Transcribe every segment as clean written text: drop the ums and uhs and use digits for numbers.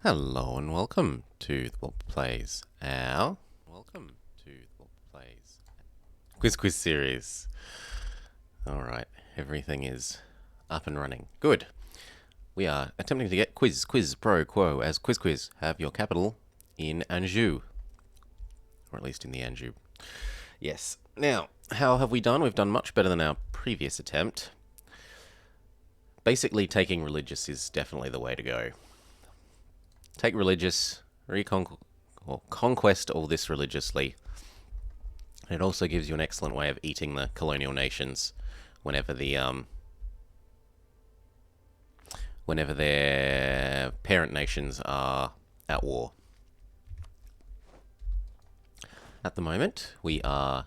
Hello and welcome to the Plays our Quiz series. Alright, everything is up and running. Good. We are attempting to get Quiz Pro Quo as Quizquiz have your capital in Anjou. Or at least in the Anjou. Yes. Now, how have we done? We've done much better than our previous attempt. Basically, taking religious is definitely the way to go. Take religious, conquest all this religiously. It also gives you an excellent way of eating the colonial nations whenever their parent nations are at war. At the moment, we are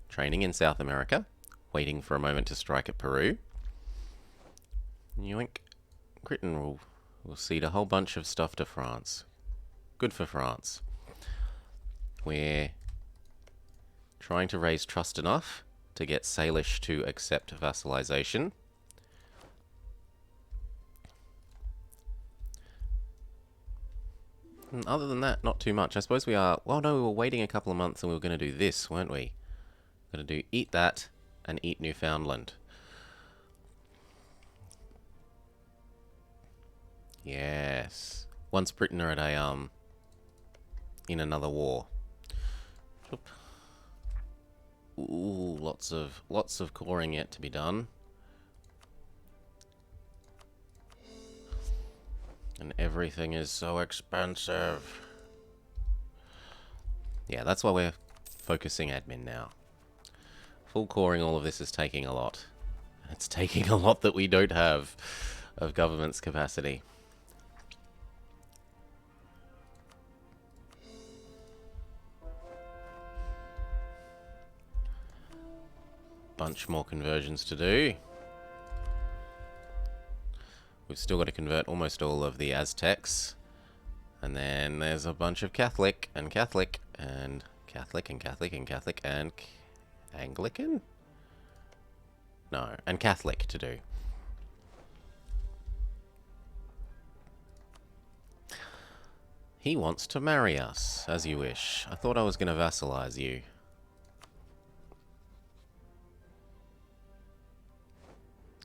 training in South America, waiting for a moment to strike at Peru. Yoink. Britain will cede a whole bunch of stuff to France. Good for France. We're trying to raise trust enough to get Salish to accept vassalization. And other than that, not too much. I suppose we are... Well, no, we were waiting a couple of months and we were going to do this, weren't we? Going to do eat that and eat Newfoundland. Yes. Once Britain are at in another war. Ooh, lots of coring yet to be done. And everything is so expensive. Yeah, that's why we're focusing admin now. Full coring all of this is taking a lot. It's taking a lot that we don't have of government's capacity. Bunch more conversions to do. We've still got to convert almost all of the Aztecs. And then there's a bunch of Catholic and Catholic and Catholic and Catholic and Catholic and Anglican? No, and Catholic to do. He wants to marry us, as you wish. I thought I was going to vassalize you.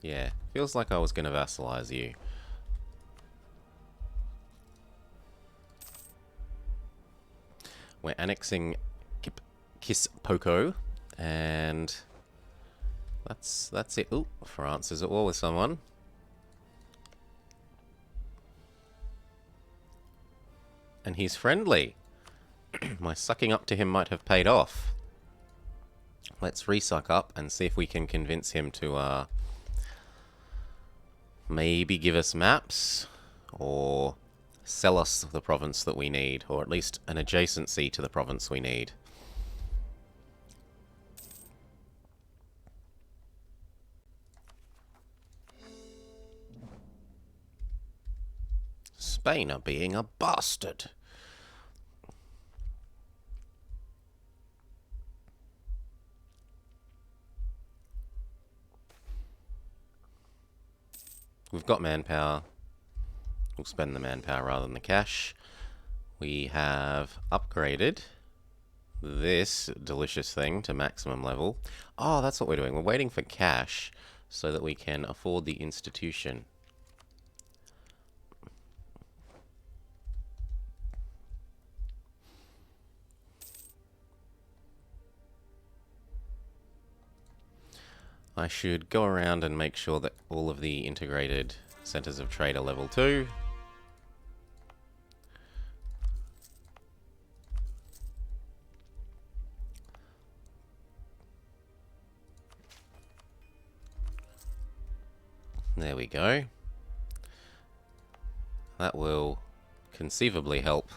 Yeah, feels like I was going to vassalize you. We're annexing Kispoko, and that's it. Ooh, France is at war with someone. And he's friendly. My sucking up to him might have paid off. Let's resuck up and see if we can convince him to maybe give us maps, or sell us the province that we need, or at least an adjacency to the province we need. Spain are being a bastard. We've got manpower. We'll spend the manpower rather than the cash. We have upgraded this delicious thing to maximum level. Oh, that's what we're doing. We're waiting for cash so that we can afford the institution. I should go around and make sure that all of the integrated centers of trade are level 2. There we go. That will conceivably help.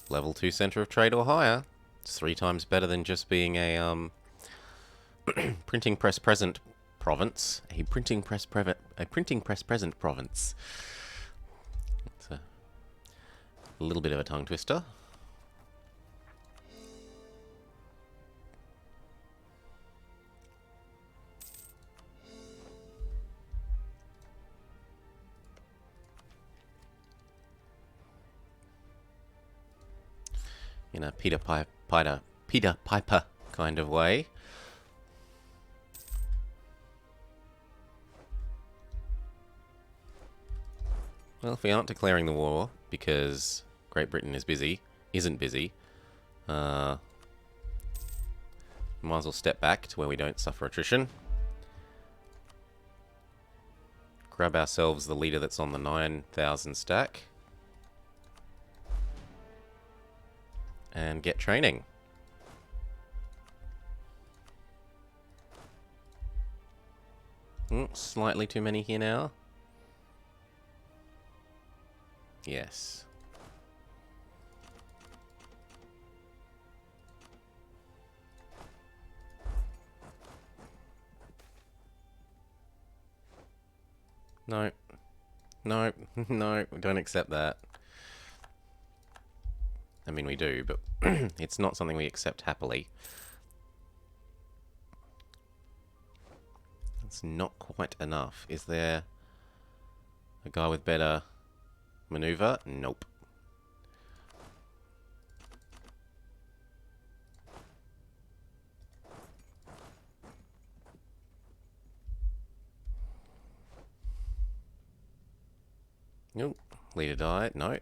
Level 2 center of trade or higher. It's 3 times better than just being a printing press present province. A printing press present province. It's a little bit of a tongue twister. in a Peter Piper kind of way. Well, if we aren't declaring the war because Great Britain isn't busy, might as well step back to where we don't suffer attrition. Grab ourselves the leader that's on the 9,000 stack. And get training. Slightly too many here now. Yes. No. No. No, we don't accept that. I mean, we do, but it's not something we accept happily. It's not quite enough. Is there a guy with better maneuver? Nope. Nope. Leader died. No.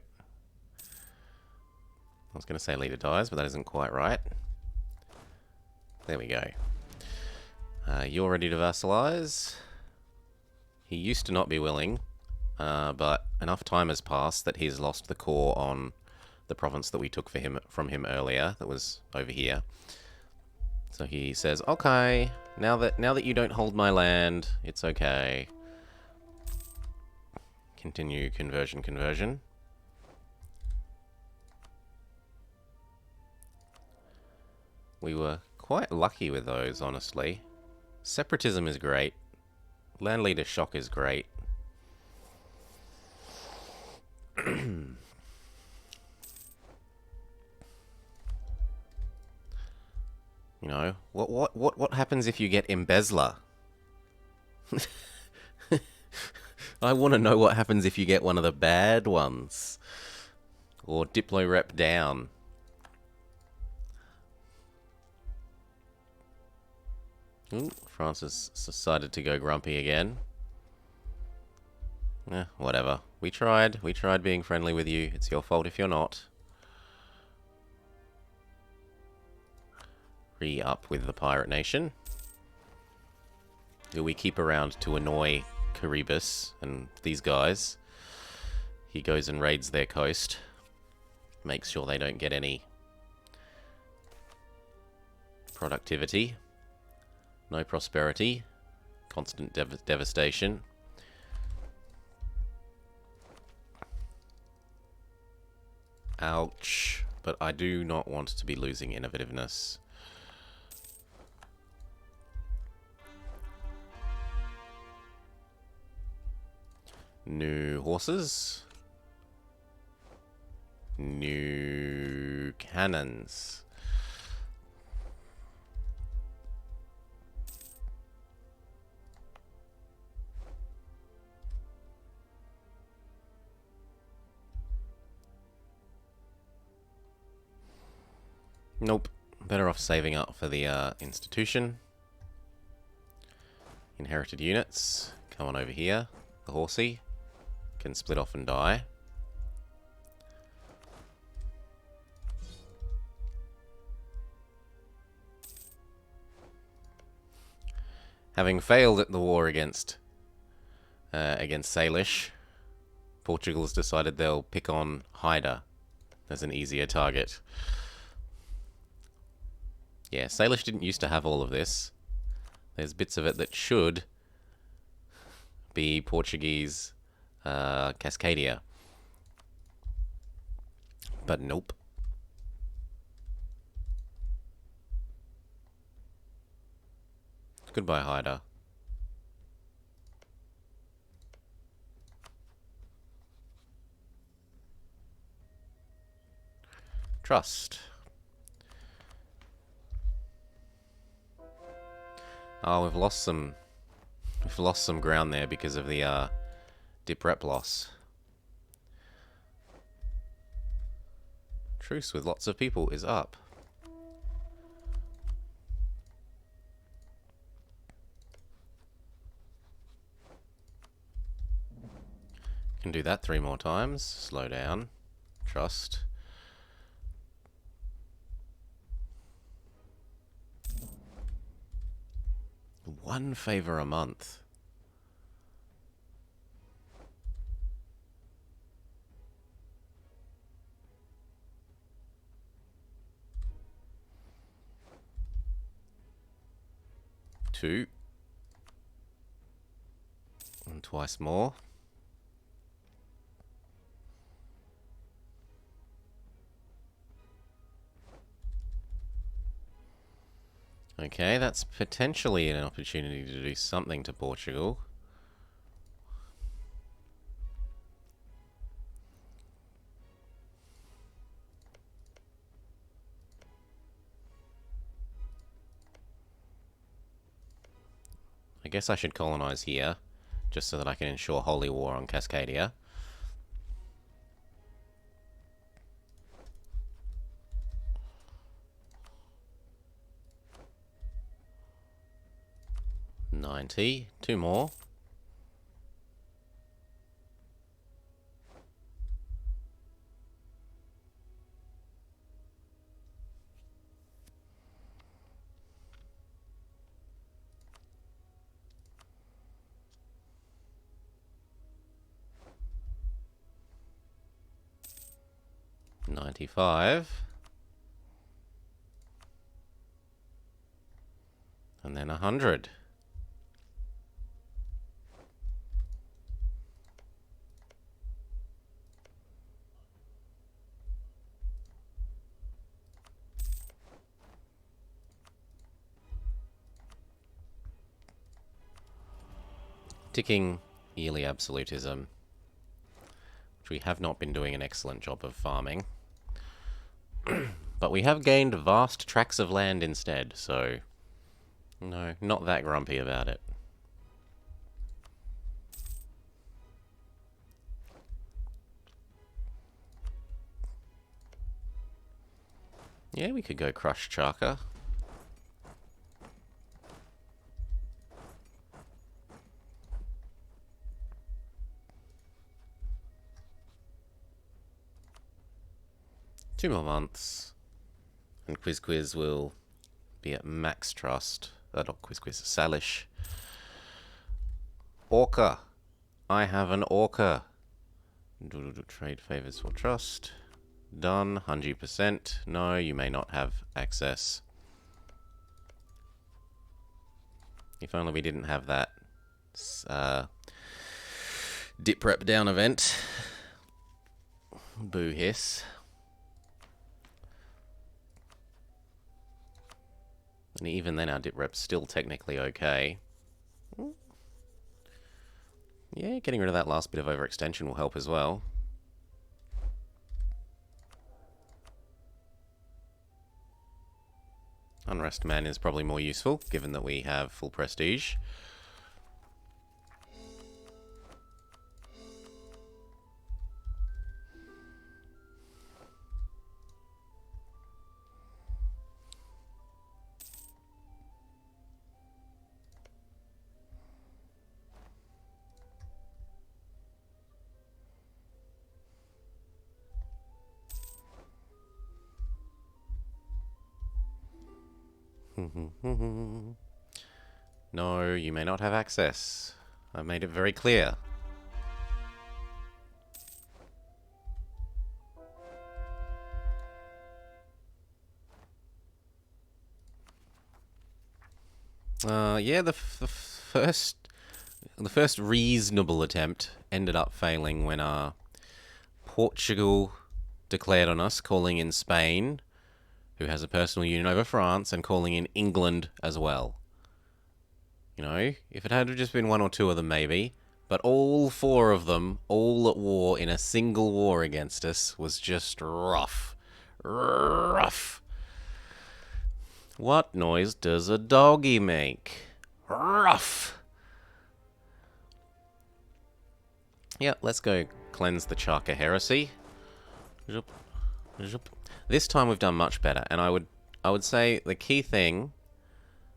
I was going to say leader dies, but that isn't quite right. There we go. You're ready to vassalize. He used to not be willing, but enough time has passed that he's lost the core on the province that we took from him earlier, that was over here. So he says, "Okay, now that you don't hold my land, it's okay." Continue conversion. We were quite lucky with those, honestly. Separatism is great. Land leader shock is great. You know, what happens if you get embezzler? I want to know what happens if you get one of the bad ones. Or Diplo rep down. Ooh, Francis decided to go grumpy again. Whatever. We tried being friendly with you. It's your fault if you're not. Re-up with the pirate nation. Who we keep around to annoy Caribus and these guys. He goes and raids their coast. Makes sure they don't get any productivity. No prosperity. Constant devastation. Ouch. But I do not want to be losing innovativeness. New horses. New cannons. Nope. Better off saving up for the institution. Inherited units. Come on over here. The horsey can split off and die. Having failed at the war against Salish, Portugal has decided they'll pick on Haida as an easier target. Yeah, Salish didn't used to have all of this. There's bits of it that should be Portuguese Cascadia. But nope. Goodbye, Haida. Trust. Oh, we've lost some ground there because of the dip rep loss. Truce with lots of people is up. Can do that 3 more times. Slow down. Trust. One favor a month. Two. And twice more. Okay, that's potentially an opportunity to do something to Portugal. I guess I should colonize here, just so that I can ensure holy war on Cascadia. $90. 2 more. $95. And then 100. Ticking yearly absolutism, which we have not been doing an excellent job of farming. But we have gained vast tracts of land instead, so no, not that grumpy about it. Yeah, we could go crush Chaka. Two more months, and Quizquiz will be at max trust. Not Quizquiz, Salish. Orca. I have an Orca. Trade favors for trust. Done. 100%. No, you may not have access. If only we didn't have that dip rep down event. Boo hiss. And even then our dip rep's still technically okay. Yeah, getting rid of that last bit of overextension will help as well. Unrest Man is probably more useful, given that we have full prestige. No, you may not have access. I made it very clear. Yeah, the first reasonable attempt ended up failing when Portugal declared on us, calling in Spain, who has a personal union over France, and calling in England as well. You know, if it had just been 1 or 2 of them, maybe. But all 4 of them, all at war in a single war against us, was just rough. Rough. What noise does a doggy make? Rough. Yeah, let's go cleanse the Chaka heresy. This time we've done much better, and I would say the key thing,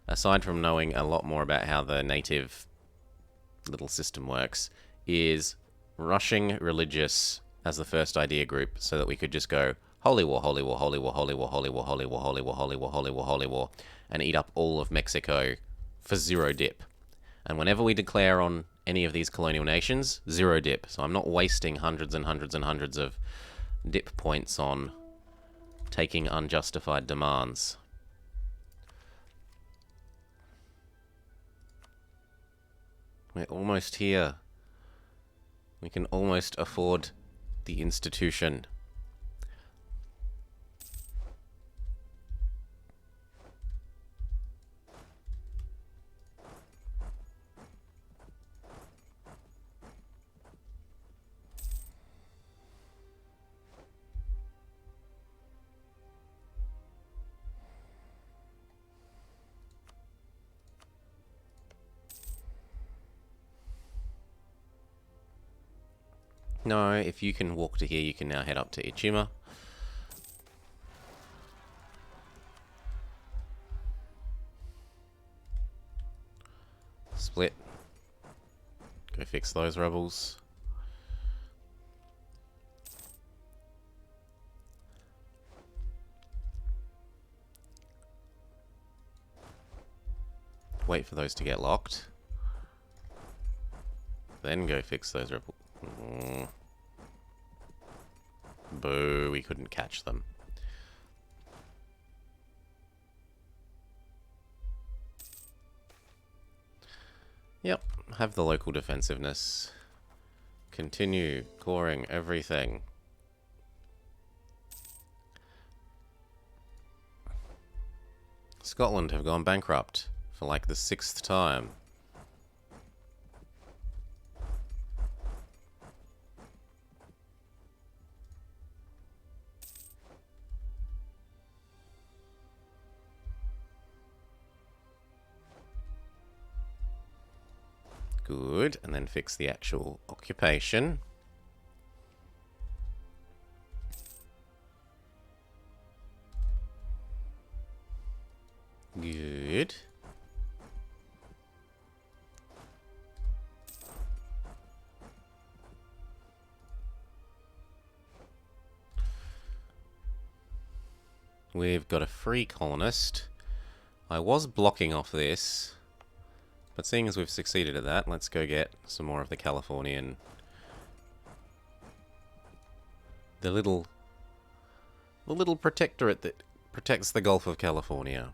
aside from knowing a lot more about how the native little system works, is rushing religious as the first idea group so that we could just go holy war, holy war, holy war, holy war, holy war, holy war, holy war, holy war, holy war, holy war, and eat up all of Mexico for 0 dip. And whenever we declare on any of these colonial nations, 0 dip. So I'm not wasting hundreds and hundreds and hundreds of dip points on taking unjustified demands. We're almost here. We can almost afford the institution. No, if you can walk to here, you can now head up to Ichima. Split. Go fix those rebels. Wait for those to get locked. Then go fix those rebels. Boo, we couldn't catch them. Yep, have the local defensiveness. Continue coring everything. Scotland have gone bankrupt for like the 6th time. Good, and then fix the actual occupation. Good. We've got a free colonist. I was blocking off this, but seeing as we've succeeded at that, let's go get some more of the Californian. The little protectorate that protects the Gulf of California.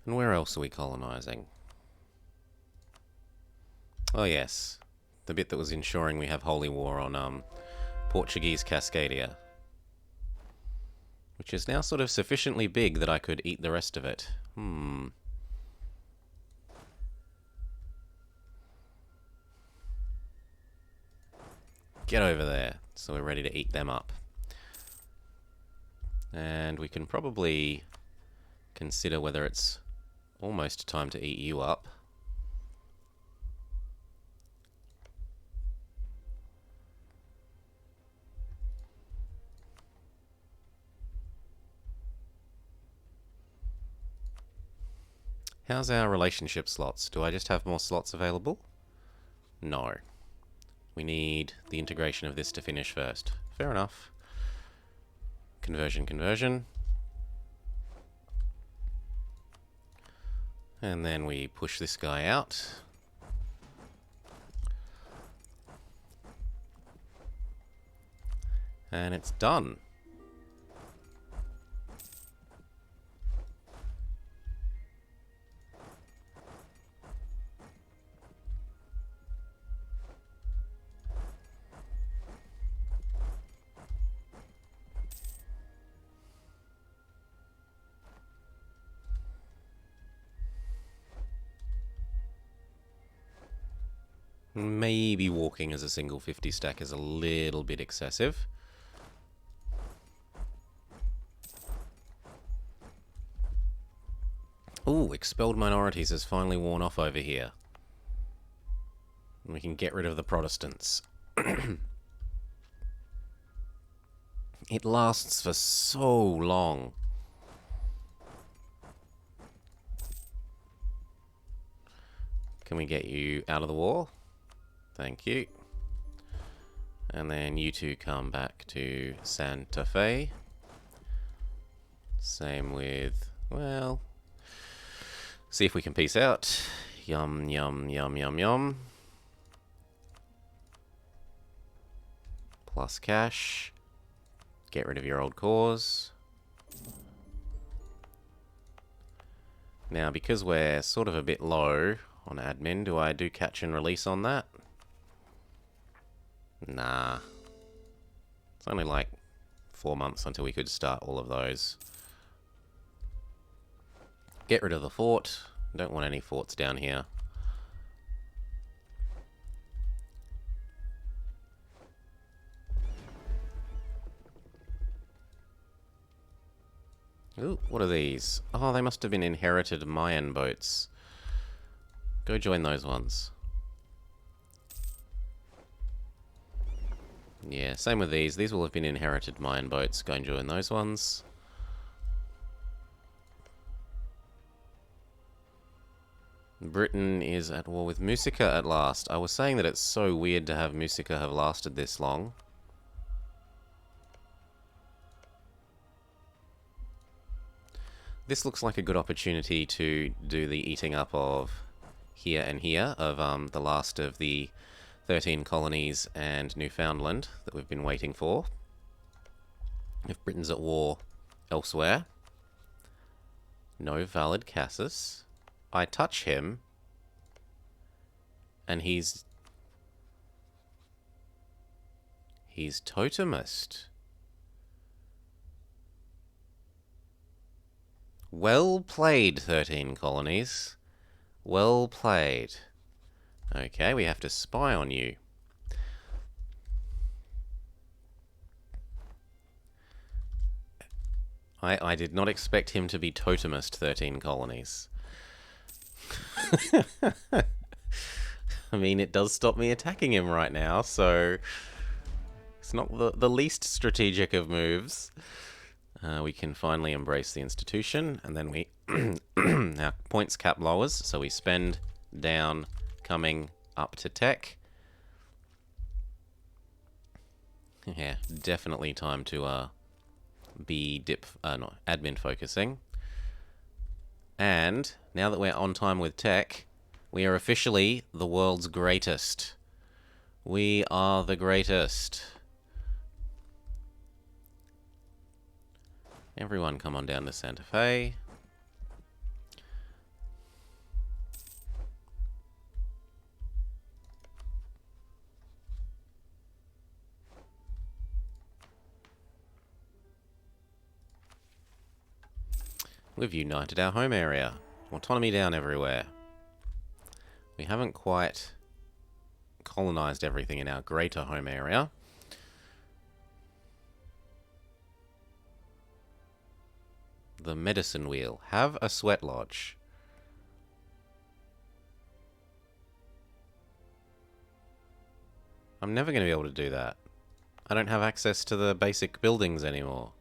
And where else are we colonizing? Oh yes, the bit that was ensuring we have holy war on Portuguese Cascadia. Which is now sort of sufficiently big that I could eat the rest of it. Get over there, so we're ready to eat them up. And we can probably consider whether it's almost time to eat you up. How's our relationship slots? Do I just have more slots available? No. We need the integration of this to finish first. Fair enough. Conversion, conversion. And then we push this guy out. And it's done. Maybe walking as a single 50 stack is a little bit excessive. Ooh, expelled minorities has finally worn off over here. And we can get rid of the Protestants. It lasts for so long. Can we get you out of the war? Thank you. And then you two come back to Santa Fe. Same with, well, see if we can peace out. Yum, yum, yum, yum, yum. Plus cash. Get rid of your old cause. Now, because we're sort of a bit low on admin, do I do catch and release on that? Nah. It's only like 4 months until we could start all of those. Get rid of the fort. Don't want any forts down here. Ooh, what are these? Oh, they must have been inherited Mayan boats. Go join those ones. Yeah, same with these. These will have been inherited Mayan boats. Go and join those ones. Britain is at war with Musica at last. I was saying that it's so weird to have Musica have lasted this long. This looks like a good opportunity to do the eating up of here and here, of the last of the 13 colonies and Newfoundland that we've been waiting for. If Britain's at war elsewhere. No valid Cassis. I touch him, and he's totemist. Well played, 13 colonies. Well played. Okay, we have to spy on you. I did not expect him to be totemist, 13 colonies. I mean, it does stop me attacking him right now, so it's not the least strategic of moves. We can finally embrace the institution, and then we our points cap lowers, so we spend down, coming up to tech. Yeah, definitely time to be admin focusing. And now that we're on time with tech, we are officially the world's greatest. We are the greatest. Everyone come on down to Santa Fe. We've united our home area. Autonomy down everywhere. We haven't quite colonized everything in our greater home area. The medicine wheel. Have a sweat lodge. I'm never going to be able to do that. I don't have access to the basic buildings anymore.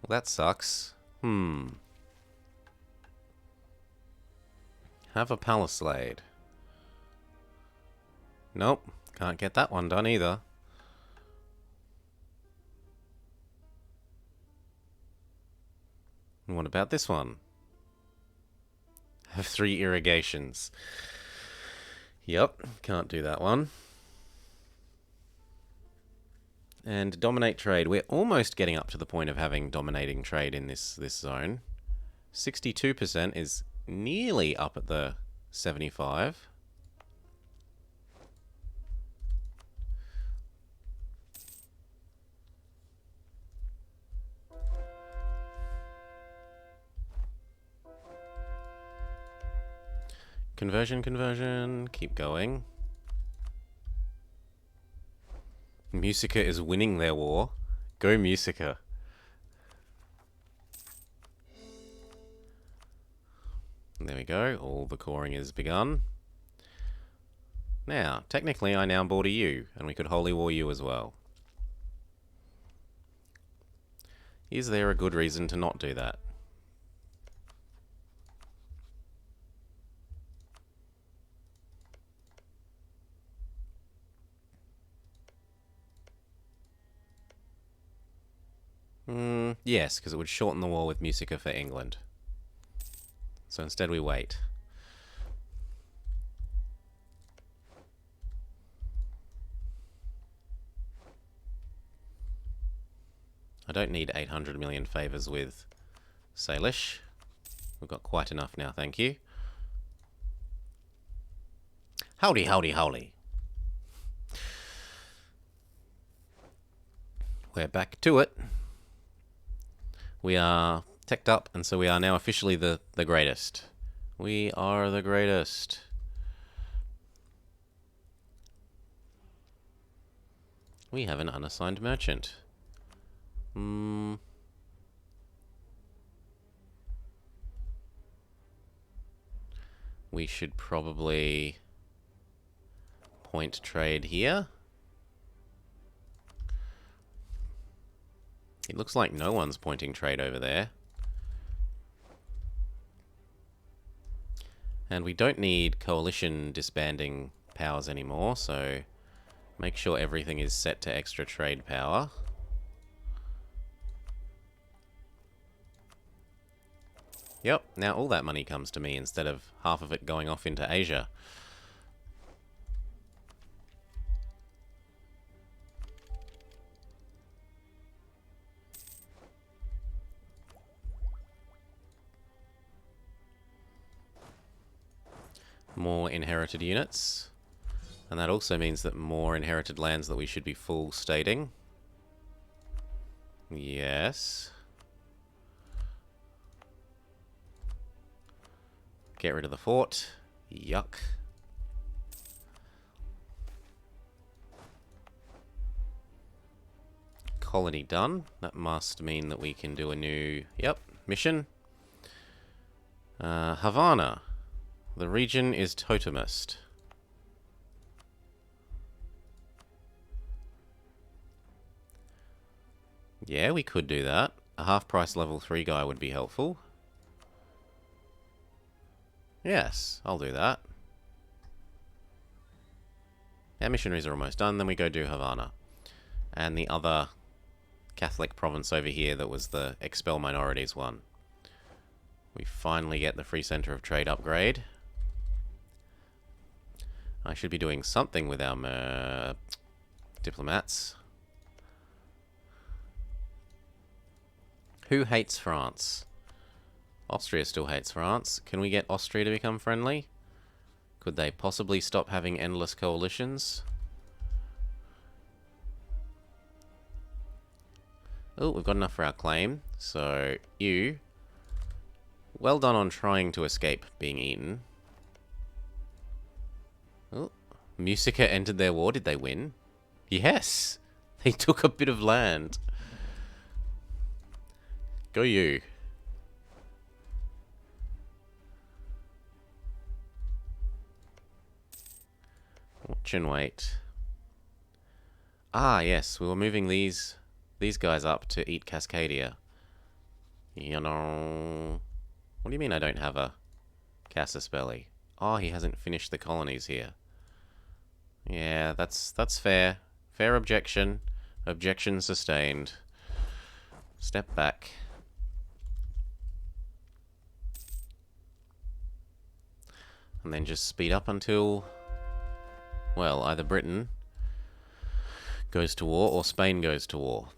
Well, that sucks. Have a palisade. Nope. Can't get that one done either. And what about this one? Have 3 irrigations. Yep, can't do that one. And dominate trade. We're almost getting up to the point of having dominating trade in this zone. 62% is nearly up at the 75. Conversion, keep going. Musica is winning their war. Go Musica. There we go. All the coring is begun. Now, technically I now border you, and we could holy war you as well. Is there a good reason to not do that? Yes, because it would shorten the war with Musica for England. So instead we wait. I don't need 800 million favours with Salish. We've got quite enough now, thank you. Howdy, howdy, howdy. We're back to it. We are teched up, and so we are now officially the greatest. We are the greatest. We have an unassigned merchant. We should probably point trade here. It looks like no one's pointing trade over there. And we don't need coalition disbanding powers anymore, so make sure everything is set to extra trade power. Yep, now all that money comes to me instead of half of it going off into Asia. More inherited units. And that also means that more inherited lands that we should be full stating. Yes. Get rid of the fort. Yuck. Colony done. That must mean that we can do a new, mission. Havana. The region is totemist. Yeah, we could do that. A half-price level 3 guy would be helpful. Yes, I'll do that. Our missionaries are almost done, then we go do Havana. And the other Catholic province over here that was the expel minorities one. We finally get the free center of trade upgrade. I should be doing something with our diplomats. Who hates France? Austria still hates France. Can we get Austria to become friendly? Could they possibly stop having endless coalitions? Oh, we've got enough for our claim. So, you... well done on trying to escape being eaten. Oh, Musica entered their war. Did they win? Yes! They took a bit of land. Go you. Watch and wait. Ah, yes, we were moving these guys up to eat Cascadia. You know... What do you mean I don't have a Casus Belli? Oh, he hasn't finished the colonies here. Yeah, that's fair. Fair objection. Objection sustained. Step back. And then just speed up until... well, either Britain goes to war or Spain goes to war.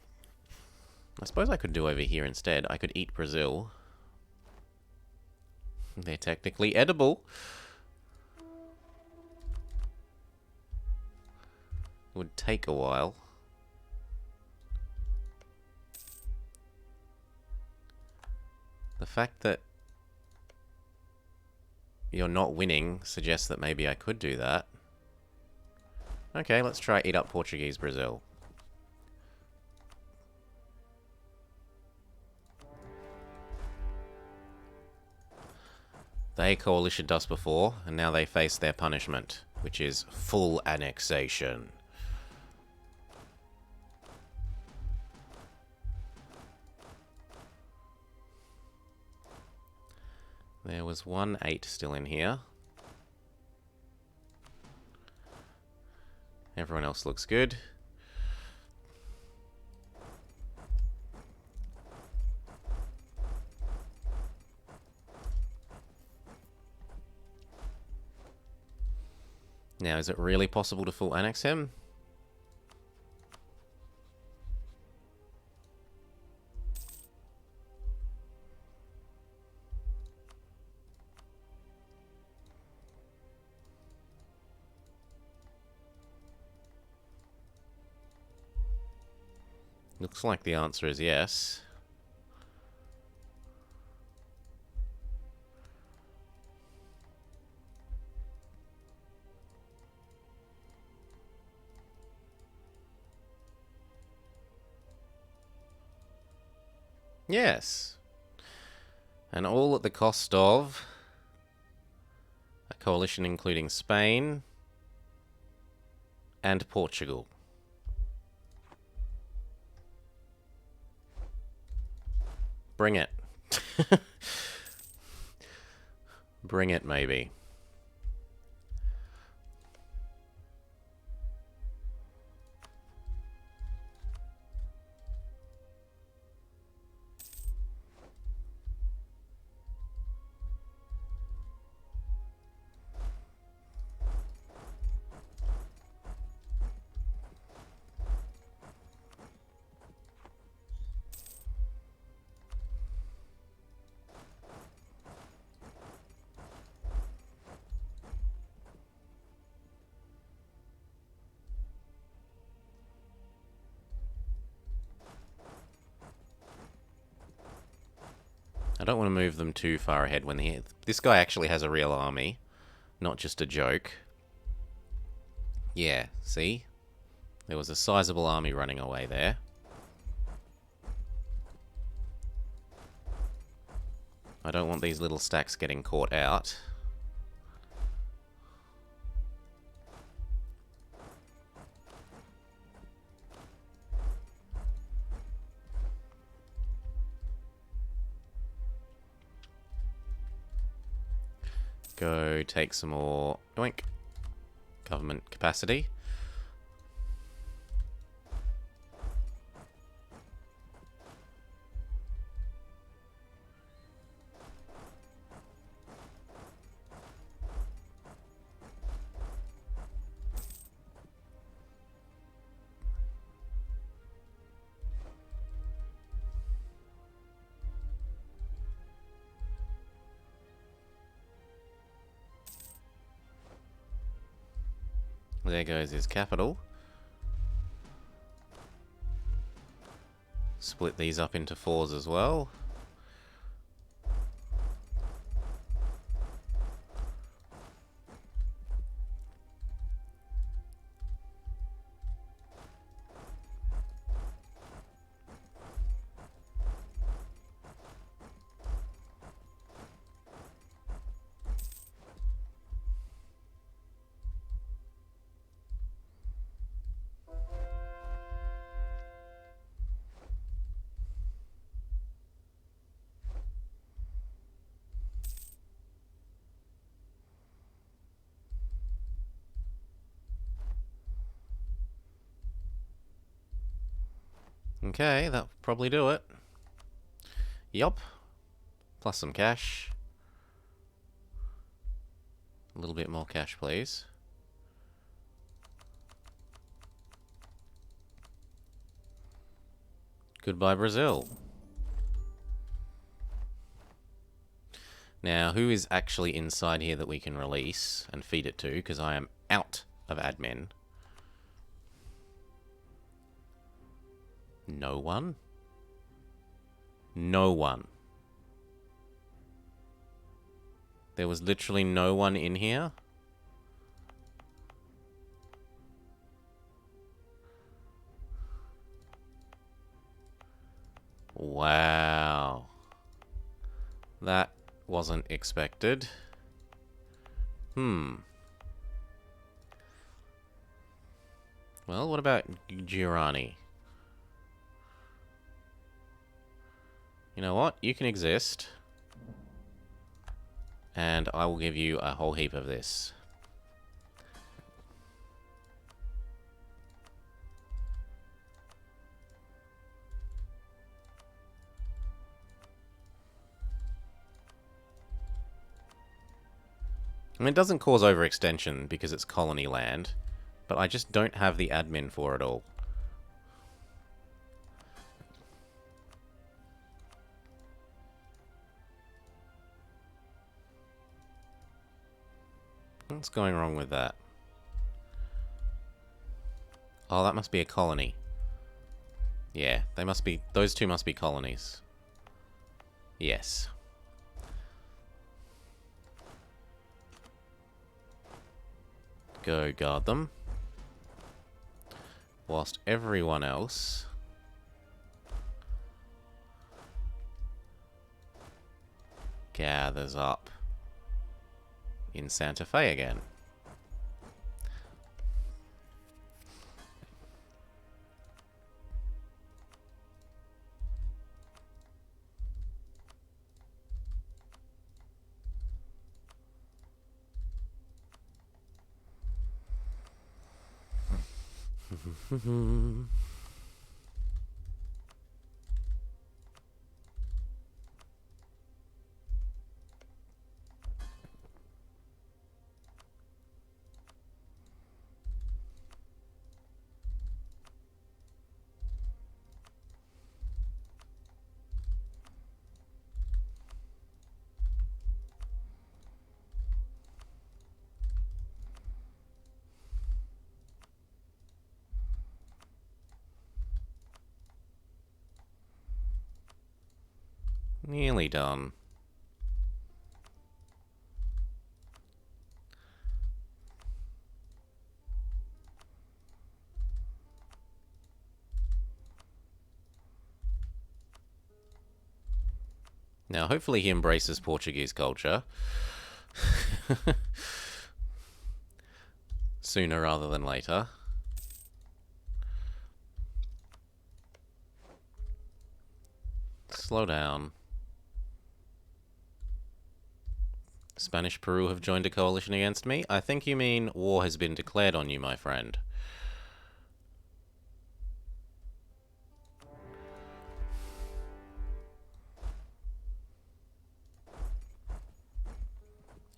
I suppose I could do over here instead. I could eat Brazil. They're technically edible. Would take a while. The fact that you're not winning suggests that maybe I could do that. Okay, let's try eat up Portuguese Brazil. They coalitioned us before, and now they face their punishment, which is full annexation. There was 1-8 still in here. Everyone else looks good. Now, is it really possible to full annex him? Looks like the answer is yes. Yes. And all at the cost of a coalition including Spain and Portugal. Bring it. Bring it, maybe. I don't want to move them too far ahead when this guy actually has a real army, not just a joke. Yeah, see? There was a sizable army running away there. I don't want these little stacks getting caught out. Go take some more doink government capacity. There goes his capital. Split these up into 4s as well. Okay, that'll probably do it. Yup. Plus some cash. A little bit more cash, please. Goodbye, Brazil. Now, who is actually inside here that we can release and feed it to? Because I am out of admin. No one? No one. There was literally no one in here? Wow. That wasn't expected. Well, what about Giurani? You know what? You can exist. And I will give you a whole heap of this. I mean, it doesn't cause overextension because it's colony land, but I just don't have the admin for it all. What's going wrong with that? Oh, that must be a colony. Yeah, they must be... Those two must be colonies. Yes. Go guard them. Whilst everyone else... gathers up in Santa Fe again. Nearly done. Now, hopefully he embraces Portuguese culture. Sooner rather than later. Slow down. Spanish Peru have joined a coalition against me? I think you mean war has been declared on you, my friend.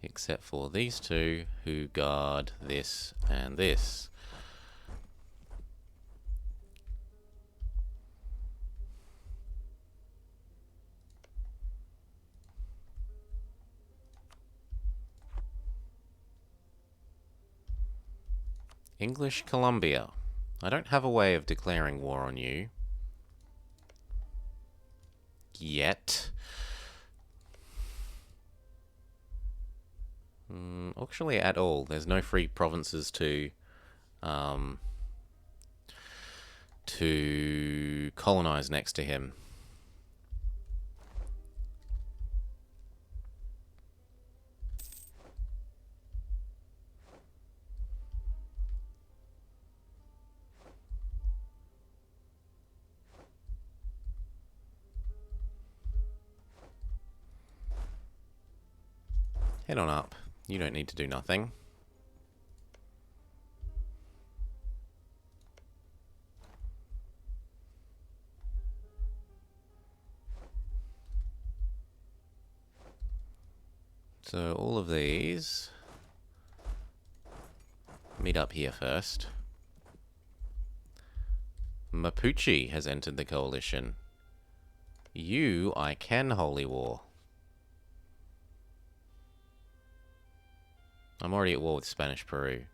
Except for these two, who guard this and this. English Columbia. I don't have a way of declaring war on you. Yet. Actually, at all. There's no free provinces to colonize next to him. Head on up. You don't need to do nothing. So all of these meet up here first. Mapuche has entered the coalition. You, I can holy war. I'm already at war with Spanish Peru.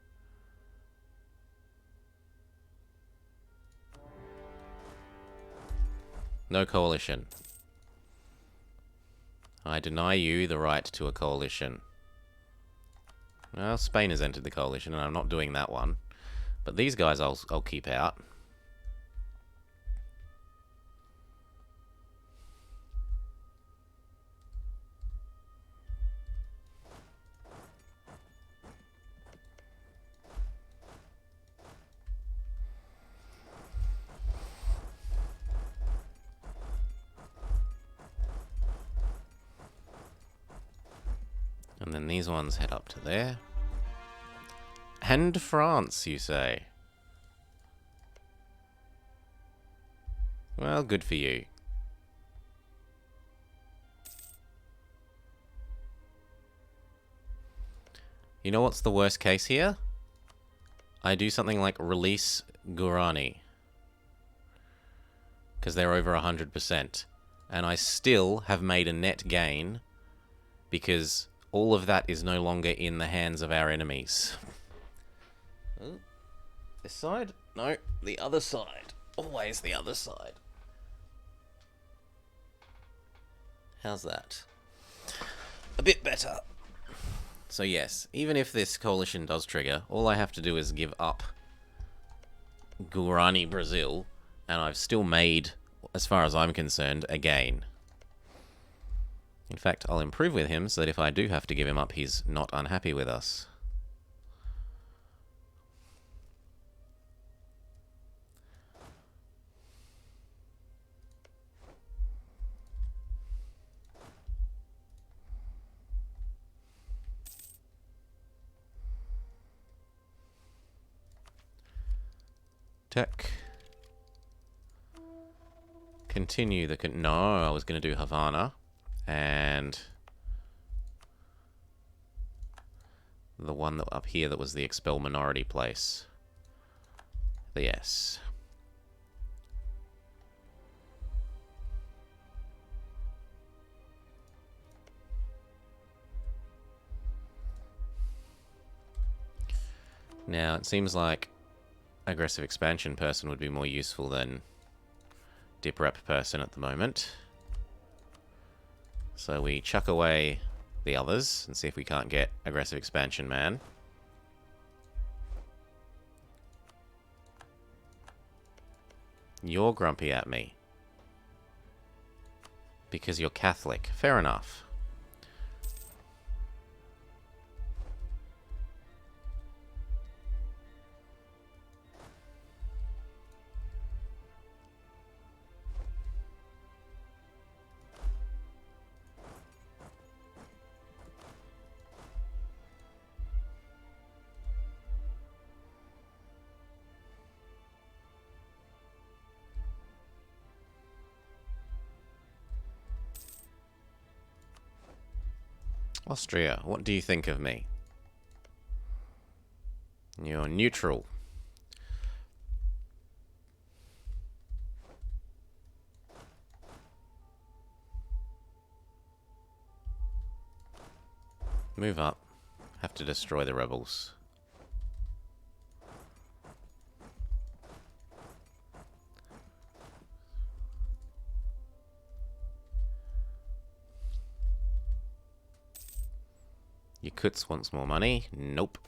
No coalition. I deny you the right to a coalition. Well, Spain has entered the coalition, and I'm not doing that one. But these guys I'll keep out. And these ones head up to there. And France, you say? Well, good for you. You know what's the worst case here? I do something like release Guarani. Because they're over 100%. And I still have made a net gain because all of that is no longer in the hands of our enemies. Oh, this side? No, the other side. Always the other side. How's that? A bit better. So yes, even if this coalition does trigger, all I have to do is give up Guarani, Brazil, and I've still made, as far as I'm concerned, a gain. In fact, I'll improve with him so that if I do have to give him up, he's not unhappy with us. Tech. Continue the... No, I was going to do Havana. And the one that up here that was the expel minority place. Yes. Now, it seems like aggressive expansion person would be more useful than dip rep person at the moment. So we chuck away the others and see if we can't get aggressive expansion man. You're grumpy at me. Because you're Catholic. Fair enough. Austria, what do you think of me? You're neutral. Move up. Have to destroy the rebels. Yakutsk wants more money. Nope.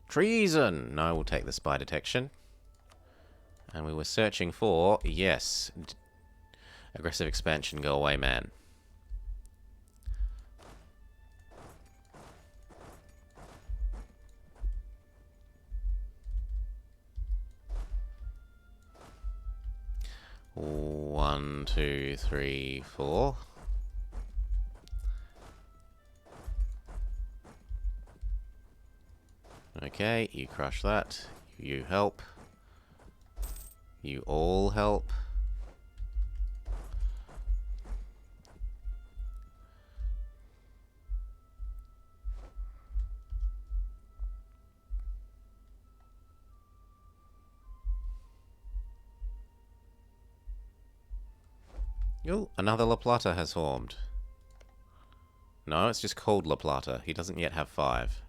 Treason! No, we'll take the spy detection. And we were searching for... Yes. Aggressive expansion, go away, man. One, two, three, four. Okay, you crush that. You help. You all help. Oh, another La Plata has formed. No, it's just called La Plata. He doesn't yet have 5.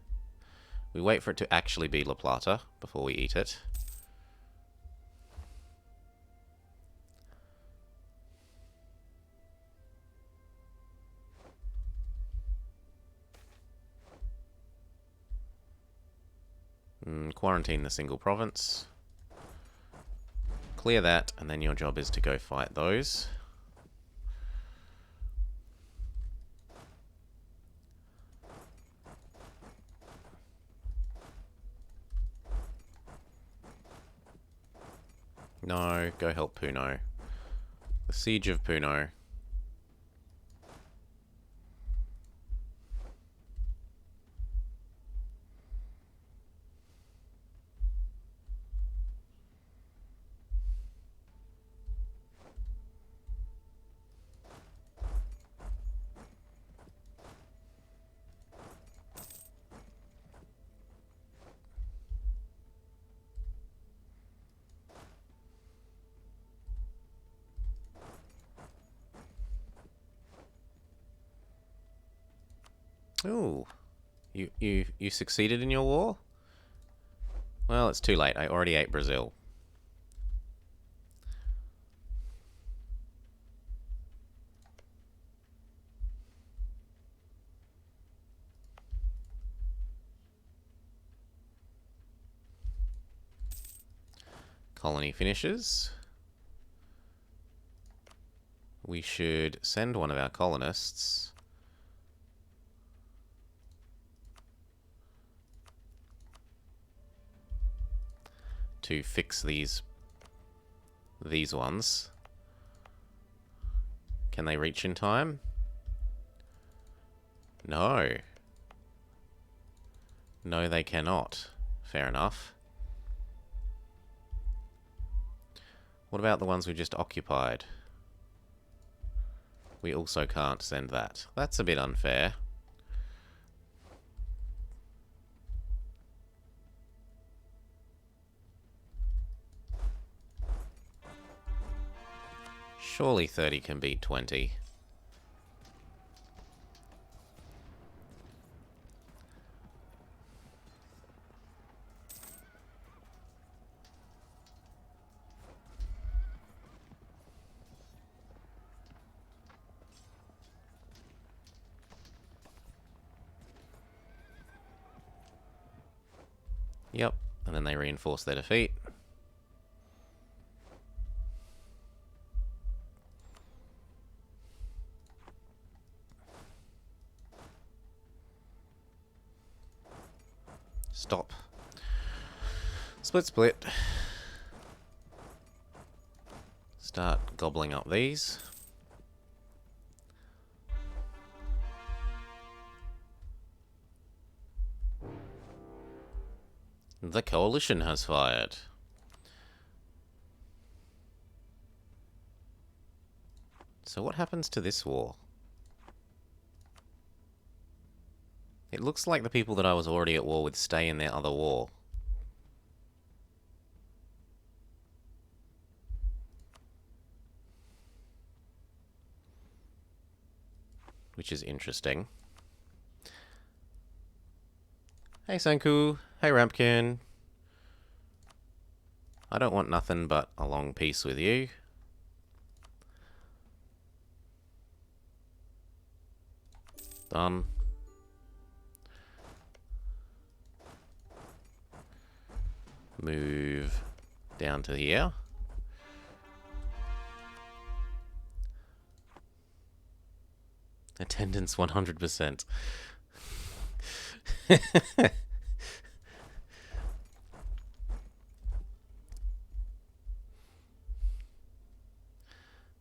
We wait for it to actually be La Plata before we eat it. Quarantine the single province. Clear that, and then your job is to go fight those. No, go help Puno. The Siege of Puno. Ooh. You succeeded in your war? Well, it's too late. I already ate Brazil. Colony finishes. We should send one of our colonists to fix these ones. Can they reach in time? No. No, they cannot. Fair enough. What about the ones we just occupied? We also can't send that. That's a bit unfair. Surely 30 can beat 20. Yep, and then they reinforce their defeat. Stop. Split, split. Start gobbling up these. The coalition has fired. So what happens to this war? It looks like the people that I was already at war with stay in their other war. Which is interesting. Hey Senku. Hey Rampkin. I don't want nothing but a long peace with you. Done. Move down to here. Attendance 100%.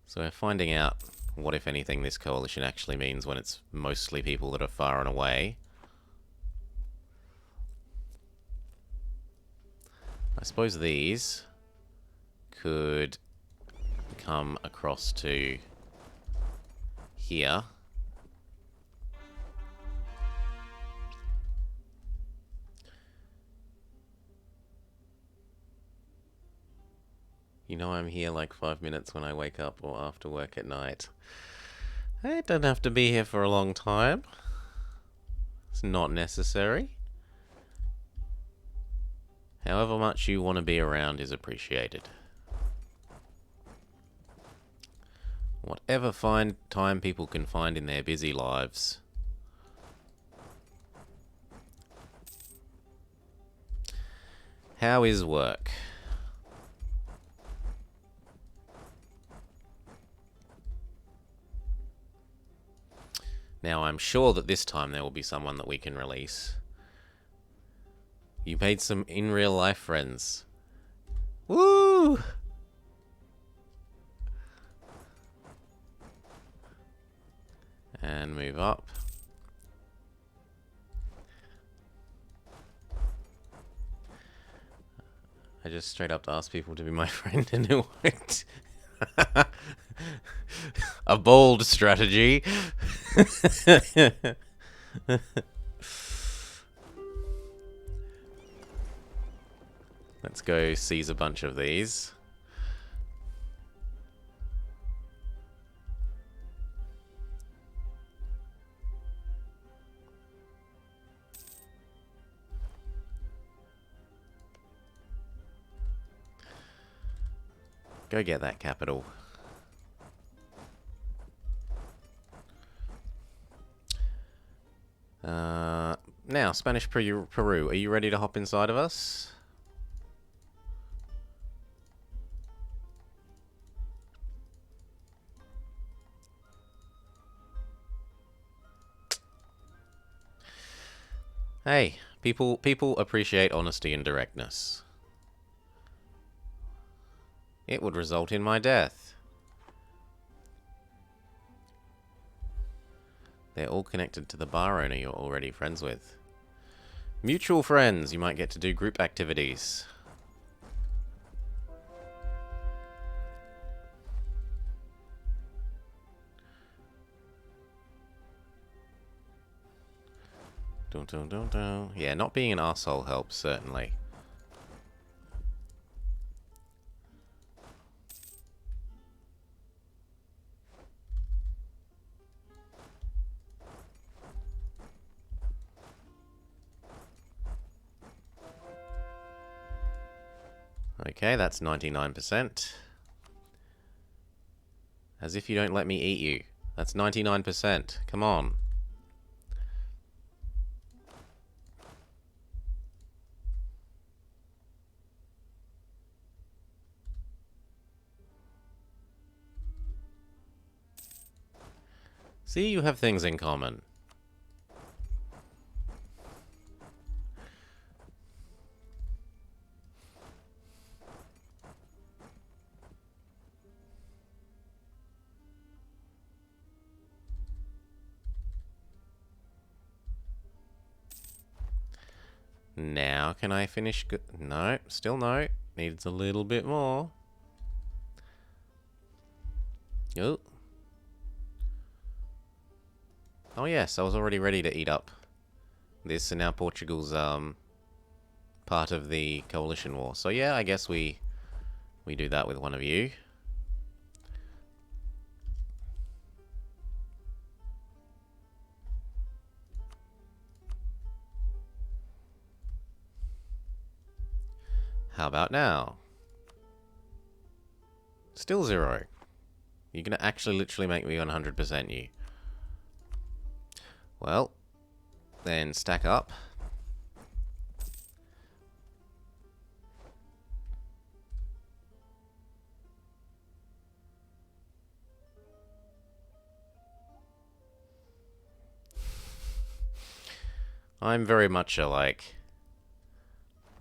So we're finding out what, if anything, this coalition actually means when it's mostly people that are far and away. I suppose these could come across to here. You know I'm here like 5 minutes when I wake up or after work at night. I don't have to be here for a long time. It's not necessary. However much you want to be around is appreciated. Whatever time people can find in their busy lives. How is work? Now, I'm sure that this time there will be someone that we can release. You made some in real life friends. Woo! And move up. I just straight up asked people to be my friend and it worked. A bold strategy. Let's go seize a bunch of these. Go get that capital. Now, Spanish Peru, are you ready to hop inside of us? Hey, people appreciate honesty and directness. It would result in my death. They're all connected to the bar owner you're already friends with. Mutual friends, you might get to do group activities. Dun, dun, dun, dun. Yeah, not being an arsehole helps, certainly. Okay, that's 99%. As if you don't let me eat you. That's 99%. Come on. See, you have things in common. Now, can I finish? No, still no. Needs a little bit more. Oh. Oh yes, I was already ready to eat up this, and now Portugal's part of the coalition war. So yeah, I guess we do that with one of you. How about now? Still 0. You're gonna actually literally make me 100% you. Well, then stack up. I'm very much alike.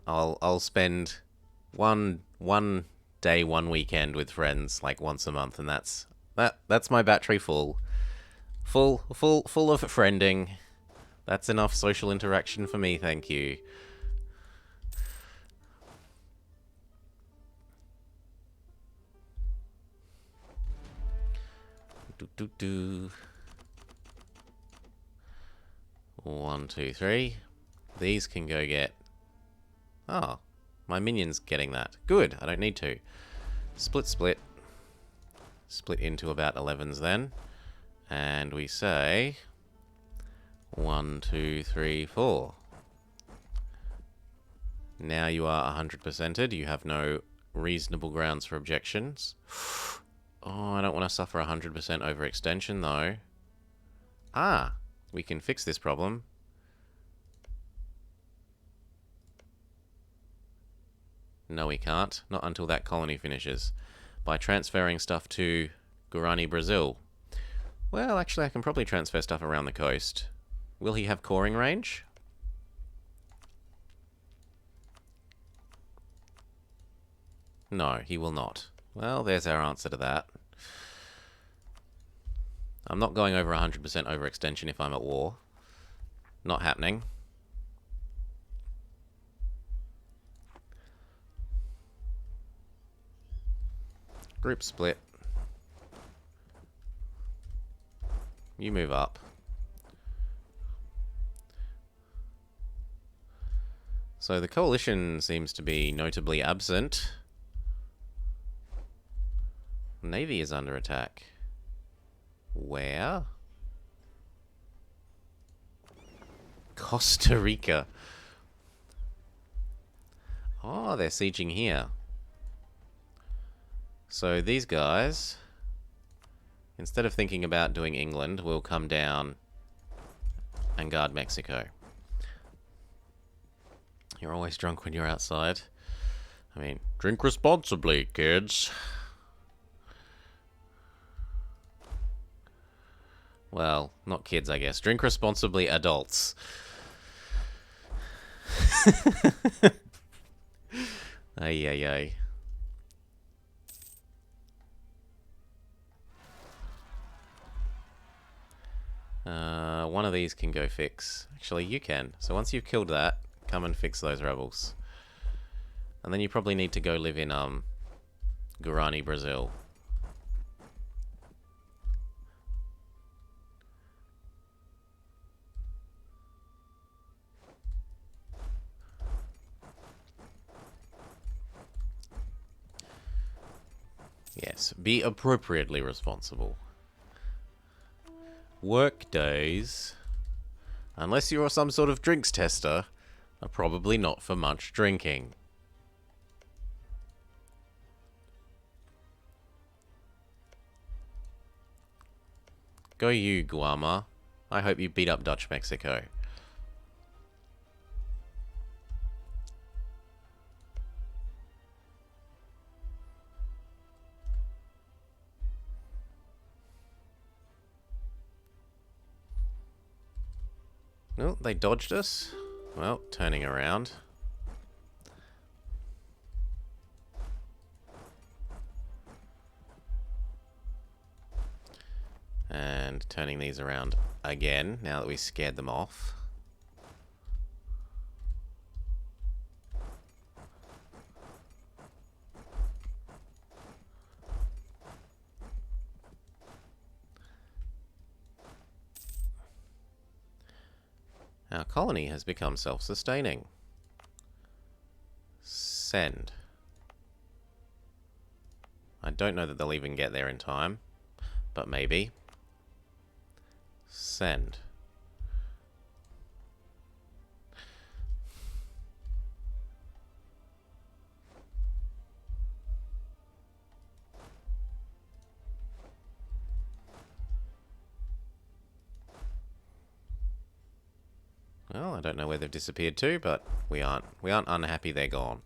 I'll spend one day, one weekend with friends like once a month, and that's my battery full of friending. That's enough social interaction for me, thank you. Do. 1, 2, 3. These can go get... Oh, my minion's getting that. Good, I don't need to. Split. Split into about 11s then. And we say... 1, 2, 3, 4. Now you are 100%ed. You have no reasonable grounds for objections. Oh, I don't want to suffer 100% overextension, though. Ah, we can fix this problem. No, we can't. Not until that colony finishes. By transferring stuff to Guarani, Brazil. Well, actually, I can probably transfer stuff around the coast. Will he have coring range? No, he will not. Well, there's our answer to that. I'm not going over 100% overextension if I'm at war. Not happening. Group split. You move up. So the coalition seems to be notably absent. Navy is under attack. Where? Costa Rica. Oh, they're sieging here. So these guys, instead of thinking about doing England, will come down and guard Mexico. You're always drunk when you're outside. I mean, drink responsibly, kids. Well, not kids, I guess. Drink responsibly, adults. Ay, ay, ay. One of these can go fix. Actually, you can. So once you've killed that, come and fix those rebels. And then you probably need to go live in, Guarani, Brazil. Yes, be appropriately responsible. Work days, unless you're some sort of drinks tester, are probably not for much drinking. Go you, Guama. I hope you beat up Dutch Mexico. No, they dodged us. Well, turning around. And turning these around again, now that we scared them off. Our colony has become self-sustaining. Send. I don't know that they'll even get there in time, but maybe. Send. Well, I don't know where they've disappeared to, but we aren't unhappy they're gone.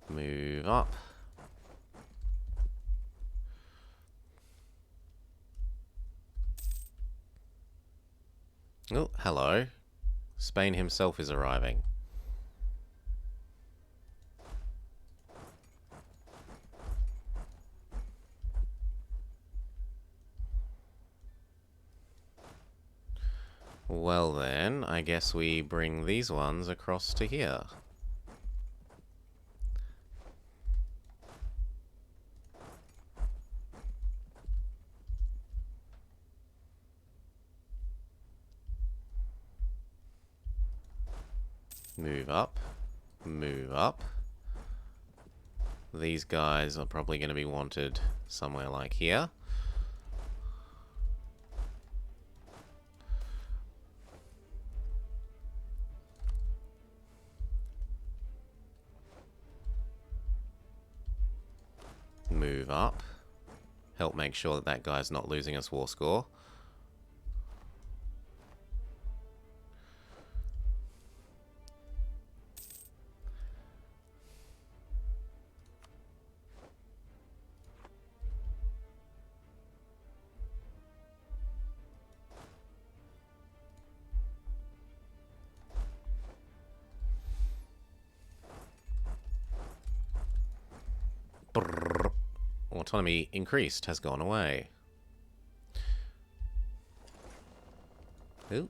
Move up. Oh, hello. Spain himself is arriving. Well then, I guess we bring these ones across to here. Move up. Move up. These guys are probably going to be wanted somewhere like here. Move up. Help make sure that that guy's not losing us war score. Brrr. Autonomy increased, has gone away. Ooh.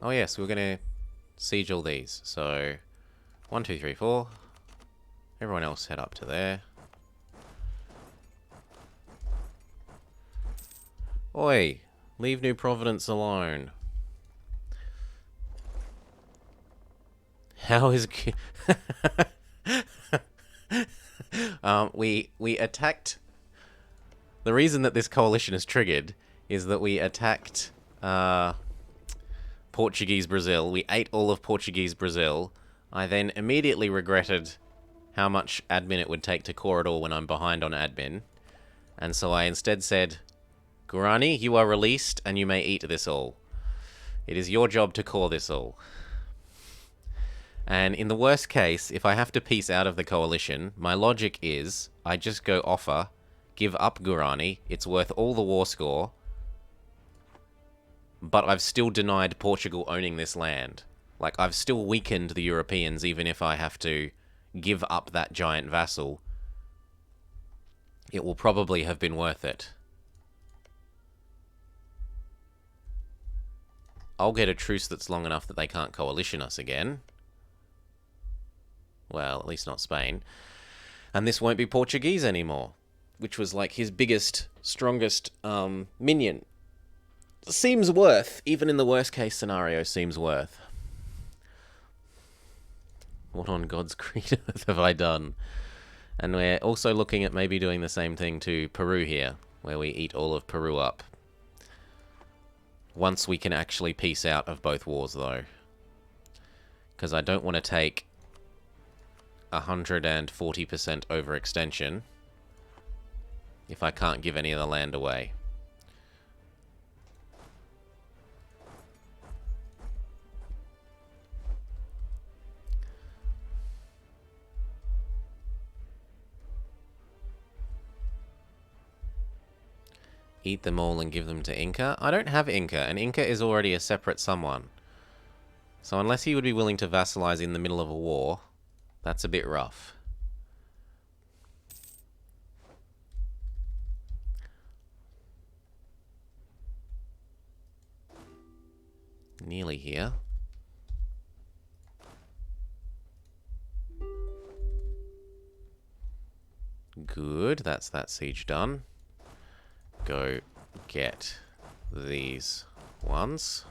Oh yes, we're gonna siege all these. So 1, 2, 3, 4. Everyone else head up to there. Oi! Leave New Providence alone. How is... we attacked... The reason that this coalition is triggered is that we attacked Portuguese Brazil. We ate all of Portuguese Brazil. I then immediately regretted how much admin it would take to core it all when I'm behind on admin. And so I instead said, Guarani, you are released and you may eat this all. It is your job to core this all. And in the worst case, if I have to peace out of the coalition, my logic is I just go offer, give up Guarani, it's worth all the war score, but I've still denied Portugal owning this land. Like, I've still weakened the Europeans even if I have to give up that giant vassal. It will probably have been worth it. I'll get a truce that's long enough that they can't coalition us again. Well, at least not Spain. And this won't be Portuguese anymore, which was like his biggest, strongest minion. Seems worth, even in the worst case scenario, seems worth. What on God's green earth have I done? And we're also looking at maybe doing the same thing to Peru here, where we eat all of Peru up. Once we can actually peace out of both wars, though. Because I don't want to take 140% overextension if I can't give any of the land away. Eat them all and give them to Inca? I don't have Inca, and Inca is already a separate someone. So unless he would be willing to vassalize in the middle of a war, that's a bit rough. Nearly here. Good, that's that siege done. Go get these ones.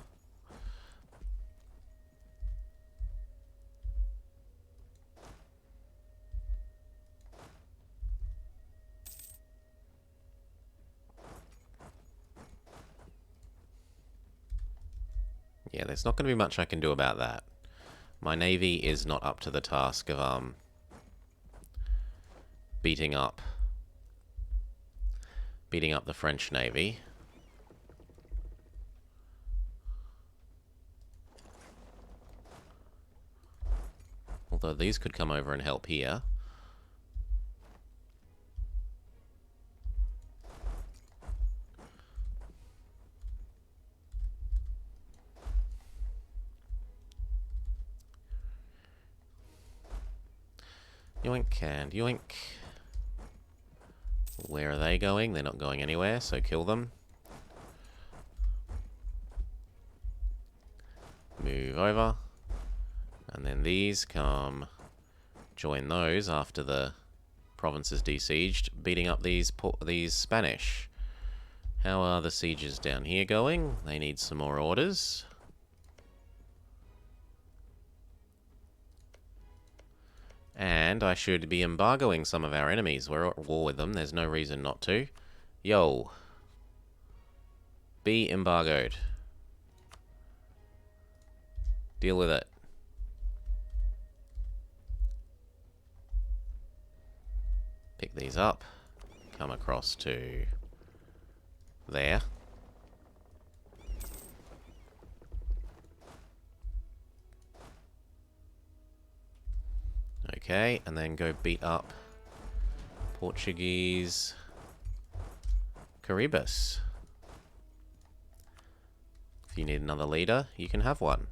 Yeah, there's not going to be much I can do about that. My navy is not up to the task of beating up the French navy. Although these could come over and help here. Yoink and yoink. Where are they going? They're not going anywhere, so kill them. Move over. And then these come join those after the province is besieged, beating up these Spanish. How are the sieges down here going? They need some more orders. And I should be embargoing some of our enemies. We're at war with them. There's no reason not to. Yo. Be embargoed. Deal with it. Pick these up. Come across to there. Okay, and then go beat up Portuguese Caribus. If you need another leader, you can have one.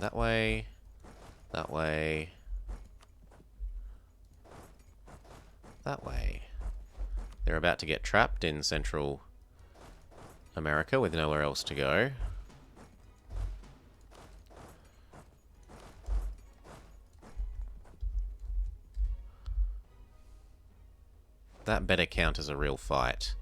That way, that way, that way. They're about to get trapped in Central America with nowhere else to go. That better count as a real fight.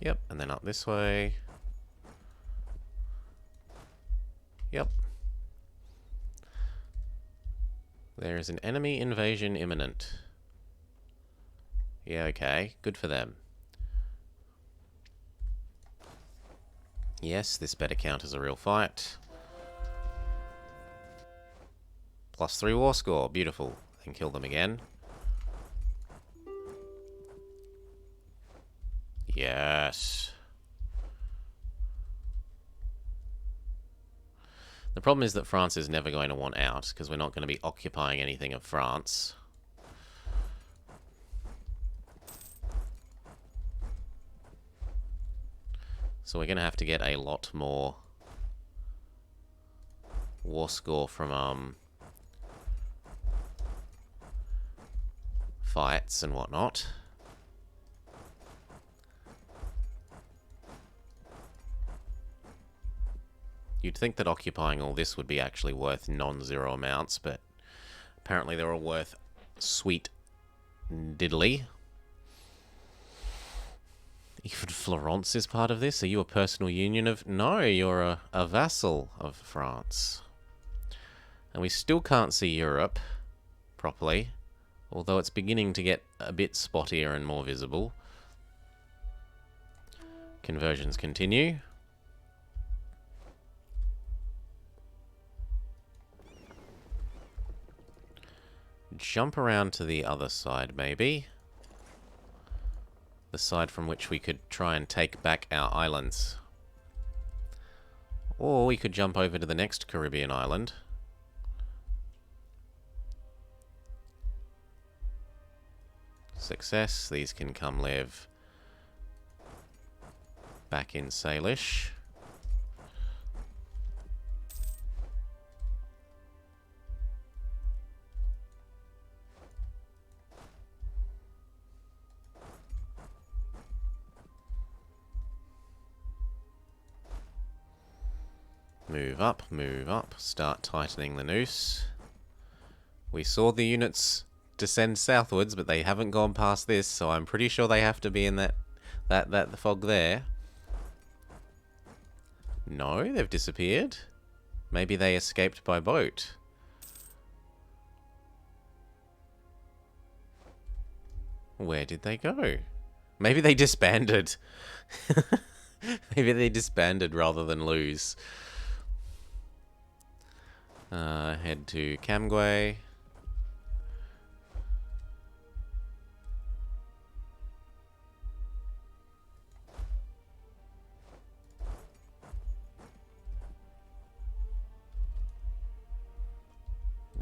Yep, and then up this way. Yep. There is an enemy invasion imminent. Yeah, okay. Good for them. Yes, this better count as a real fight. +3 war score. Beautiful. And kill them again. Yes. The problem is that France is never going to want out, because we're not going to be occupying anything of France. So we're going to have to get a lot more war score from fights and whatnot. You'd think that occupying all this would be actually worth non-zero amounts, but apparently they're all worth sweet diddly. Even Florence is part of this? Are you a personal union of... No, you're a vassal of France. And we still can't see Europe properly, although it's beginning to get a bit spottier and more visible. Conversions continue. Jump around to the other side, maybe. The side from which we could try and take back our islands. Or we could jump over to the next Caribbean island. Success. These can come live back in Salish. Move up, start tightening the noose. We saw the units descend southwards, but they haven't gone past this, so I'm pretty sure they have to be in that fog there. No, they've disappeared. Maybe they escaped by boat. Where did they go? Maybe they disbanded. Maybe they disbanded rather than lose. Head to Camgway.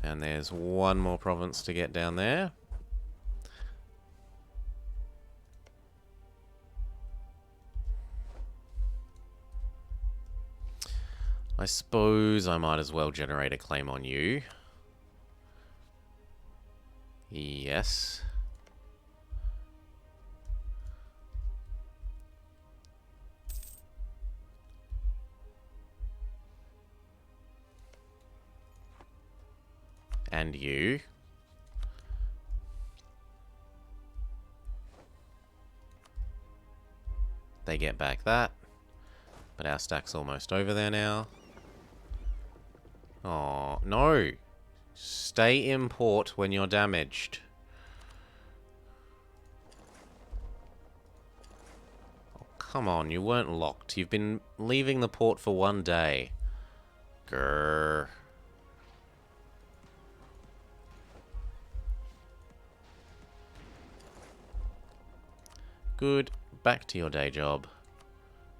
And there's one more province to get down there. I suppose I might as well generate a claim on you. Yes. And you. They get back that. But our stack's almost over there now. Oh, no. Stay in port when you're damaged. Oh, come on, you weren't locked. You've been leaving the port for 1 day. Grrr. Good. Back to your day job.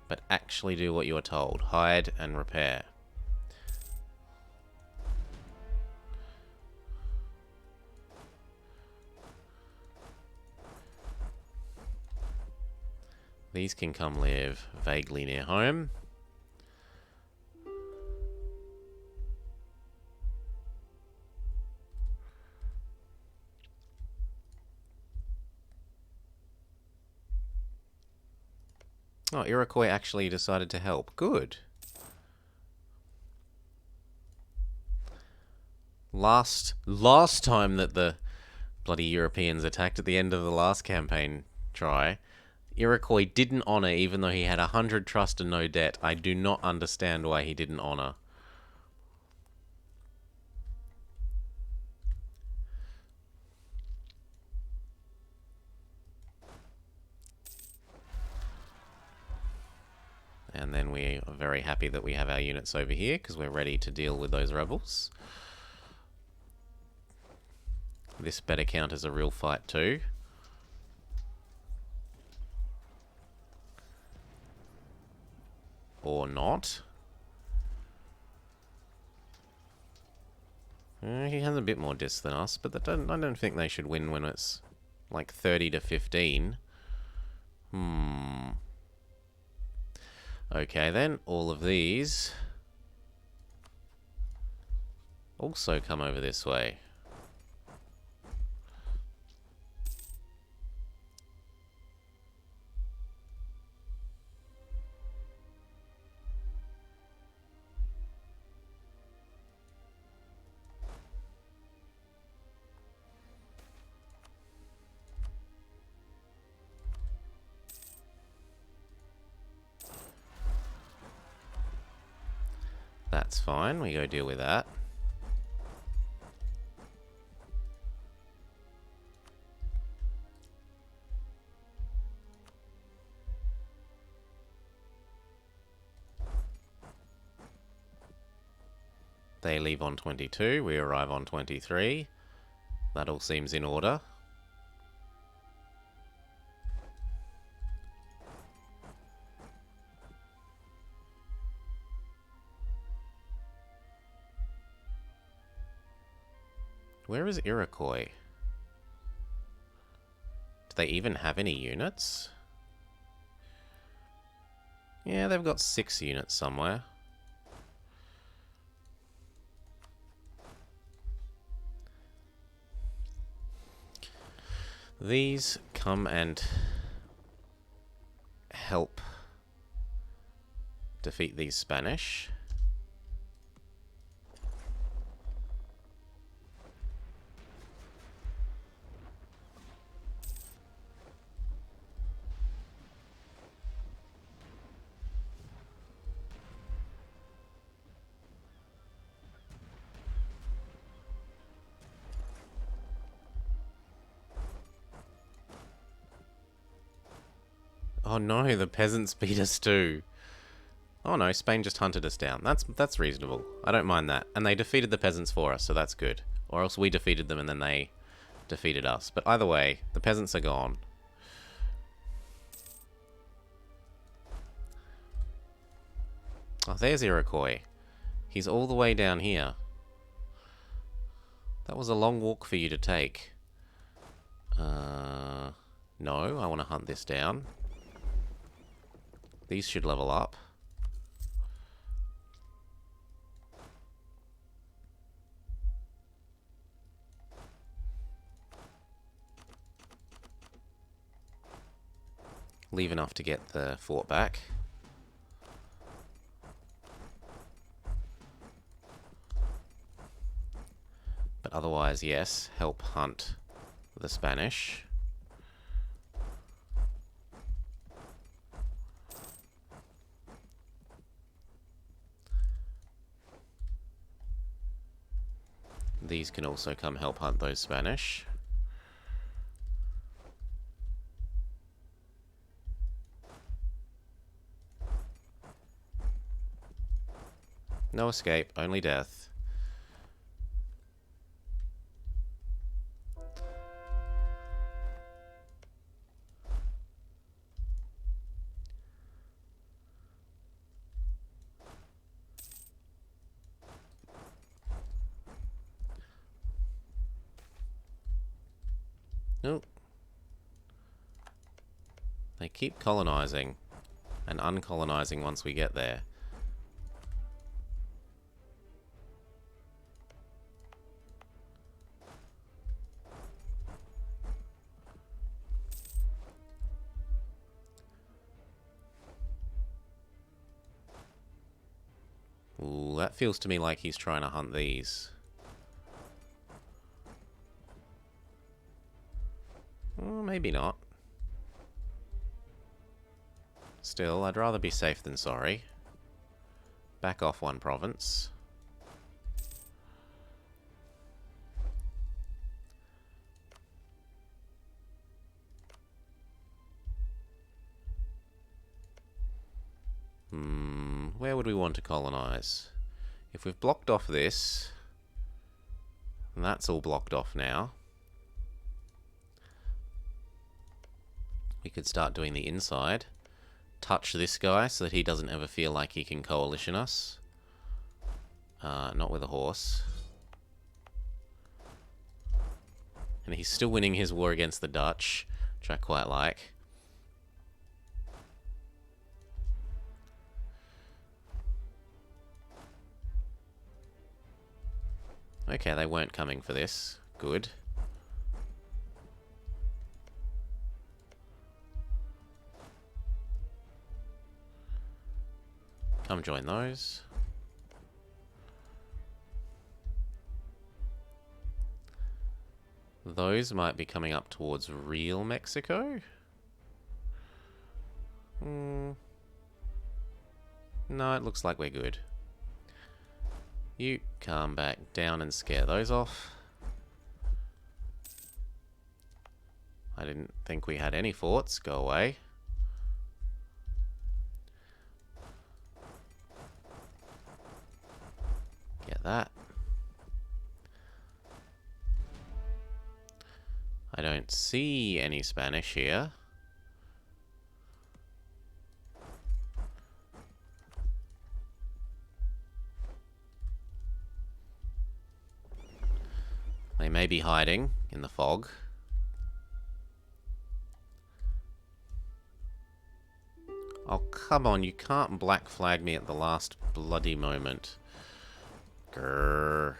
But actually do what you are told. Hide and repair. These can come live vaguely near home. Oh, Iroquois actually decided to help. Good. Last time that the bloody Europeans attacked at the end of the last campaign try, Iroquois didn't honor even though he had 100 trust and no debt. I do not understand why he didn't honor. And then we are very happy that we have our units over here because we're ready to deal with those rebels. This better count as a real fight too. Or not. He has a bit more disc than us, but I don't think they should win when it's like 30 to 15. Okay then, all of these also come over this way. That's fine, we go deal with that. They leave on 22, we arrive on 23. That all seems in order. Where is Iroquois? Do they even have any units? Yeah, they've got 6 units somewhere. These come and help defeat these Spanish. Oh no, the peasants beat us too. Oh no, Spain just hunted us down. That's reasonable. I don't mind that. And they defeated the peasants for us, so that's good. Or else we defeated them and then they defeated us. But either way, the peasants are gone. Oh, there's Iroquois. He's all the way down here. That was a long walk for you to take. No, I want to hunt this down. These should level up. Leave enough to get the fort back. But otherwise, yes, help hunt the Spanish. These can also come help hunt those Spanish. No escape, only death. Nope. They keep colonizing and uncolonizing once we get there. Ooh, that feels to me like he's trying to hunt these. Maybe not. Still, I'd rather be safe than sorry. Back off one province. Where would we want to colonize? If we've blocked off this, and that's all blocked off now, we could start doing the inside. Touch this guy so that he doesn't ever feel like he can coalition us. Not with a horse. And he's still winning his war against the Dutch, which I quite like. Okay, they weren't coming for this. Good. Come join those. Those might be coming up towards real Mexico. No, it looks like we're good. You calm back down and scare those off. I didn't think we had any forts. Go away. Get that. I don't see any Spanish here. They may be hiding in the fog. Oh, come on, you can't black flag me at the last bloody moment. Grrr.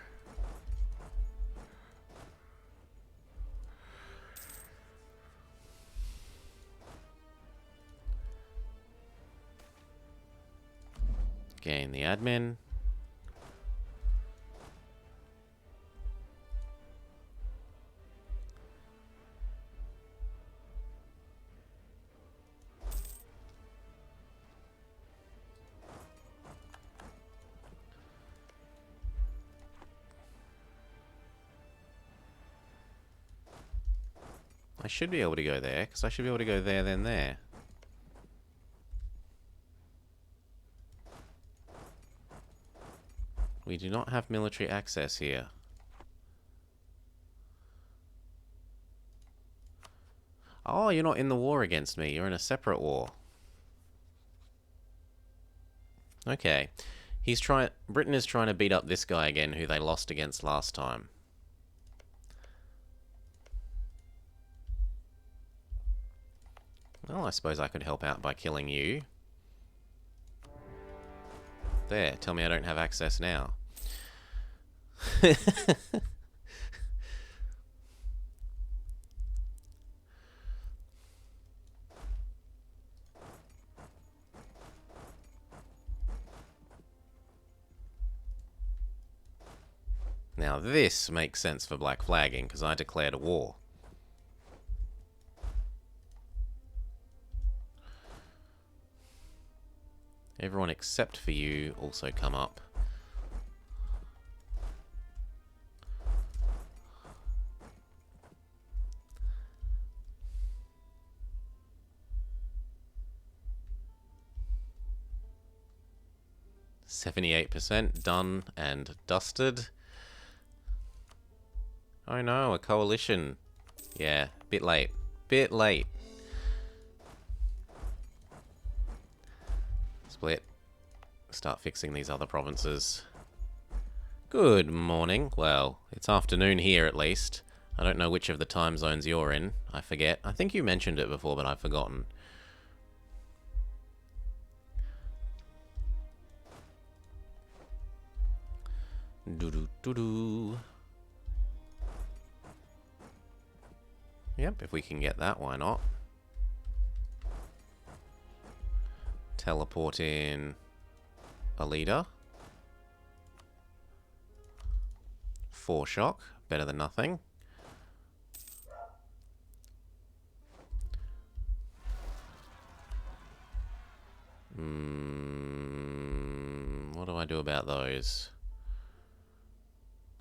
Gain the admin. I should be able to go there, because I should be able to go there, then there. We do not have military access here. Oh, you're not in the war against me. You're in a separate war. Okay. Britain is trying to beat up this guy again, who they lost against last time. Well, I suppose I could help out by killing you. There, tell me I don't have access now. Now this makes sense for black flagging, because I declared a war. Everyone except for you also come up. %78 done and dusted. Oh no, a coalition. Yeah, bit late. Bit late. Split. Start fixing these other provinces. Good morning. Well, it's afternoon here at least. I don't know which of the time zones you're in. I forget. I think you mentioned it before, but I've forgotten. Doo-doo-doo-doo. Yep, if we can get that, why not? Teleport in a leader. 4 shock, better than nothing. What do I do about those?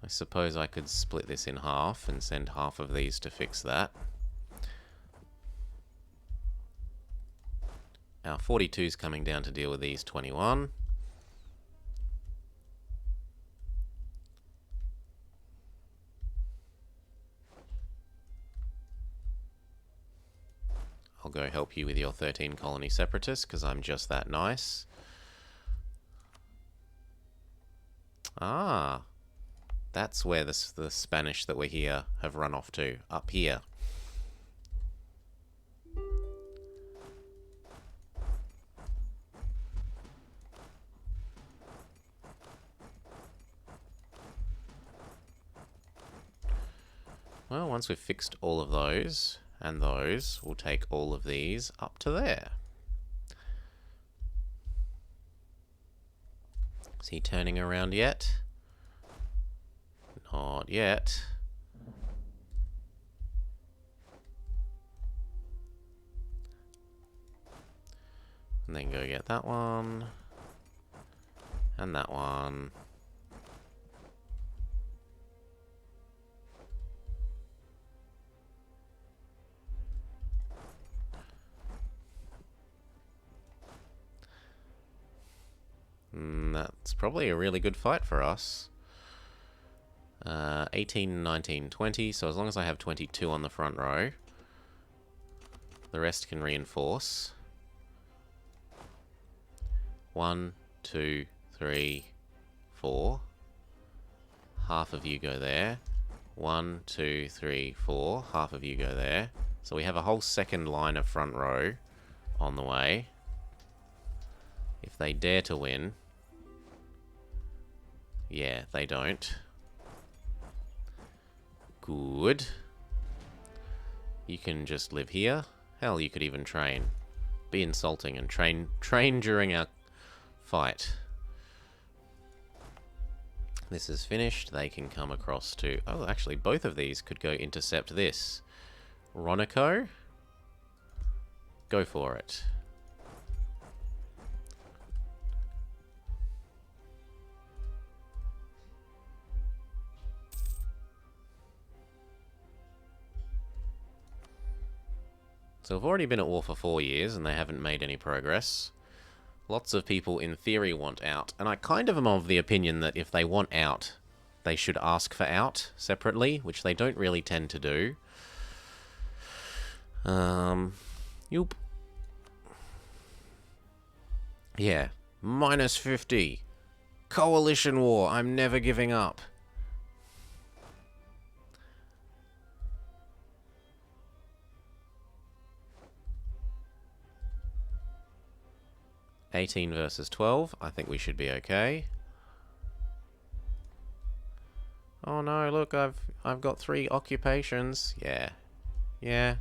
I suppose I could split this in half and send half of these to fix that. Our 42's coming down to deal with these 21. I'll go help you with your 13 colony separatists because I'm just that nice. Ah, that's where the Spanish that were here have run off to, up here. Well, once we've fixed all of those and those, we'll take all of these up to there. Is he turning around yet? Not yet. And then go get that one. And that one. That's probably a really good fight for us. 18, 19, 20. So as long as I have 22 on the front row, the rest can reinforce. 1, 2, 3, 4. Half of you go there. 1, 2, 3, 4. Half of you go there. So we have a whole second line of front row on the way. If they dare to win. Yeah, they don't. Good. You can just live here. Hell, you could even train. Be insulting and train during our fight. This is finished. They can come across to... Oh, actually, both of these could go intercept this. Ronico? Go for it. So we've already been at war for 4 years and they haven't made any progress. Lots of people in theory want out, and I kind of am of the opinion that if they want out, they should ask for out separately, which they don't really tend to do. Yup. Yeah, minus 50. Coalition war, I'm never giving up. $18 versus 12. I think we should be okay. Oh no, look, I've got 3 occupations. Yeah. Yeah.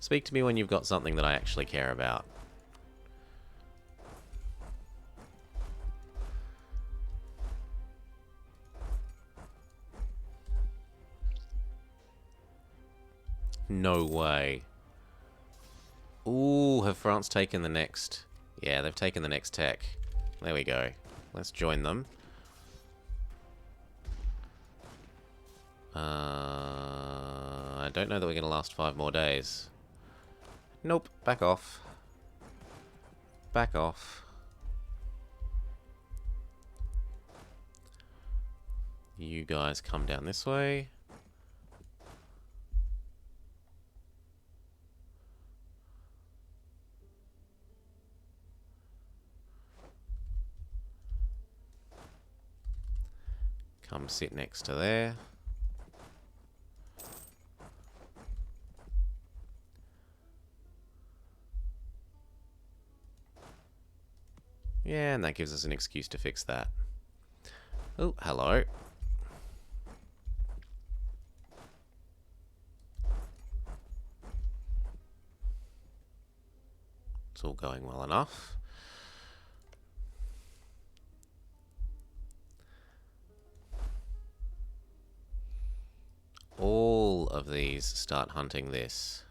Speak to me when you've got something that I actually care about. No way. Ooh, have France taken the next... Yeah, they've taken the next tech. There we go. Let's join them. I don't know that we're going to last 5 more days. Nope, back off. Back off. You guys come down this way. Come sit next to there. Yeah, and that gives us an excuse to fix that. Oh, hello. It's all going well enough. All of these start hunting this.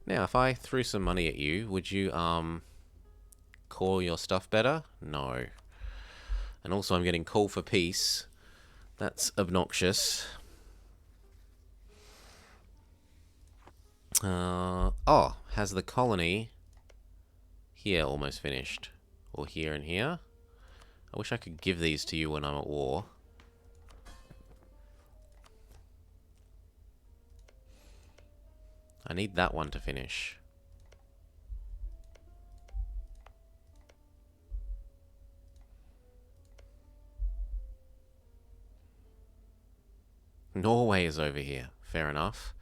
Now, if I threw some money at you, would you, call your stuff better? No. And also I'm getting call for peace. That's obnoxious. Oh, has the colony here almost finished? Or here and here? I wish I could give these to you when I'm at war. I need that one to finish. Norway is over here. Fair enough.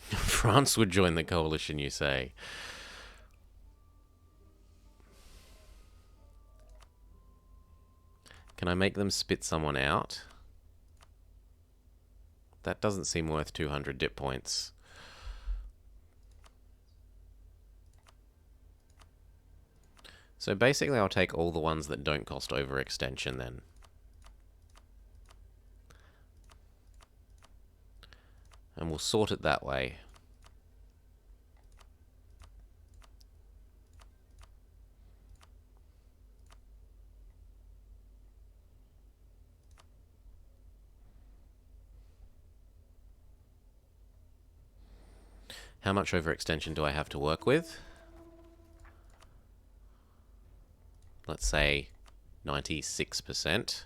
France would join the coalition, you say? Can I make them spit someone out? That doesn't seem worth 200 dip points. So basically I'll take all the ones that don't cost overextension then. And we'll sort it that way. How much overextension do I have to work with? Let's say 96%.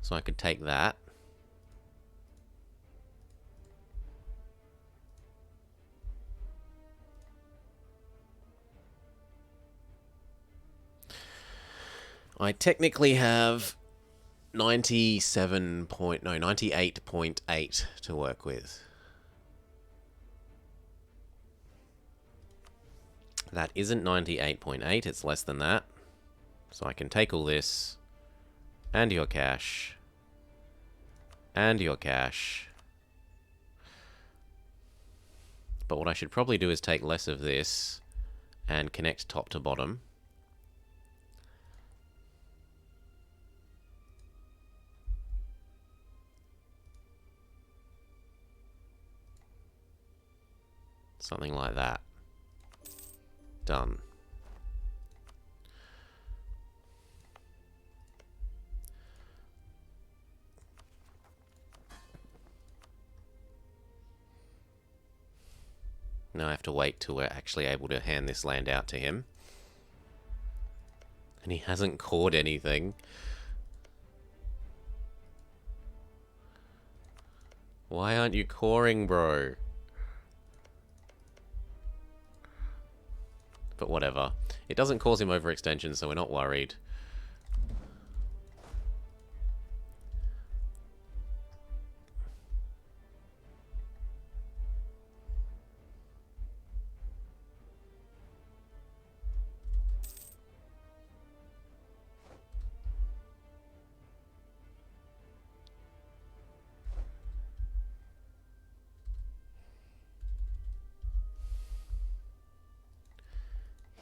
So I could take that. I technically have 98.8 to work with. That isn't 98.8, it's less than that. So I can take all this, and your cash, and your cash. But what I should probably do is take less of this and connect top to bottom. Something like that. Done. Now I have to wait till we're actually able to hand this land out to him. And he hasn't caught anything. Why aren't you coring, bro? But whatever. It doesn't cause him overextension, so we're not worried.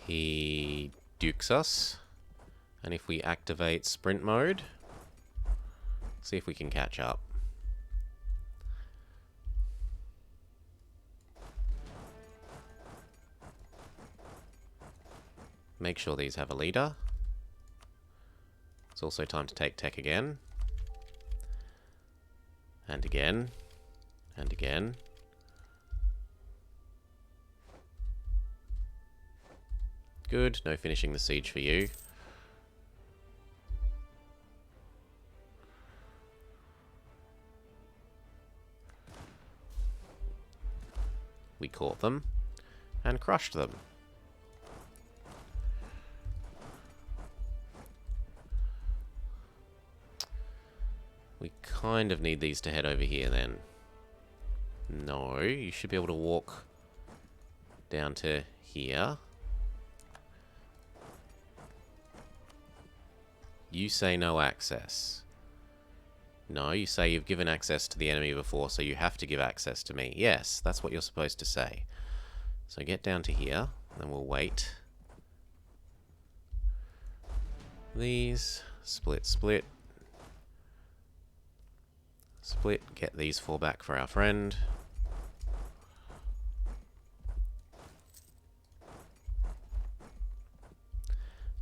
He dukes us. And if we activate sprint mode, see if we can catch up. Make sure these have a leader. It's also time to take tech again. And again. And again. Good, no finishing the siege for you. We caught them and crushed them. We kind of need these to head over here then. No, you should be able to walk down to here. You say no access. No, you say you've given access to the enemy before, so you have to give access to me. Yes, that's what you're supposed to say. So get down to here, and we'll wait. These, split, split. Split, get these 4 back for our friend.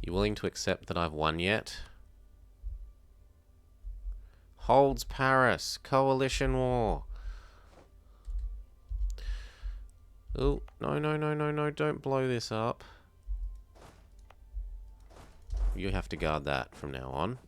You willing to accept that I've won yet? Holds Paris. Coalition war. Oh, no, no, no, no, no. Don't blow this up. You have to guard that from now on.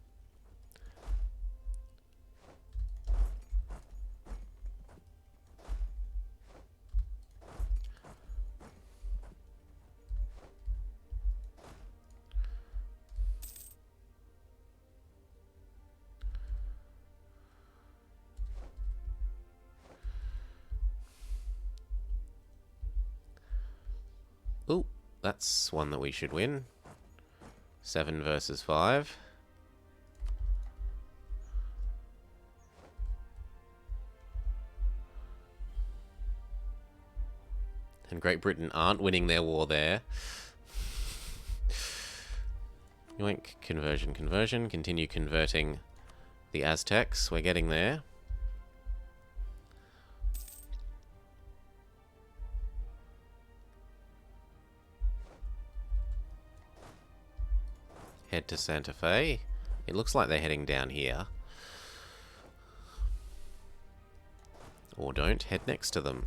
Oh, that's one that we should win. 7 versus 5. And Great Britain aren't winning their war there. Yoink, conversion, conversion. Continue converting the Aztecs. We're getting there. Head to Santa Fe. It looks like they're heading down here. Or don't. Head next to them.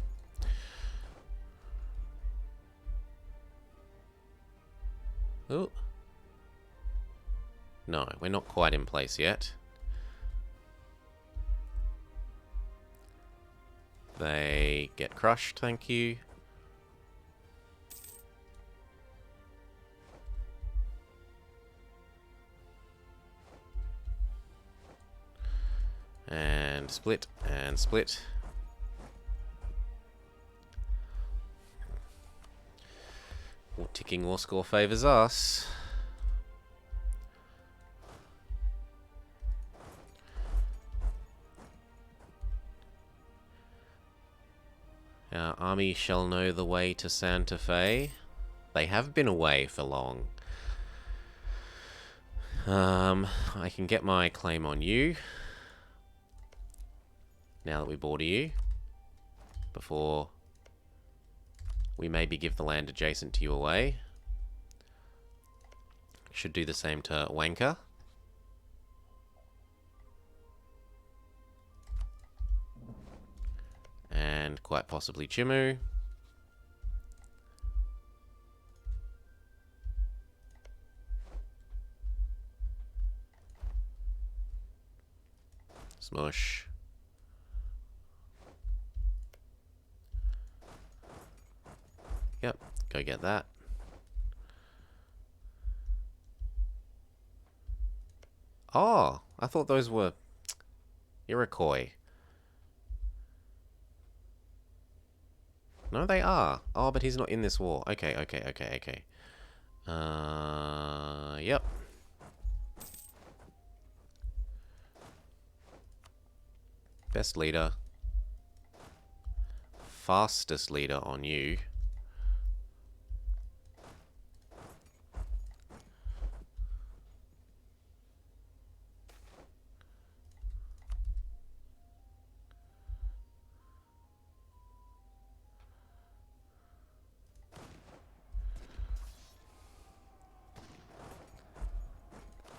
Oh. No, we're not quite in place yet. They get crushed, thank you. And split, and split. Ticking war score favours us. Our army shall know the way to Santa Fe. They have been away for long. I can get my claim on you. Now that we border you. Before we maybe give the land adjacent to you away. Should do the same to Wanka. And quite possibly Chimu. Smush. Yep, go get that. Oh, I thought those were Iroquois. No, they are. Oh, but he's not in this war. Okay, okay, okay, okay. Yep. Best leader. Fastest leader on you.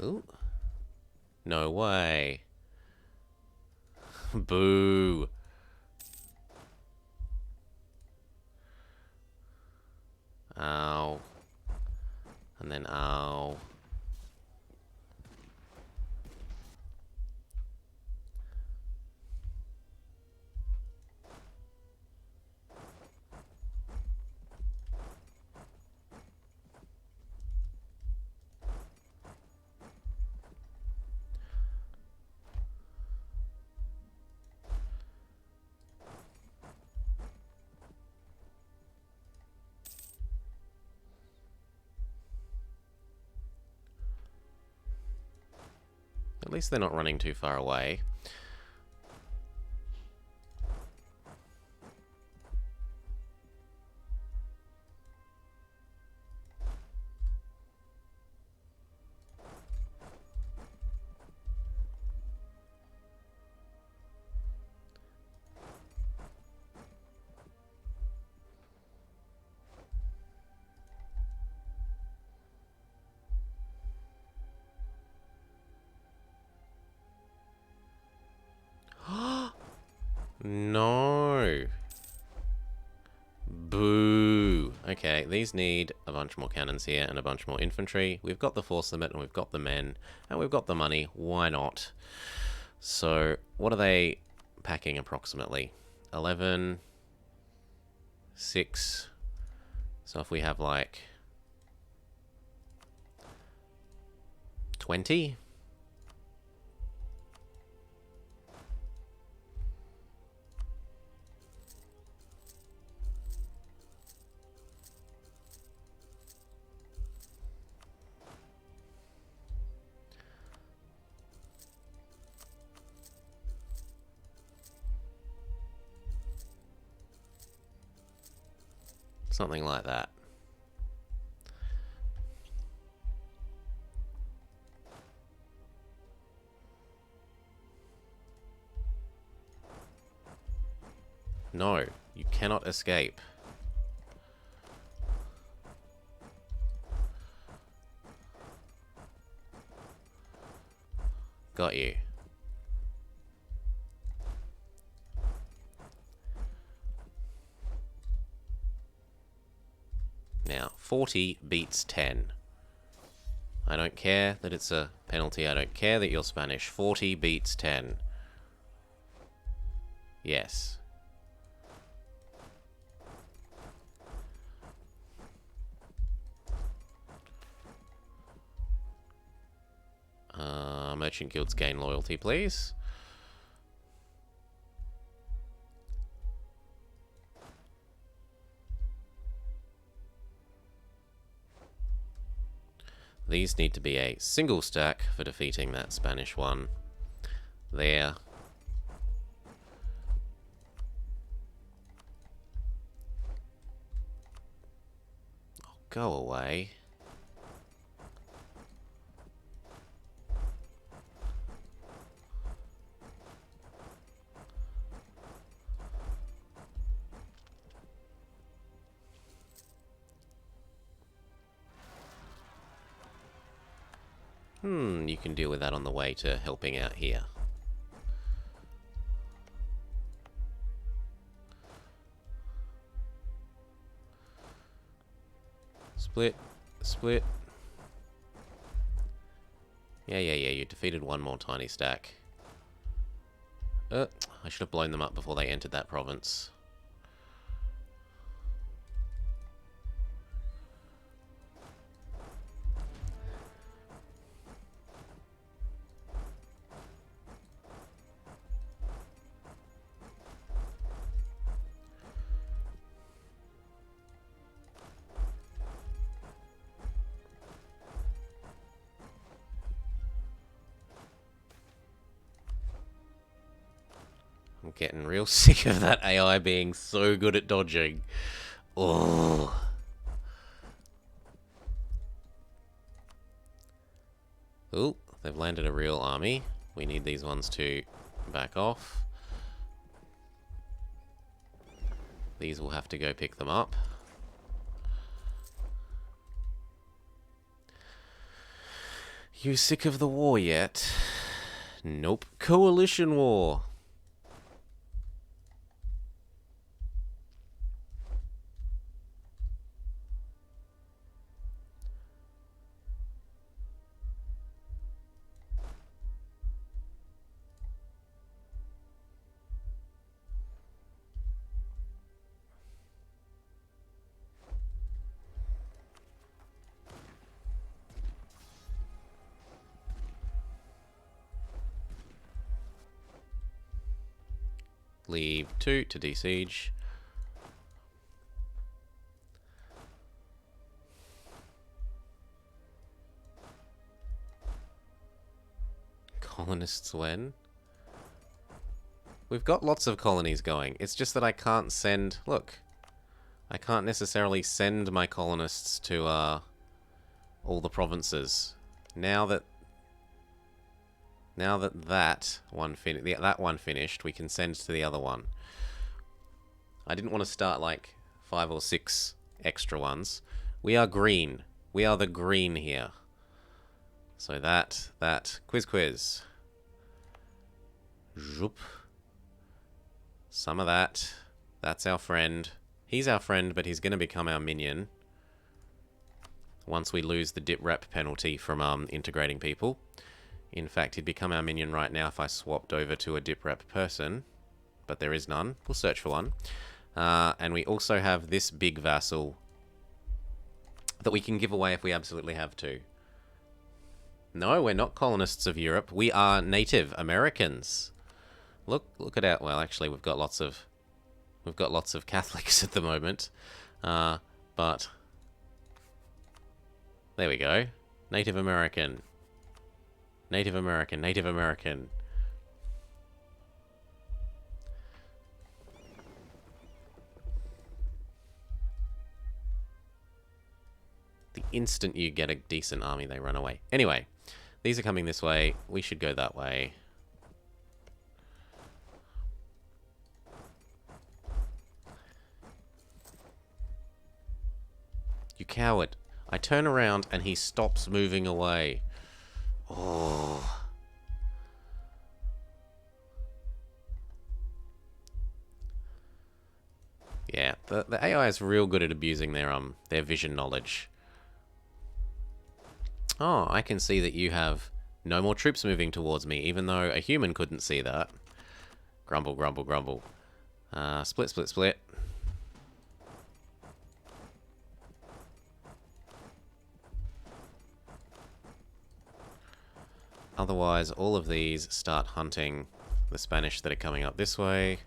Ooh. No way. Boo. Ow. And then ow. At least they're not running too far away. No. Boo. Okay, these need a bunch more cannons here and a bunch more infantry. We've got the force limit and we've got the men and we've got the money. Why not? So, what are they packing approximately? 11, 6. So if we have like 20? Something like that. No, you cannot escape. Got you. Now, 40 beats 10. I don't care that it's a penalty. I don't care that you're Spanish. 40 beats 10. Yes. Merchant guilds gain loyalty, please. These need to be a single stack for defeating that Spanish one. There. Oh, go away. You can deal with that on the way to helping out here. Split. Split. Yeah, you defeated one more tiny stack. I should have blown them up before they entered that province. I'm getting real sick of that AI being so good at dodging. Oh. Ooh, they've landed a real army. We need these ones to back off. These will have to go pick them up. You sick of the war yet? Nope. Coalition war. Leave 2 to de-siege. Colonists when? We've got lots of colonies going. It's just that I can't send... Look. I can't necessarily send my colonists to, all the provinces. Now that that one finished, we can send to the other one. I didn't want to start like 5 or 6 extra ones. We are green. We are the green here. So that quiz. Zoop. Some of that. That's our friend. He's our friend, but he's going to become our minion once we lose the dip rep penalty from integrating people. In fact, he'd become our minion right now if I swapped over to a dip rep person, but there is none. We'll search for one. And we also have this big vassal that we can give away if we absolutely have to. No, we're not colonists of Europe. We are Native Americans. Look at our... Well, actually, we've got lots of Catholics at the moment. But there we go. Native American. Native American. Native American. The instant you get a decent army, they run away. Anyway, these are coming this way. We should go that way. You coward. I turn around and he stops moving away. Oh. Yeah, the AI is real good at abusing their vision knowledge. Oh, I can see that you have no more troops moving towards me, even though a human couldn't see that. Grumble, grumble, grumble. Split, split, split. Otherwise, all of these start hunting the Spanish that are coming up this way.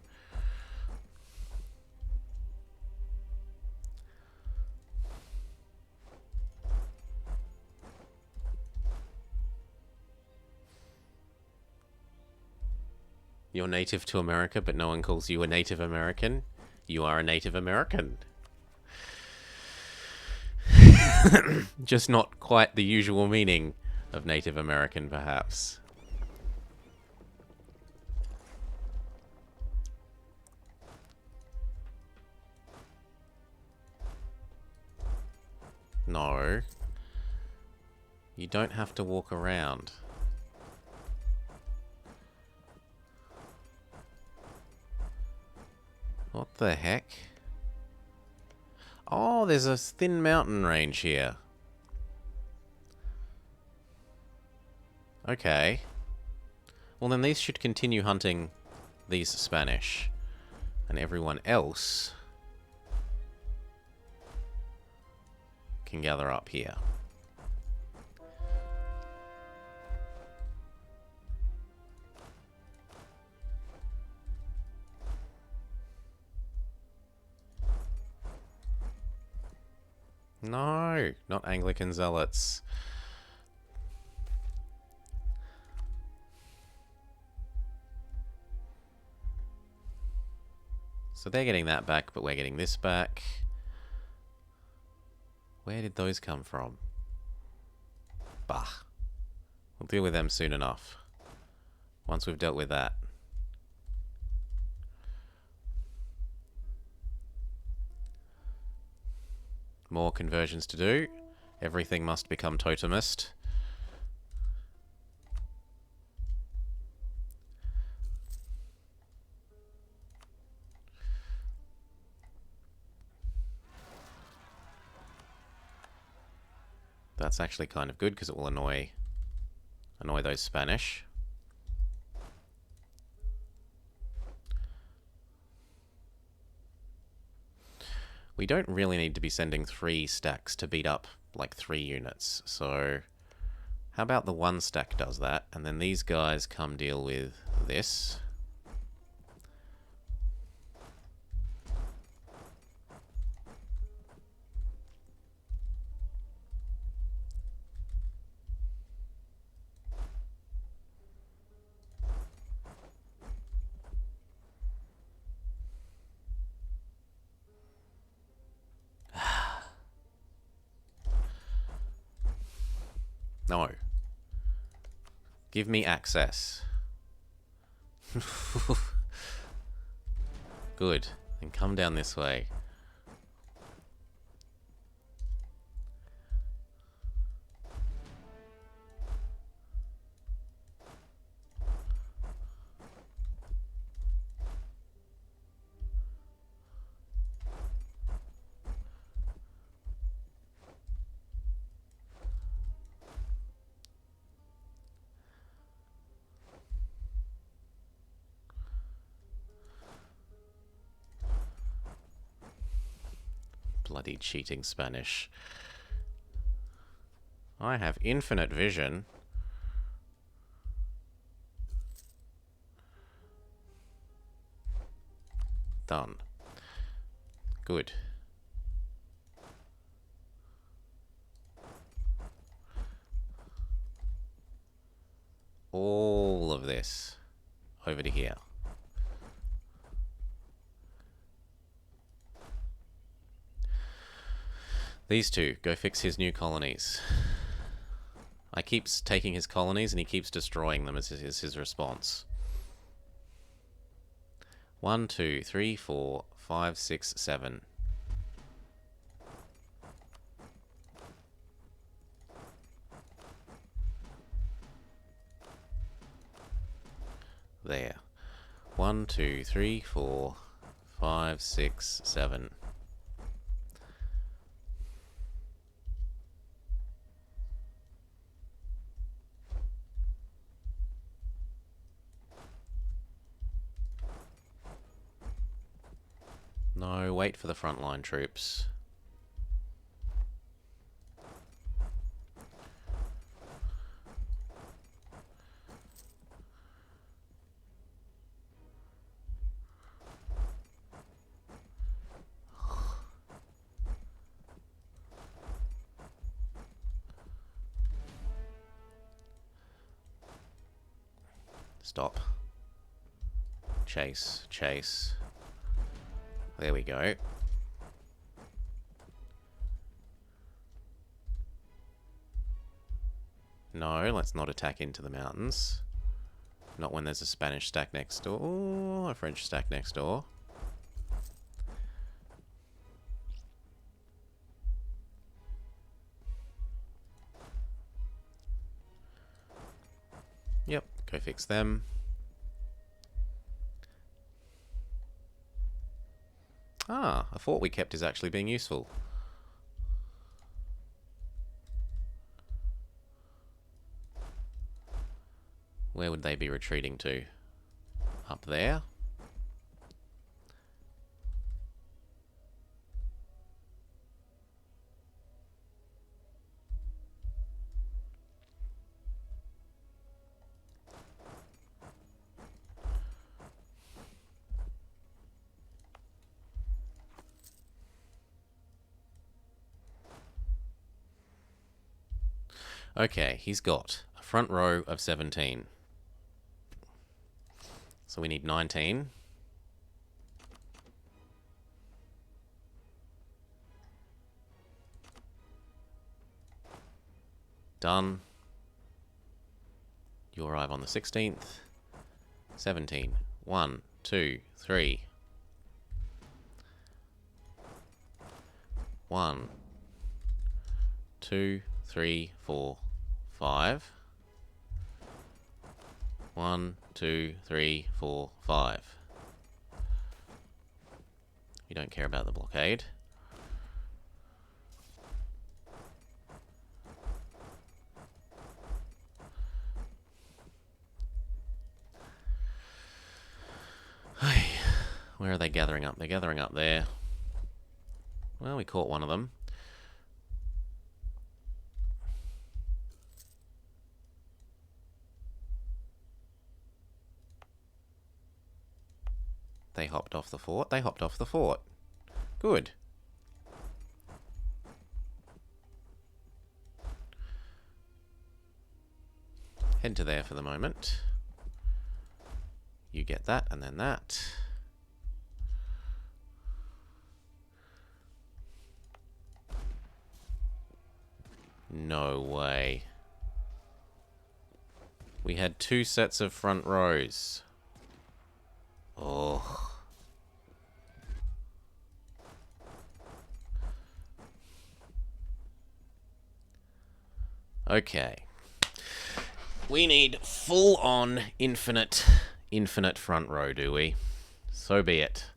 You're native to America, but no one calls you a Native American. You are a Native American. Just not quite the usual meaning of Native American, perhaps. No. You don't have to walk around. What the heck? Oh, there's a thin mountain range here. Okay. Well, then these should continue hunting these Spanish. And everyone else can gather up here. No, not Anglican zealots. So they're getting that back, but we're getting this back. Where did those come from? Bah. We'll deal with them soon enough. Once we've dealt with that. More conversions to do. Everything must become totemist. That's actually kind of good because it will annoy those Spanish. We don't really need to be sending 3 stacks to beat up like 3 units. So how about the 1 stack does that, and then these guys come deal with this. No. Give me access. Good. Then come down this way. Bloody cheating Spanish. I have infinite vision. Done. Good. All of this over to here. These two, go fix his new colonies. I keeps taking his colonies and he keeps destroying them as his response. 1, 2, 3, 4, 5, 6, 7. There. 1, 2, 3, 4, 5, 6, 7. No, wait for the frontline troops. Stop. Chase, chase. There we go. No, let's not attack into the mountains. Not when there's a Spanish stack next door. Ooh, a French stack next door. Yep, go fix them. Ah, a fort we kept is actually being useful. Where would they be retreating to? Up there? Okay, he's got a front row of 17. So we need 19. Done. You arrive on the 16th. 17. 1, 2, 3. 1, 2, 3, 4, 5. 1, 2, 3, 4, 5. You don't care about the blockade. Where are they gathering up? They're gathering up there. Well, we caught one of them. They hopped off the fort. They hopped off the fort. Good. Head to there for the moment. You get that, and then that. No way. We had 2 sets of front rows. Oh. Okay. We need full-on infinite front row, do we? So be it.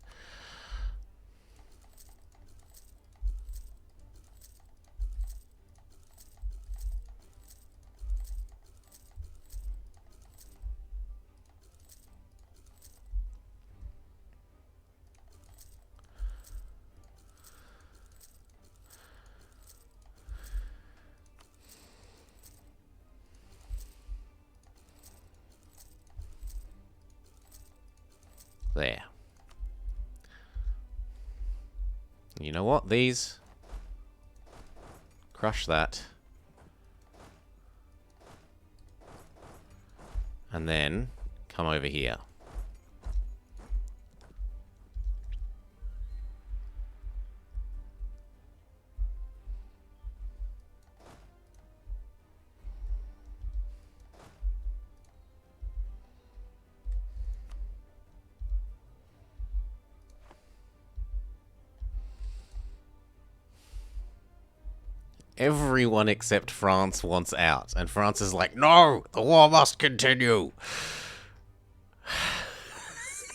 There. You know what? These... Crush that. And then come over here. Everyone except France wants out. And France is like, no, the war must continue.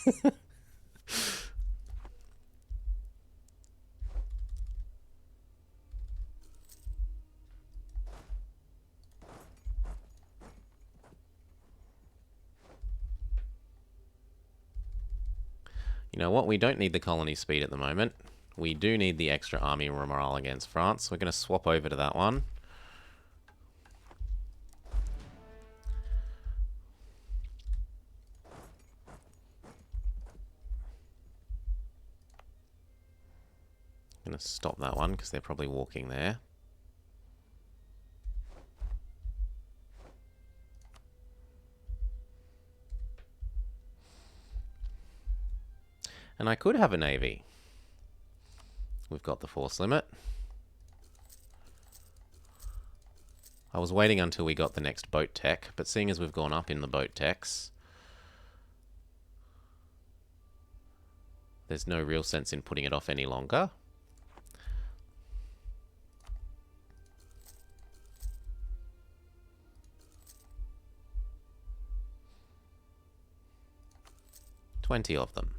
You know what? We don't need the colony speed at the moment. We do need the extra army morale against France. We're going to swap over to that one. I'm going to stop that one because they're probably walking there. And I could have a navy. We've got the force limit. I was waiting until we got the next boat tech, but seeing as we've gone up in the boat techs, there's no real sense in putting it off any longer. Twenty of them.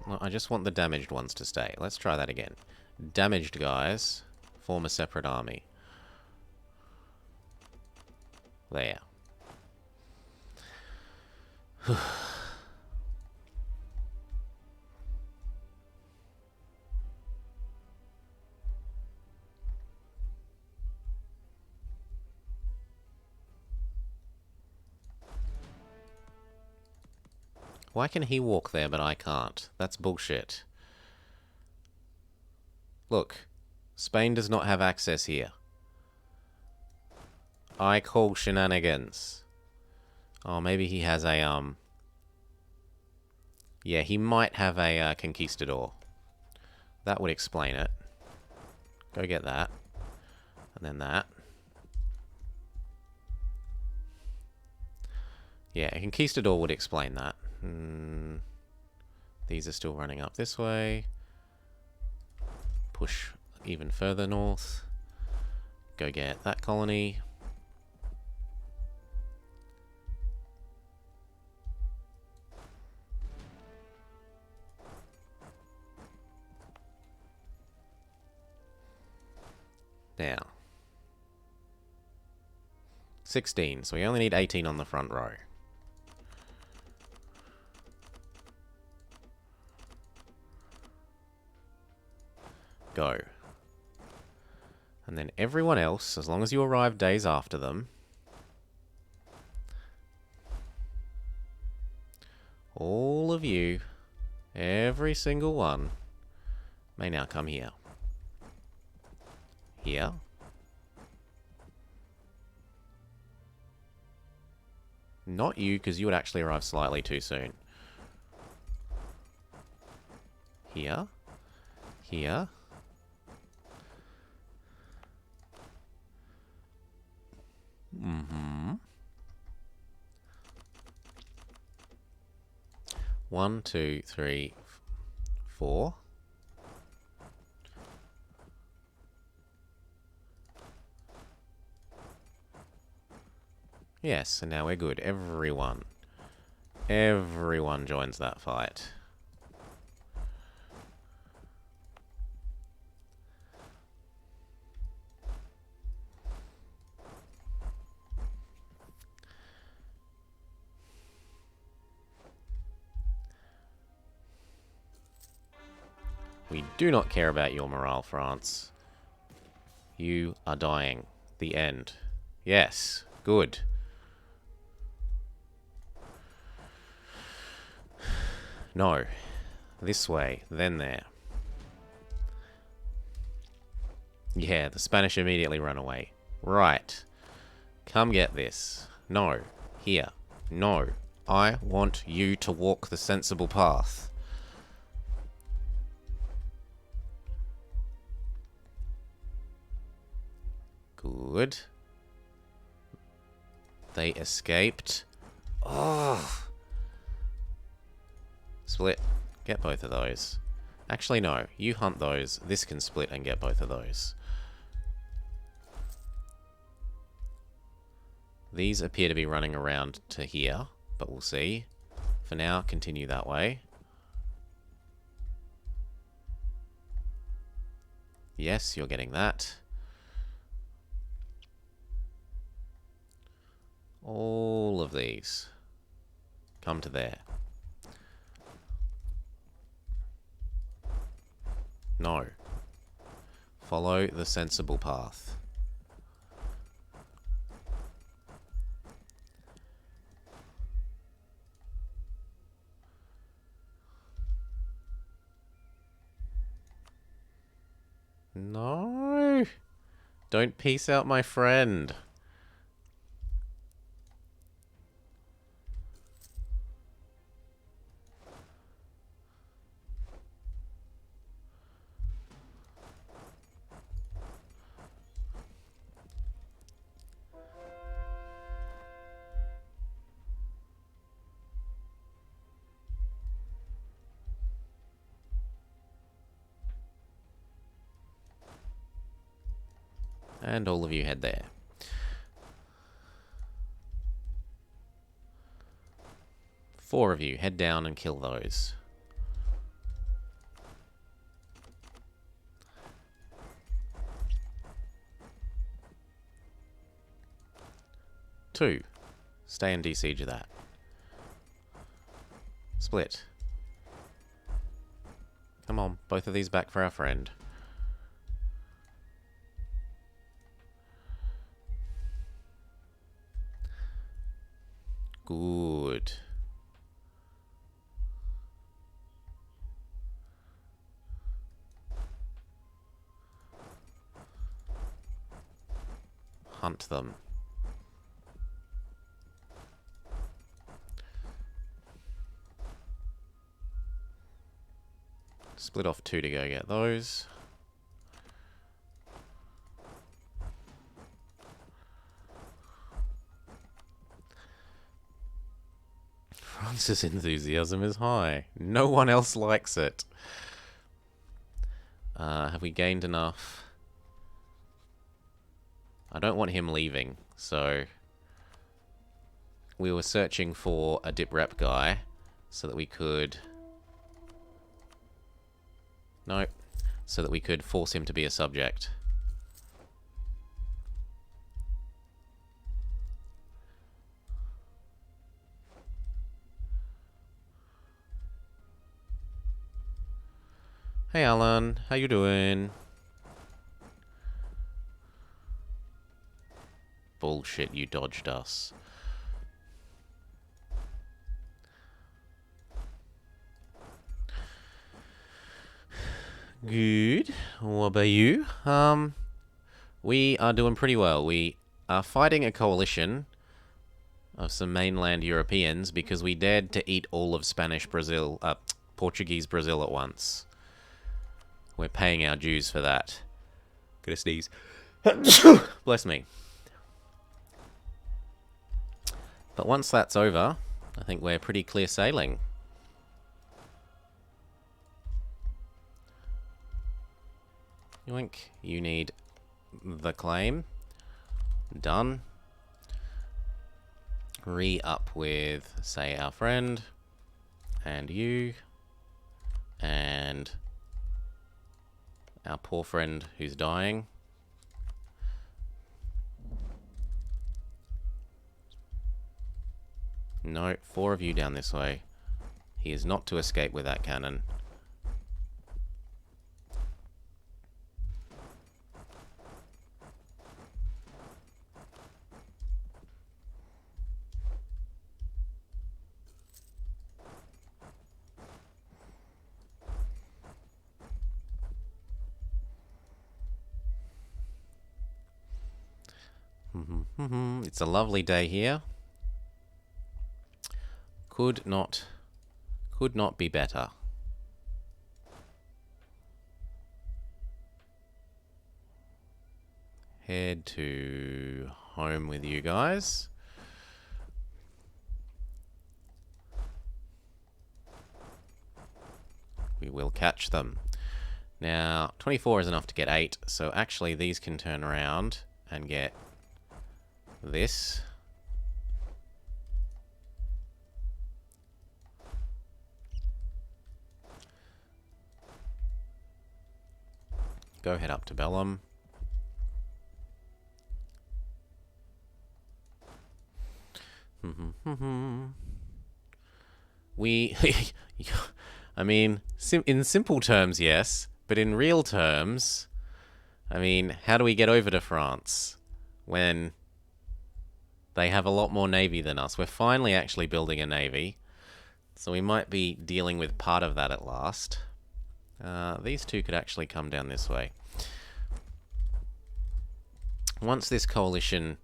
Well, I just want the damaged ones to stay. Let's try that again. Damaged guys form a separate army. There. Why can he walk there, but I can't? That's bullshit. Look, Spain does not have access here. I call shenanigans. Oh, maybe he has a, yeah, he might have a conquistador. That would explain it. Go get that. And then that. Yeah, a conquistador would explain that. These are still running up this way. Push even further north. Go get that colony. Now. 16. So we only need 18 on the front row. Go. And then everyone else, as long as you arrive days after them, all of you, every single one, may now come here. Here. Not you, because you would actually arrive slightly too soon. Here. Here. Mm-hmm. 1, 2, 3, 4. Yes, and now we're good. Everyone joins that fight. We do not care about your morale, France. You are dying. The end. Yes, good. No. This way, then there. Yeah, the Spanish immediately run away. Right. Come get this. No. Here. No. I want you to walk the sensible path. Good. They escaped. Oh. Split. Get both of those. Actually, no. You hunt those. This can split and get both of those. These appear to be running around to here, but we'll see. For now, continue that way. Yes, you're getting that. All of these come to there. No. Follow the sensible path. No. Don't peace out my friend. And all of you head there. Four of you head down and kill those. Two. Stay and de-siege that. Split. Come on, both of these back for our friend. Good. Hunt them. Split off two to go get those. France's enthusiasm is high. No one else likes it. Have we gained enough? I don't want him leaving, so we were searching for a dip rep guy so that we could... Nope. So that we could force him to be a subject. Hey Alan, how you doing? Bullshit, you dodged us. Good. What about you? We are doing pretty well. We are fighting a coalition of some mainland Europeans because we dared to eat all of Portuguese Brazil at once. We're paying our dues for that. Gonna sneeze. Bless me. But once that's over, I think we're pretty clear sailing. Yoink. You need the claim. Done. Re-up with, say, our friend. And you. And our poor friend who's dying. No, 4 of you down this way. He is not to escape with that cannon. It's a lovely day here. Could not be better. Head to home with you guys. We will catch them. Now, 24 is enough to get 8, so actually these can turn around and get this. Go head up to Bellum. We, I mean, in simple terms, yes, but in real terms, I mean, how do we get over to France when they have a lot more navy than us? We're finally actually building a navy, so we might be dealing with part of that at last. These two could actually come down this way. Once this coalition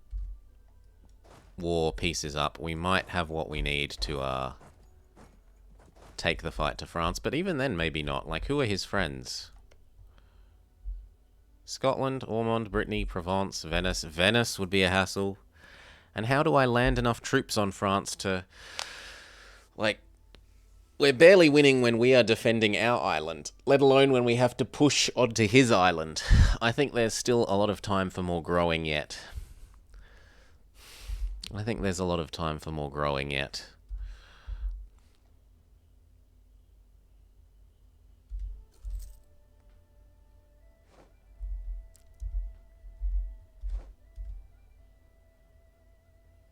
war piece is up, we might have what we need to take the fight to France, but even then maybe not. Like, who are his friends? Scotland, Ormond, Brittany, Provence, Venice. Venice would be a hassle. And how do I land enough troops on France to... Like, we're barely winning when we are defending our island, let alone when we have to push onto his island. I think there's still a lot of time for more growing yet.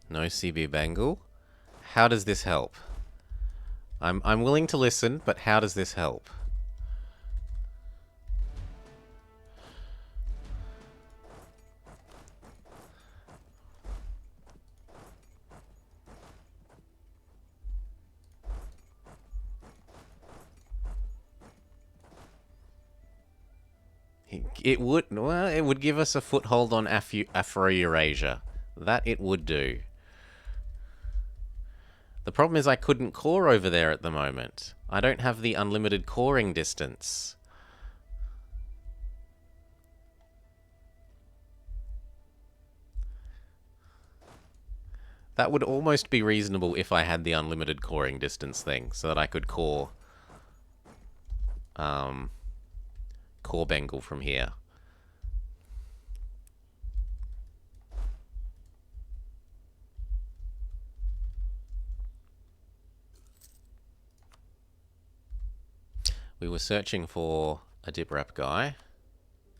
No CB Bengal. How does this help? I'm willing to listen, but how does this help? It would give us a foothold on Afro-Eurasia. That it would do. The problem is I couldn't core over there at the moment. I don't have the unlimited coring distance. That would almost be reasonable if I had the unlimited coring distance thing, so that I could core Bengal from here. We were searching for a dip rep guy.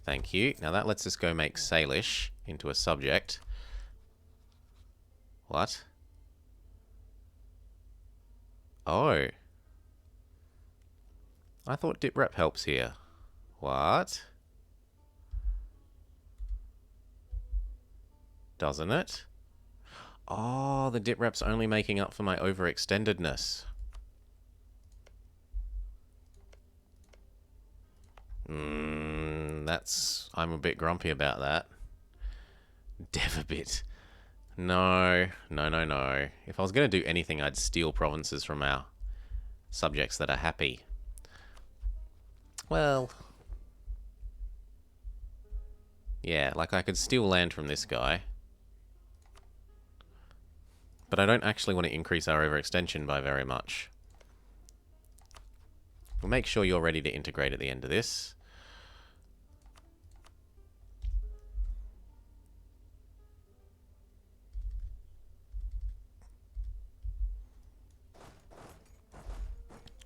Thank you. Now that lets us go make Salish into a subject. What? Oh. I thought dip rep helps here. What? Doesn't it? Oh, the dip rep's only making up for my overextendedness. I'm a bit grumpy about that. Dev a bit. No. If I was going to do anything, I'd steal provinces from our subjects that are happy. Well, yeah, like I could steal land from this guy. But I don't actually want to increase our overextension by very much. We'll make sure you're ready to integrate at the end of this.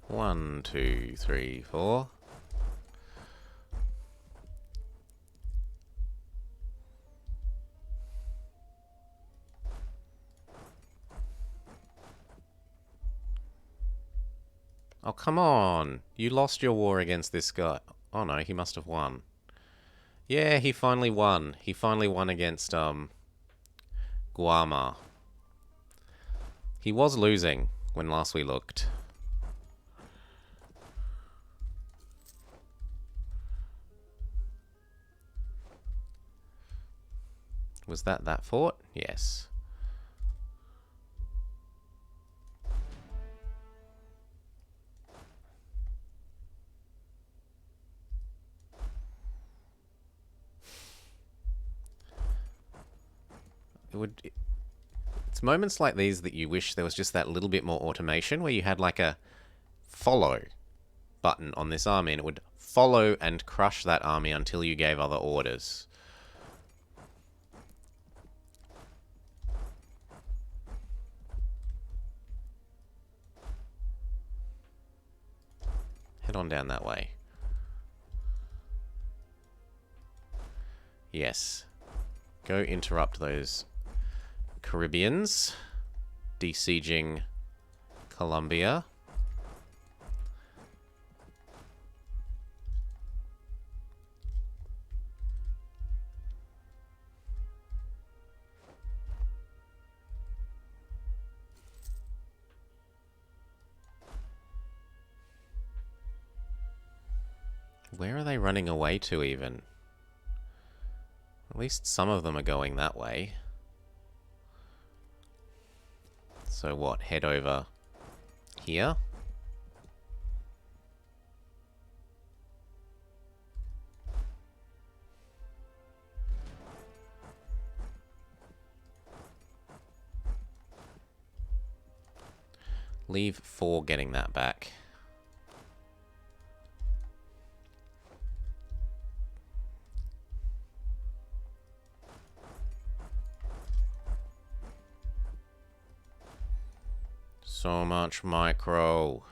One, two, three, four. Oh, come on. You lost your war against this guy. Oh, no, he must have won. Yeah, he finally won. He finally won against, Guama. He was losing when last we looked. Was that fort? Yes. It's moments like these that you wish there was just that little bit more automation where you had like a follow button on this army and it would follow and crush that army until you gave other orders. Head on down that way. Yes. Go interrupt those Caribbeans besieging Colombia. Where are they running away to even? At least some of them are going that way. So what, head over here? Leave 4 getting that back. So much micro.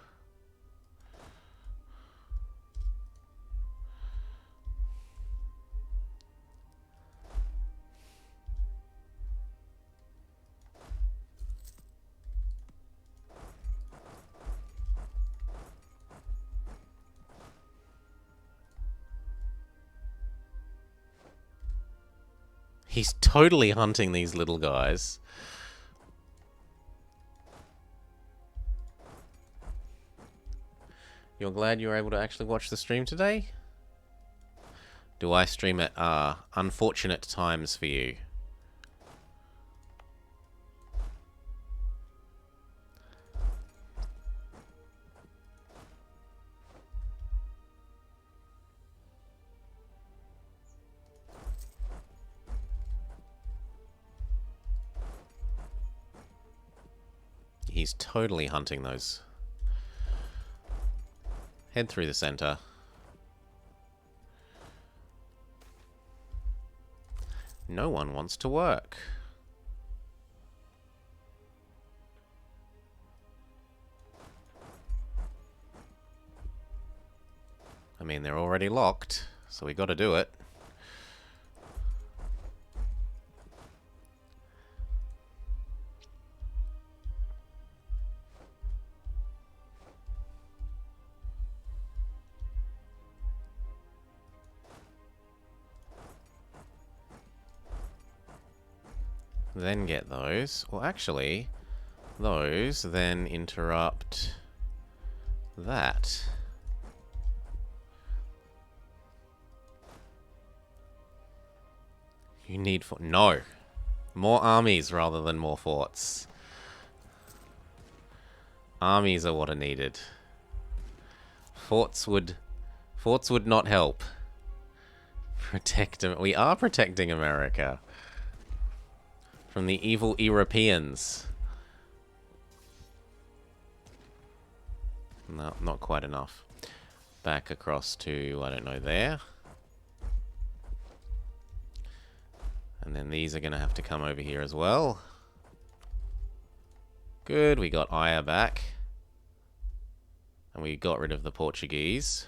He's totally hunting these little guys. You're glad you were able to actually watch the stream today? Do I stream at unfortunate times for you? He's totally hunting those. Head through the center. No one wants to work. I mean, they're already locked, so we got to do it. then get those. Well, actually, those then interrupt that. You need no. More armies rather than more forts. Armies are what are needed. Forts would not help. We are protecting America from the evil Europeans. No, not quite enough. Back across to, I don't know, there. And then these are going to have to come over here as well. Good, we got Aya back. And we got rid of the Portuguese.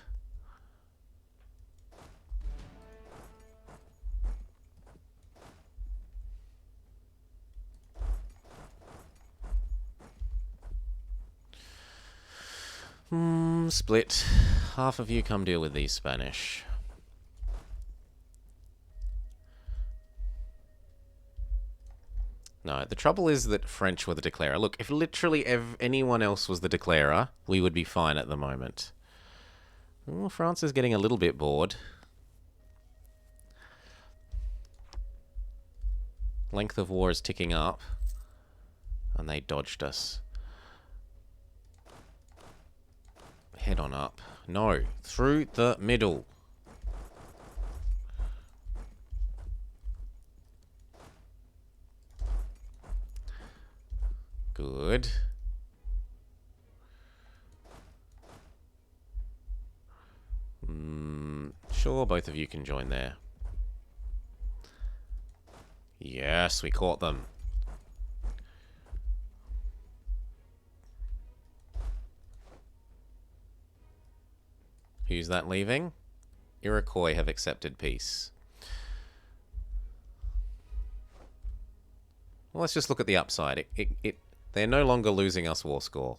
Split. Half of you come deal with these Spanish. No, the trouble is that French were the declarer. Look, if literally anyone else was the declarer, we would be fine at the moment. Well, France is getting a little bit bored. Length of war is ticking up. And they dodged us. Head on up. No, through the middle. Good. Sure, both of you can join there. Yes, we caught them. Who's that leaving? Iroquois have accepted peace. Well, let's just look at the upside. They're no longer losing us war score.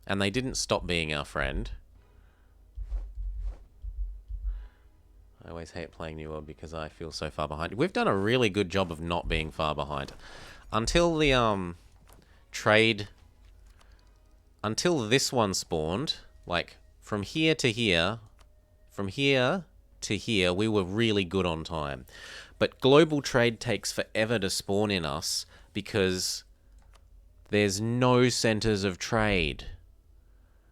And they didn't stop being our friend. I always hate playing New World because I feel so far behind. We've done a really good job of not being far behind. Until the trade... Until this one spawned, like, from here to here, we were really good on time. But global trade takes forever to spawn in us because there's no centers of trade.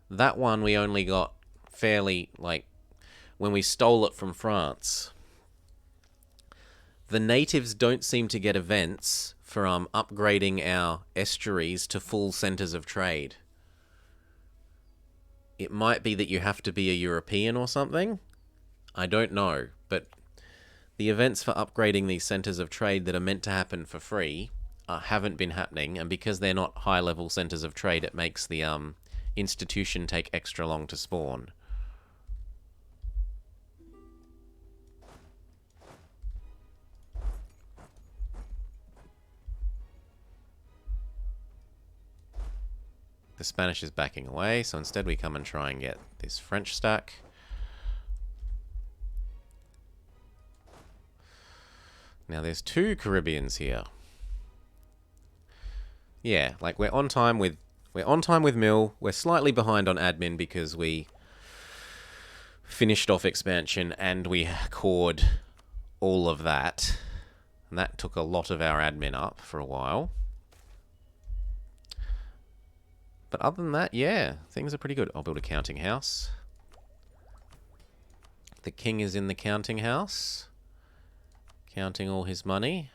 That one we only got fairly, like, when we stole it from France. The natives don't seem to get events for upgrading our estuaries to full centers of trade. It might be that you have to be a European or something. I don't know, but the events for upgrading these centers of trade that are meant to happen for free haven't been happening, and because they're not high-level centers of trade, it makes the institution take extra long to spawn. The Spanish is backing away, so instead we come and try and get this French stack. Now there's 2 Caribbeans here. Yeah, like we're on time with Mill. We're slightly behind on admin because we finished off expansion and we cored all of that. And that took a lot of our admin up for a while. But other than that, yeah, things are pretty good. I'll build a counting house. The king is in the counting house, counting all his money.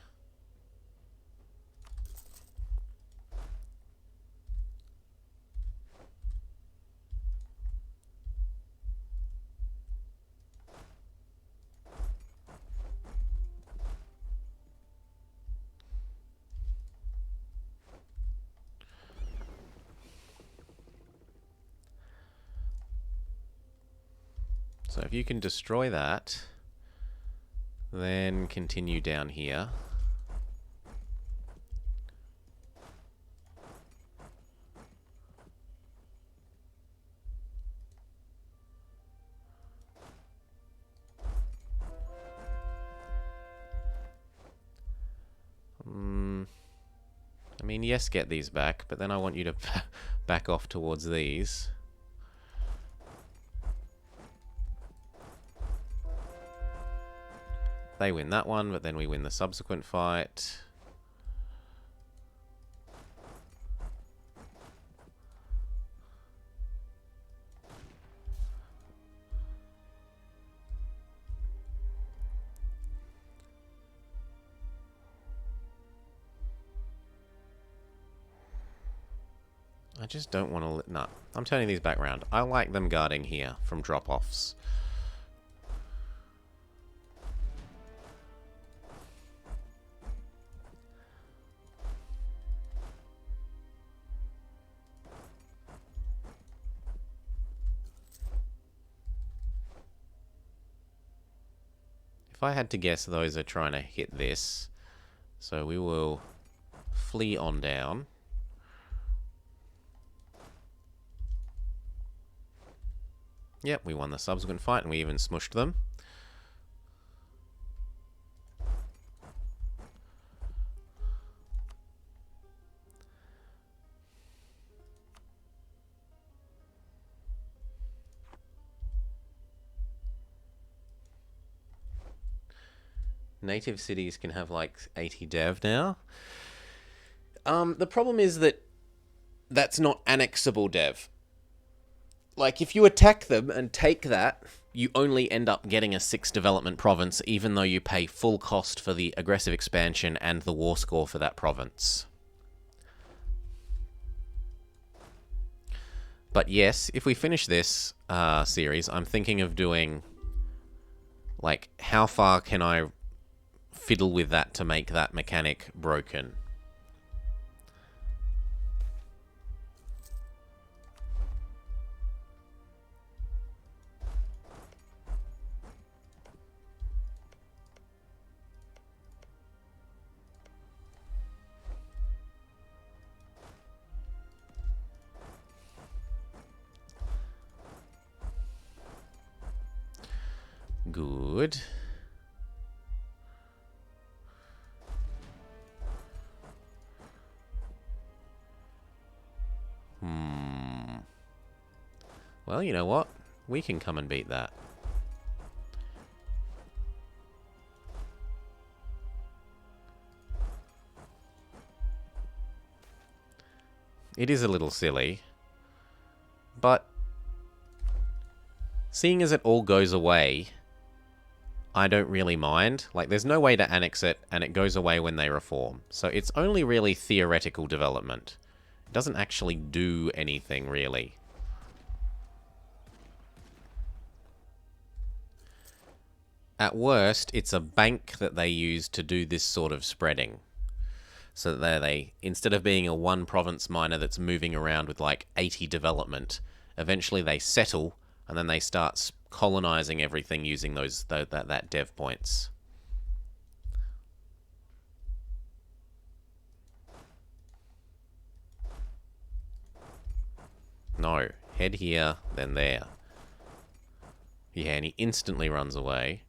So if you can destroy that, then continue down here. mean, yes, get these back, but then I want you to back off towards these. They win that one, but then we win the subsequent fight. I just don't want to... Nah, I'm turning these back round. I like them guarding here from drop-offs. If I had to guess, those are trying to hit this. So we will flee on down. Yep, we won the subsequent fight and we even smushed them. Native cities can have like 80 dev now. The problem is that that's not annexable dev. Like, if you attack them and take that, you only end up getting a 6 development province, even though you pay full cost for the aggressive expansion and the war score for that province. But yes, if we finish this series, I'm thinking of doing, like, how far can I fiddle with that to make that mechanic broken? Good. Well, you know what? We can come and beat that. It is a little silly, but seeing as it all goes away, I don't really mind. Like, there's no way to annex it, and it goes away when they reform. So it's only really theoretical development. It doesn't actually do anything, really. At worst, it's a bank that they use to do this sort of spreading. So that they, instead of being a one province miner that's moving around with like 80 development, eventually they settle and then they start colonizing everything using that dev points. No, head here, then there. Yeah, and he instantly runs away.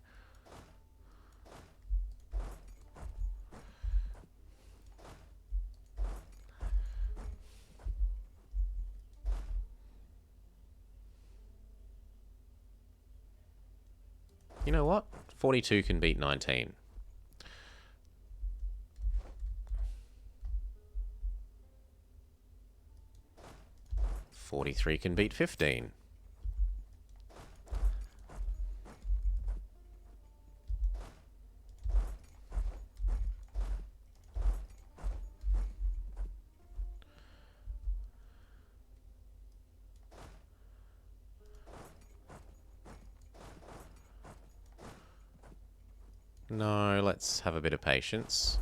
You know what? 42 can beat 19. .43 can beat 15. No, let's have a bit of patience.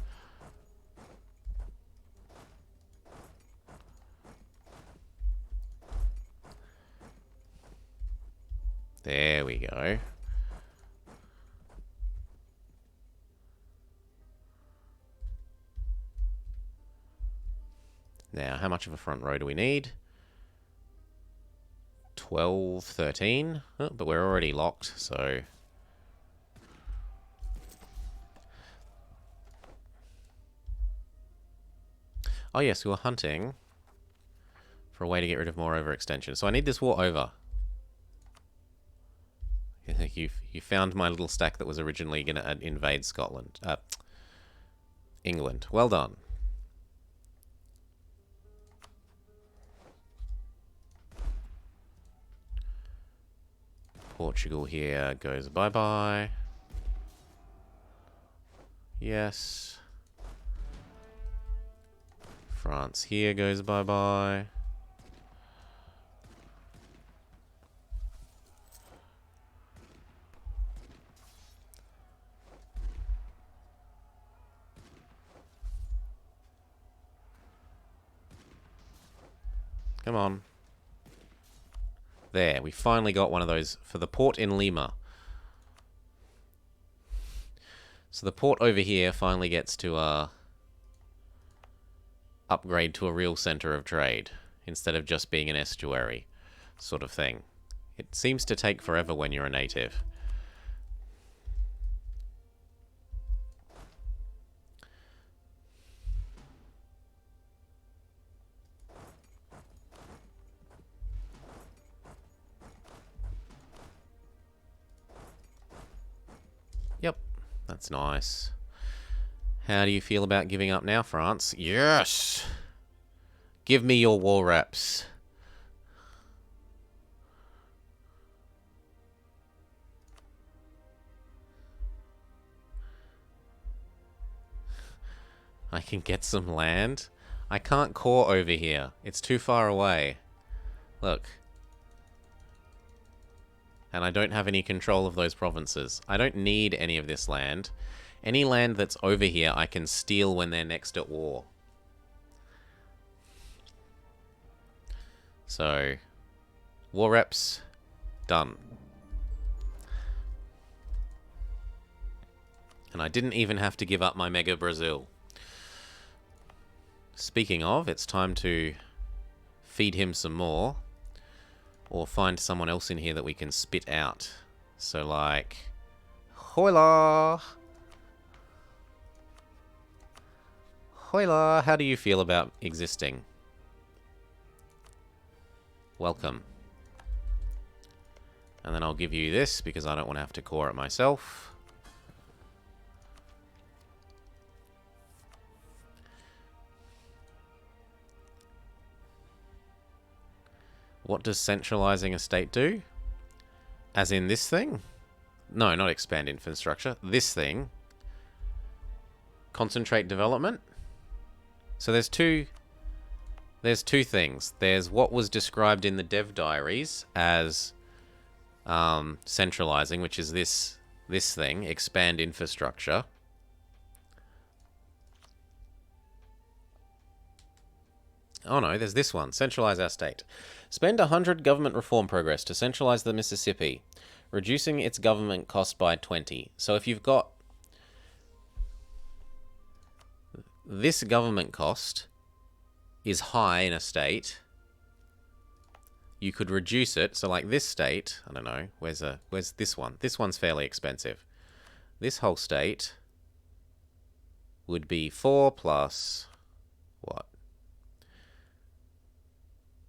There we go. Now, how much of a front row do we need? 12, 13. Oh, but we're already locked, so... Oh yes, we were hunting for a way to get rid of more overextension. So I need this war over. You found my little stack that was originally going to invade Scotland. England. Well done. Portugal here goes bye-bye. Yes. France here goes bye-bye. Come on. There, we finally got one of those for the port in Lima. So the port over here finally gets to upgrade to a real center of trade instead of just being an estuary sort of thing. It seems to take forever when you're a native. Yep, that's nice. How do you feel about giving up now, France? Yes! Give me your war reps. I can get some land. I can't core over here. It's too far away. Look. And I don't have any control of those provinces. I don't need any of this land. Any land that's over here I can steal when they're next at war. So, war reps, done. And I didn't even have to give up my Mega Brazil. Speaking of, it's time to feed him some more. Or find someone else in here that we can spit out. So like... Hola! Hola! How do you feel about existing? Welcome. And then I'll give you this because I don't want to have to core it myself. What does centralizing a state do? As in this thing? No, not expand infrastructure. This thing. Concentrate development. So there's two things. There's what was described in the dev diaries as centralizing, which is this thing, expand infrastructure. Oh no, there's this one, centralize our state. Spend 100 government reform progress to centralize the Mississippi, reducing its government cost by 20. So if you've got this government cost is high in a state, you could reduce it. So like this state, I don't know, where's this one? This one's fairly expensive. This whole state would be 4 plus what?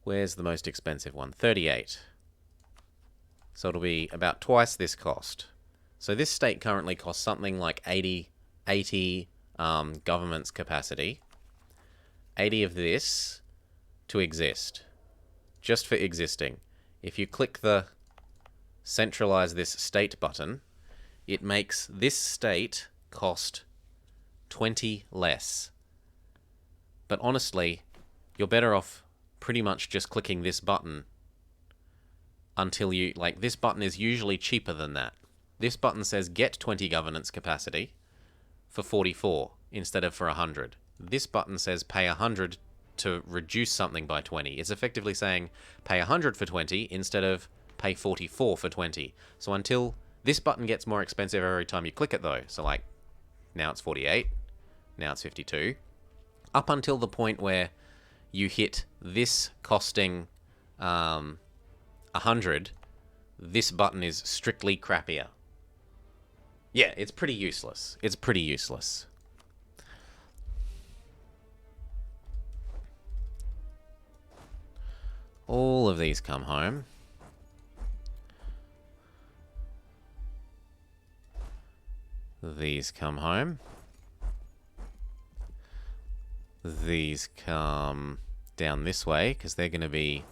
Where's the most expensive one? 38. So it'll be about twice this cost. So this state currently costs something like 80 government's capacity. 80 of this to exist. Just for existing. If you click the centralize this state button, it makes this state cost 20 less. But honestly, you're better off pretty much just clicking this button until you, like, this button is usually cheaper than that. This button says get 20 governance capacity for 44 instead of for 100. This button says pay 100 to reduce something by 20. It's effectively saying pay 100 for 20 instead of pay 44 for 20. So until this button gets more expensive every time you click it though. So like now it's 48, now it's 52. Up until the point where you hit this costing 100, this button is strictly crappier. Yeah, it's pretty useless. It's pretty useless. All of these come home. These come home. These come down this way, because they're going to be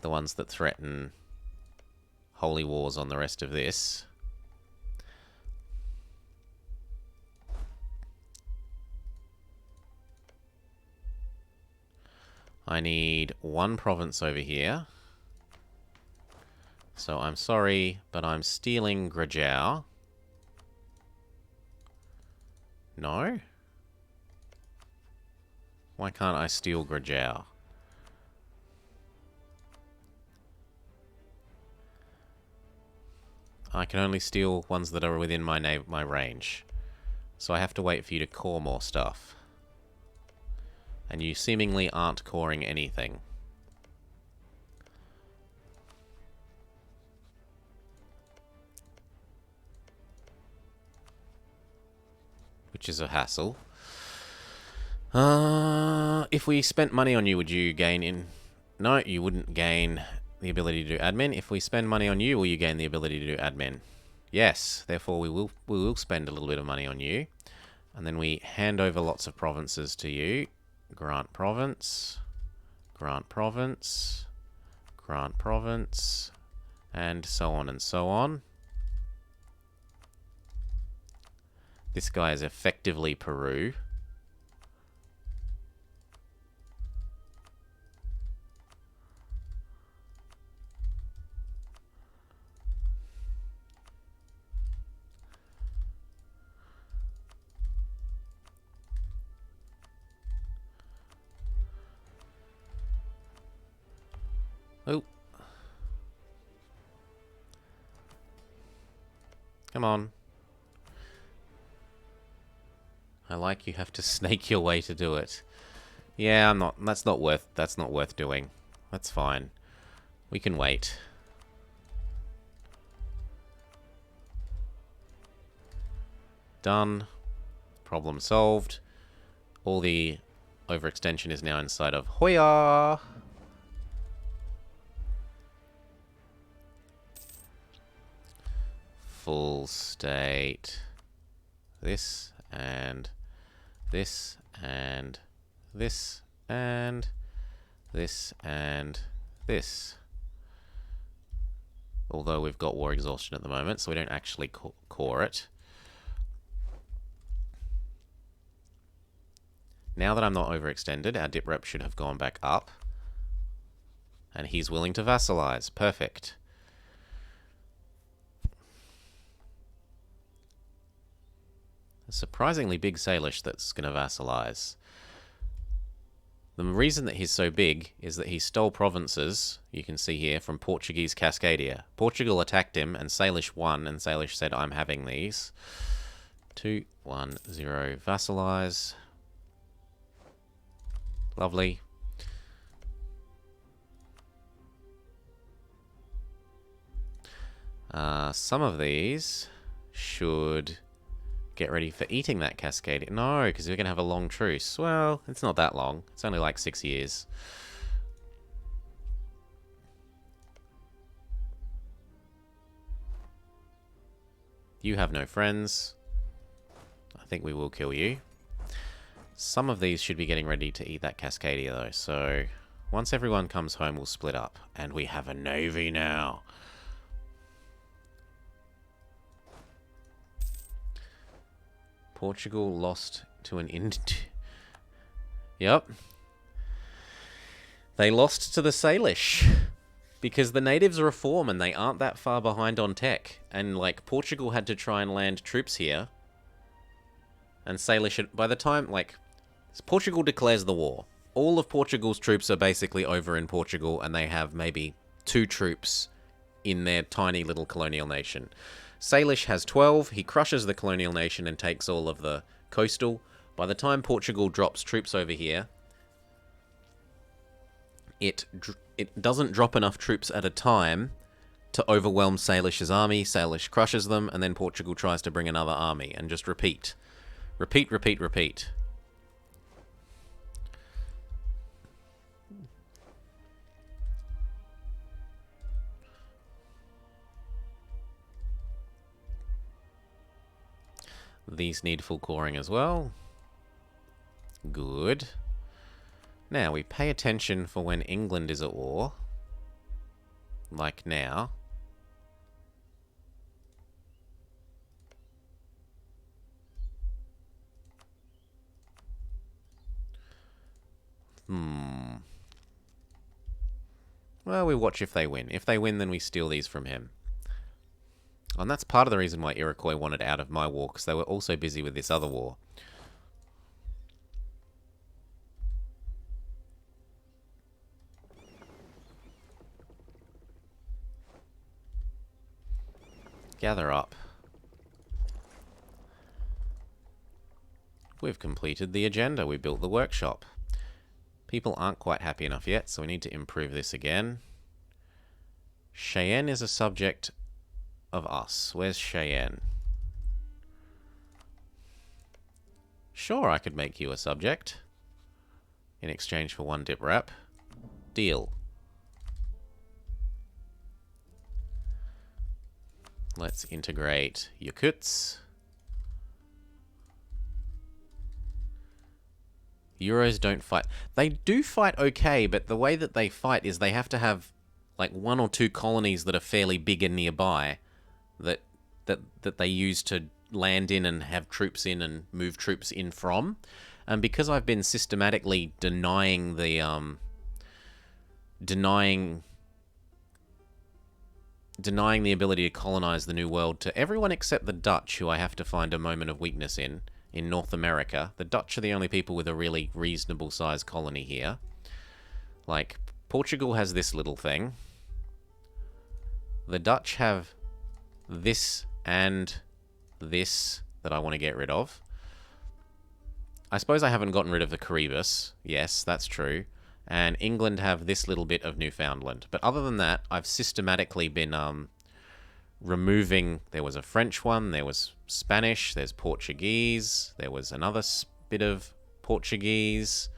the ones that threaten holy wars on the rest of this. I need one province over here. So I'm sorry, but I'm stealing Grajau. No? Why can't I steal Grajau? I can only steal ones that are within my range. So I have to wait for you to core more stuff. And you seemingly aren't coring anything. Which is a hassle. If we spent money on you, would you gain in... No, you wouldn't gain the ability to do admin. If we spend money on you, will you gain the ability to do admin? Yes, therefore we will spend a little bit of money on you. And then we hand over lots of provinces to you. Grant province, grant province, grant province, and so on and so on. This guy is effectively Peru. Oh. Come on. I like you have to snake your way to do it. Yeah, that's not worth doing. That's fine. We can wait. Done. Problem solved. All the overextension is now inside of Hoya. Full state. This and this and this and this and this. Although we've got war exhaustion at the moment, so we don't actually core it. Now that I'm not overextended, our dip rep should have gone back up. And he's willing to vassalize. Perfect. A surprisingly big Salish that's going to vassalize. The reason that he's so big is that he stole provinces, you can see here, from Portuguese Cascadia. Portugal attacked him, and Salish won, and Salish said, I'm having these. 2, 1, 0, vassalize. Lovely. Some of these should get ready for eating that Cascadia. No, because we're going to have a long truce. Well, it's not that long. It's only like 6 years. You have no friends. I think we will kill you. Some of these should be getting ready to eat that Cascadia, though. So once everyone comes home, we'll split up. And we have a navy now. Portugal lost to an Yep. They lost to the Salish. Because the natives reform and they aren't that far behind on tech. And, like, Portugal had to try and land troops here. And Salish, by the time, like, Portugal declares the war. All of Portugal's troops are basically over in Portugal, and they have maybe 2 troops in their tiny little colonial nation. Salish has 12, he crushes the colonial nation and takes all of the coastal. By the time Portugal drops troops over here, it doesn't drop enough troops at a time to overwhelm Salish's army. Salish crushes them, and then Portugal tries to bring another army, and just repeat. Repeat, repeat, repeat. These need full coring as well. Good. Now, we pay attention for when England is at war. Like now. Well, we watch if they win. If they win, then we steal these from him. And that's part of the reason why Iroquois wanted out of my war, because they were also busy with this other war. Gather up. We've completed the agenda. We built the workshop. People aren't quite happy enough yet, so we need to improve this again. Cheyenne is a subject of us. Where's Cheyenne? Sure, I could make you a subject. In exchange for 1 dip wrap. Deal. Let's integrate Yakuts. Euros don't fight. They do fight okay, but the way that they fight is they have to have like 1 or 2 colonies that are fairly big and nearby that they use to land in and have troops in and move troops in from. And because I've been systematically denying the denying the ability to colonize the New World to everyone except the Dutch, who I have to find a moment of weakness in North America. The Dutch are the only people with a really reasonable sized colony here. Like, Portugal has this little thing. The Dutch have this and this that I want to get rid of. I suppose I haven't gotten rid of the Caribus. Yes, that's true. And England have this little bit of Newfoundland. But other than that, I've systematically been removing... There was a French one, there was Spanish, there's Portuguese, there was another bit of Portuguese.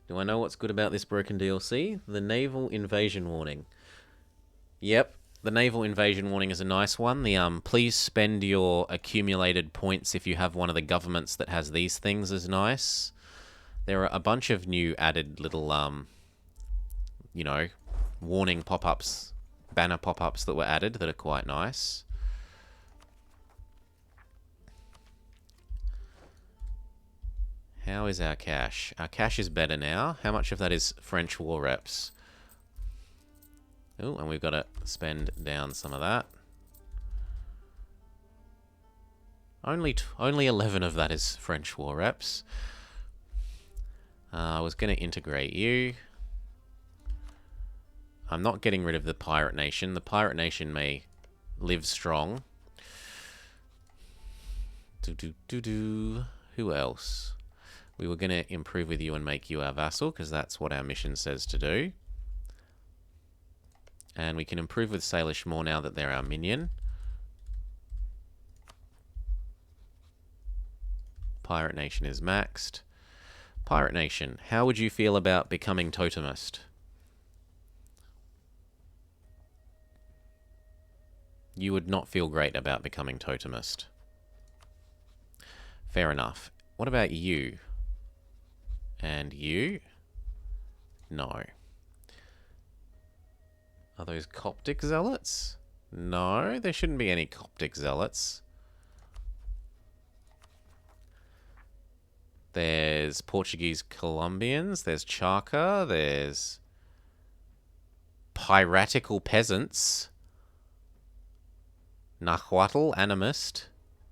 Do I know what's good about this broken DLC? The naval invasion warning. Yep, the naval invasion warning is a nice one. The please spend your accumulated points if you have one of the governments that has these things is nice. There are a bunch of new added little, you know, warning pop-ups, banner pop-ups that were added that are quite nice. How is our cash? Our cash is better now. How much of that is French war reps? Oh, and we've got to spend down some of that. Only 11 of that is French war reps. I was going to integrate you. I'm not getting rid of the Pirate Nation. The Pirate Nation may live strong. Who else? We were going to improve with you and make you our vassal, because that's what our mission says to do. And we can improve with Salish more now that they're our minion. Pirate Nation is maxed. Pirate Nation, how would you feel about becoming totemist? You would not feel great about becoming totemist. Fair enough. What about you? And you? No. Are those Coptic zealots? No, there shouldn't be any Coptic zealots. There's Portuguese Colombians, there's Chaka, there's piratical peasants, Nahuatl, animist,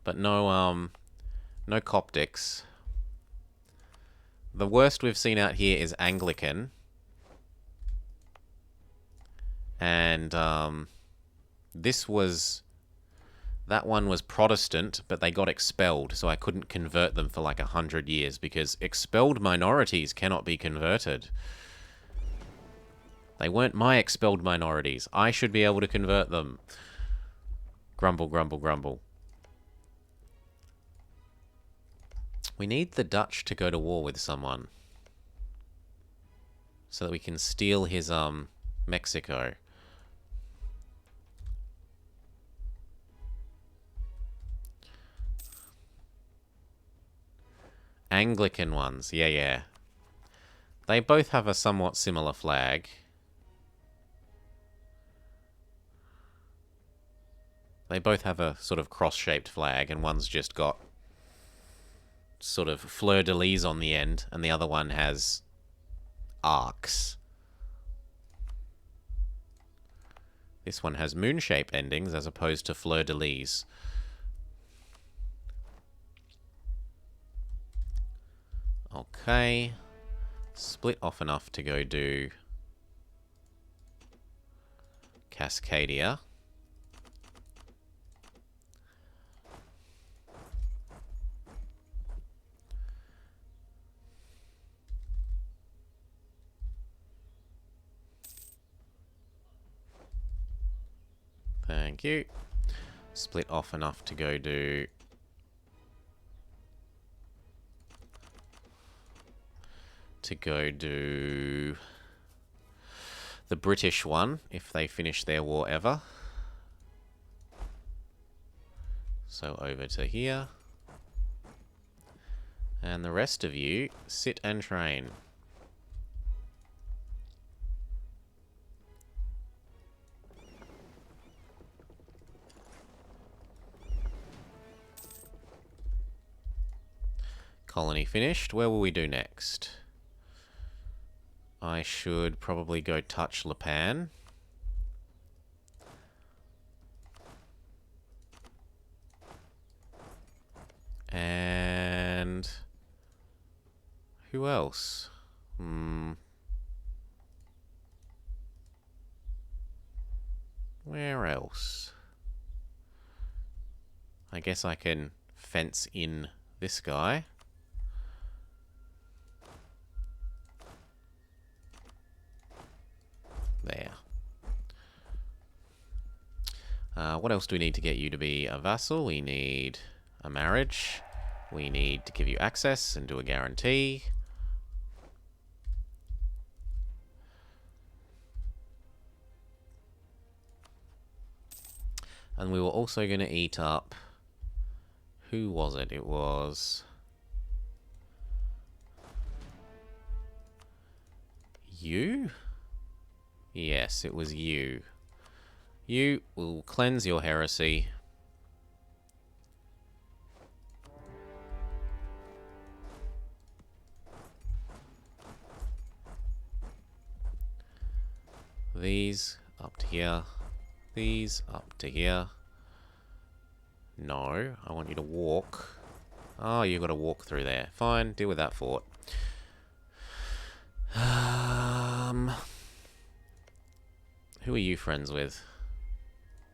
but no Coptics. The worst we've seen out here is Anglican. And that one was Protestant, but they got expelled, so I couldn't convert them for like 100 years, because expelled minorities cannot be converted. They weren't my expelled minorities. I should be able to convert them. Grumble, grumble, grumble. We need the Dutch to go to war with someone, so that we can steal his Mexico. Anglican ones. Yeah, yeah. They both have a somewhat similar flag. They both have a sort of cross-shaped flag, and one's just got sort of fleur-de-lis on the end, and the other one has arcs. This one has moon-shaped endings as opposed to fleur-de-lis. Okay. Split off enough to go do Cascadia. Thank you. Split off enough to go do the British one, if they finish their war ever. So over to here. And the rest of you, sit and train. Colony finished. Where will we do next? I should probably go touch Lepan. And who else? Where else? I guess I can fence in this guy. There. What else do we need to get you to be a vassal? We need a marriage. We need to give you access and do a guarantee. And we were also going to eat up... Who was it? It was... you? Yes, it was you. You will cleanse your heresy. These up to here. These up to here. No, I want you to walk. Oh, you've got to walk through there. Fine, deal with that fort. Who are you friends with?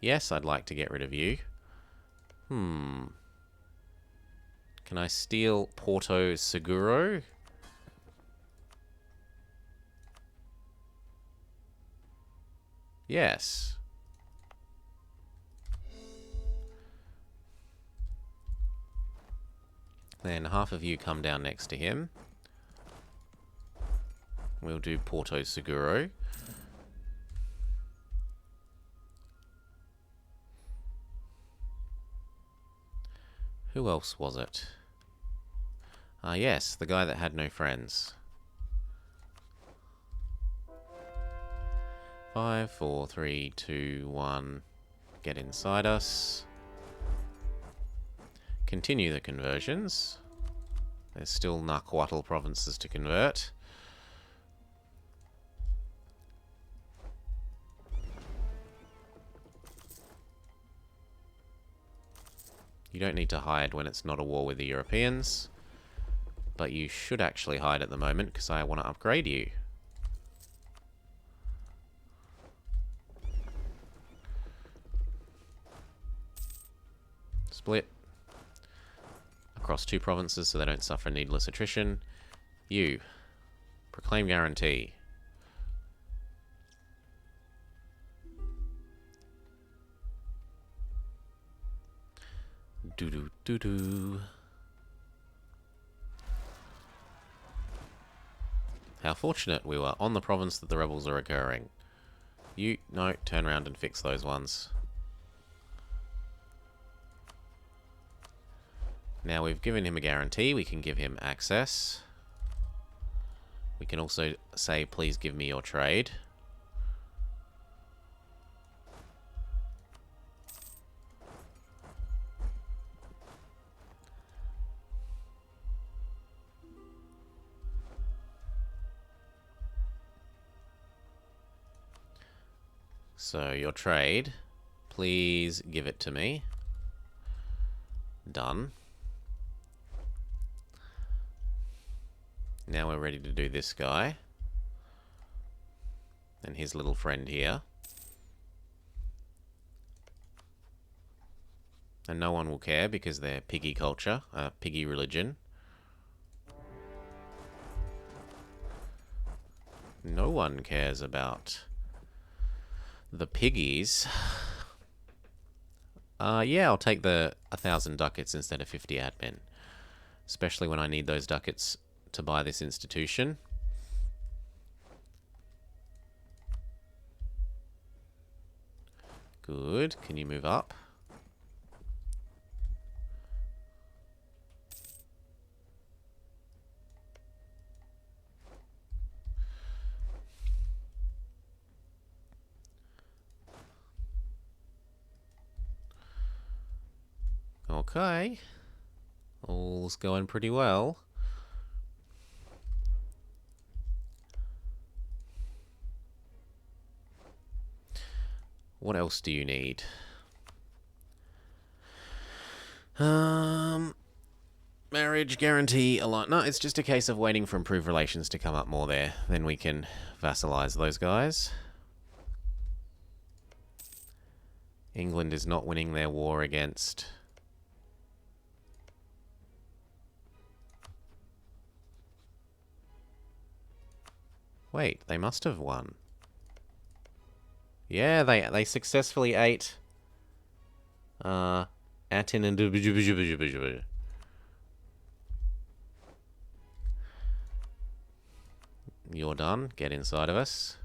Yes, I'd like to get rid of you. Can I steal Porto Seguro? Yes. Then half of you come down next to him. We'll do Porto Seguro. Who else was it? Ah, yes, the guy that had no friends. 5, 4, 3, 2, 1. Get inside us. Continue the conversions. There's still Nahuatl provinces to convert. You don't need to hide when it's not a war with the Europeans. But you should actually hide at the moment, because I want to upgrade you. Split. Across 2 provinces so they don't suffer needless attrition. You. Proclaim guarantee. Do-do-do-do. How fortunate we were on the province that the rebels are occurring. You, no, turn around and fix those ones. Now we've given him a guarantee, we can give him access. We can also say, please give me your trade. So your trade, please give it to me. Done. Now we're ready to do this guy. And his little friend here. And no one will care because they're piggy culture, piggy religion. No one cares about the piggies. Yeah, I'll take the 1,000 ducats instead of 50 admin. Especially when I need those ducats to buy this institution. Good. Can you move up? Okay. All's going pretty well. What else do you need? Marriage guarantee a lot. No, it's just a case of waiting for improved relations to come up more there. Then we can vassalize those guys. England is not winning their war against... Wait, they must have won. Yeah, they successfully ate Atin and You're done. Get inside of us.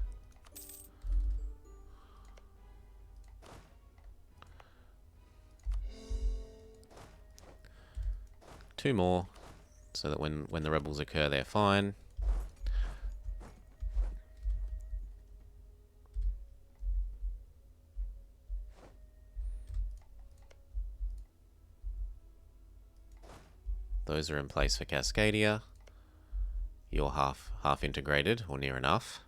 Two more, so that when the rebels occur, they're fine. Those are in place for Cascadia. You're half integrated, or near enough.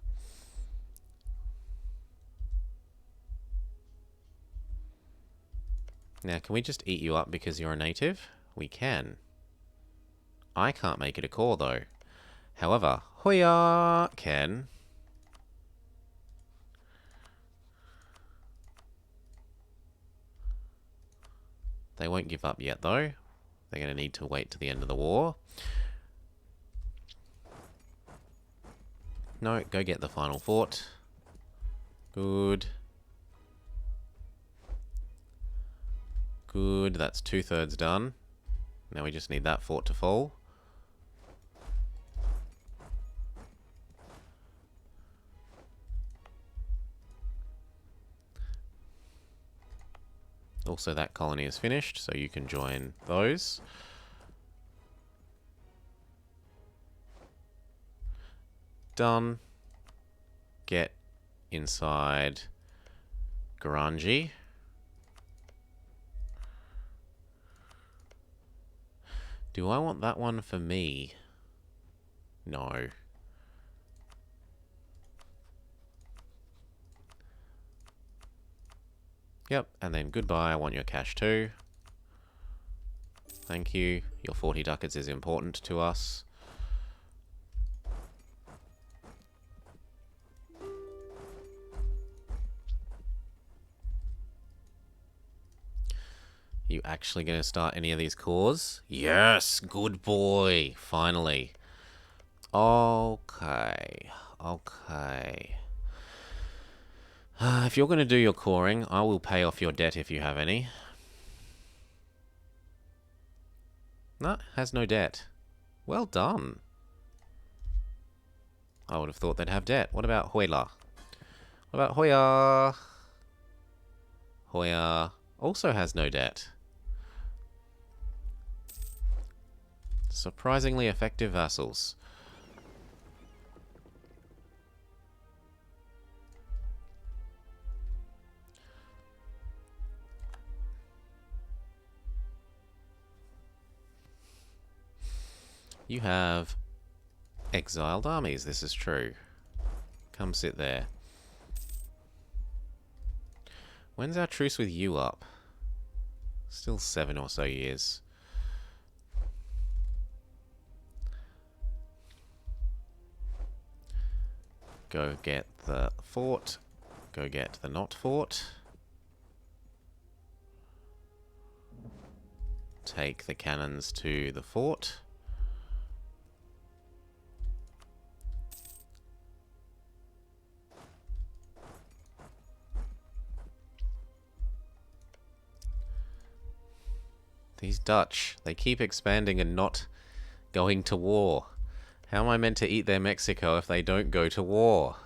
Now, can we just eat you up because you're a native? We can. I can't make it a core, though. However, Hoya can. They won't give up yet, though. They're going to need to wait to the end of the war. No, go get the final fort. Good. Good, that's 2/3 done. Now we just need that fort to fall. Also, that colony is finished, so you can join those. Done. Get inside Garangi. Do I want that one for me? No. Yep, and then goodbye, I want your cash too. Thank you. Your 40 ducats is important to us. You actually going to start any of these cores? Yes, good boy. Finally. Okay. Okay. If you're going to do your coring, I will pay off your debt if you have any. No, has no debt. Well done. I would have thought they'd have debt. What about Hoyla? What about Hoya? Hoya also has no debt. Surprisingly effective vassals. You have exiled armies, this is true. Come sit there. When's our truce with you up? Still 7 or so years. Go get the fort. Go get the not fort. Take the cannons to the fort. These Dutch, they keep expanding and not going to war. How am I meant to eat their Mexico if they don't go to war?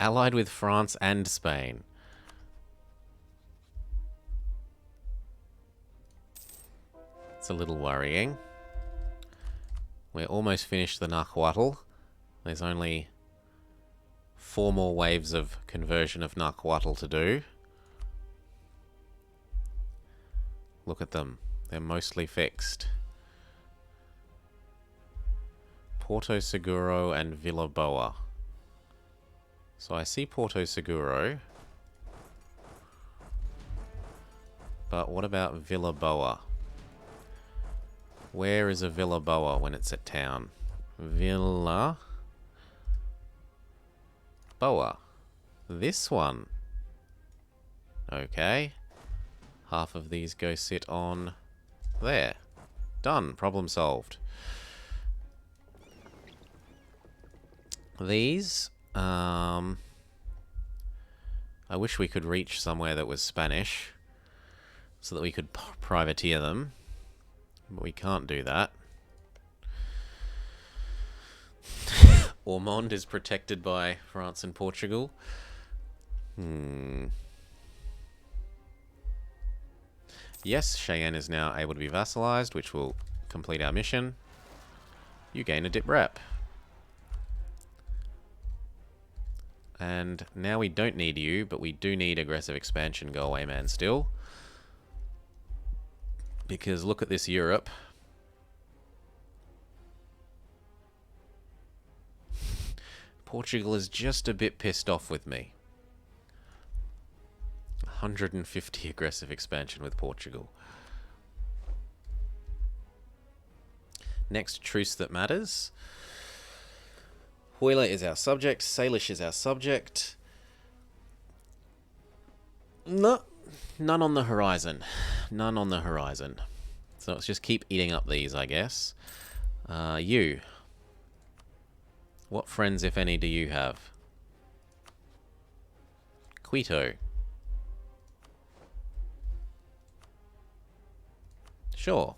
Allied with France and Spain. It's a little worrying. We're almost finished the Nahuatl. There's only 4 more waves of conversion of Nahuatl to do. Look at them. They're mostly fixed. Porto Seguro and Villaboa. So I see Porto Seguro. But what about Villaboa? Where is a Villaboa when it's at town? Villa Boa. This one. Okay. Half of these go sit on there. Done. Problem solved. These, I wish we could reach somewhere that was Spanish so that we could privateer them, but we can't do that. Ormond is protected by France and Portugal. Yes, Cheyenne is now able to be vassalized, which will complete our mission. You gain a dip rep. And now we don't need you, but we do need aggressive expansion. Go away, man, still. Because look at this Europe. Portugal is just a bit pissed off with me. 150 aggressive expansion with Portugal. Next truce that matters. Hoyle is our subject. Salish is our subject. No, none on the horizon. None on the horizon. So let's just keep eating up these, I guess. You. What friends, if any, do you have? Quito. Sure.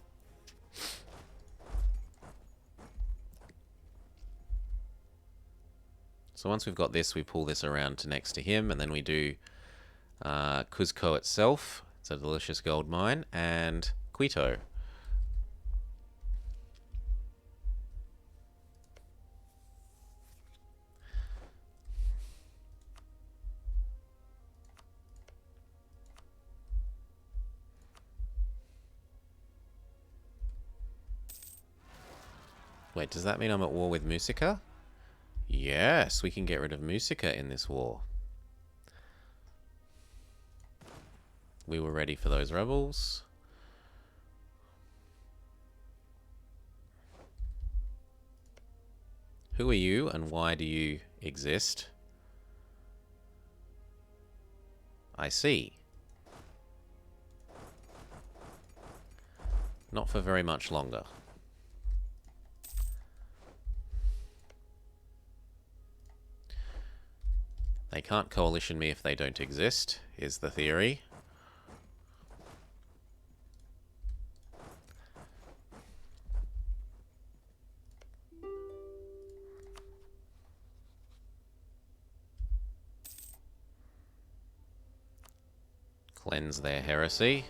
So once we've got this, we pull this around to next to him, and then we do Cuzco itself. It's a delicious gold mine, and Quito. Wait, does that mean I'm at war with Musica? Yes, we can get rid of Musica in this war. We were ready for those rebels. Who are you and why do you exist? I see. Not for very much longer. They can't coalition me if they don't exist, is the theory. Cleanse their heresy.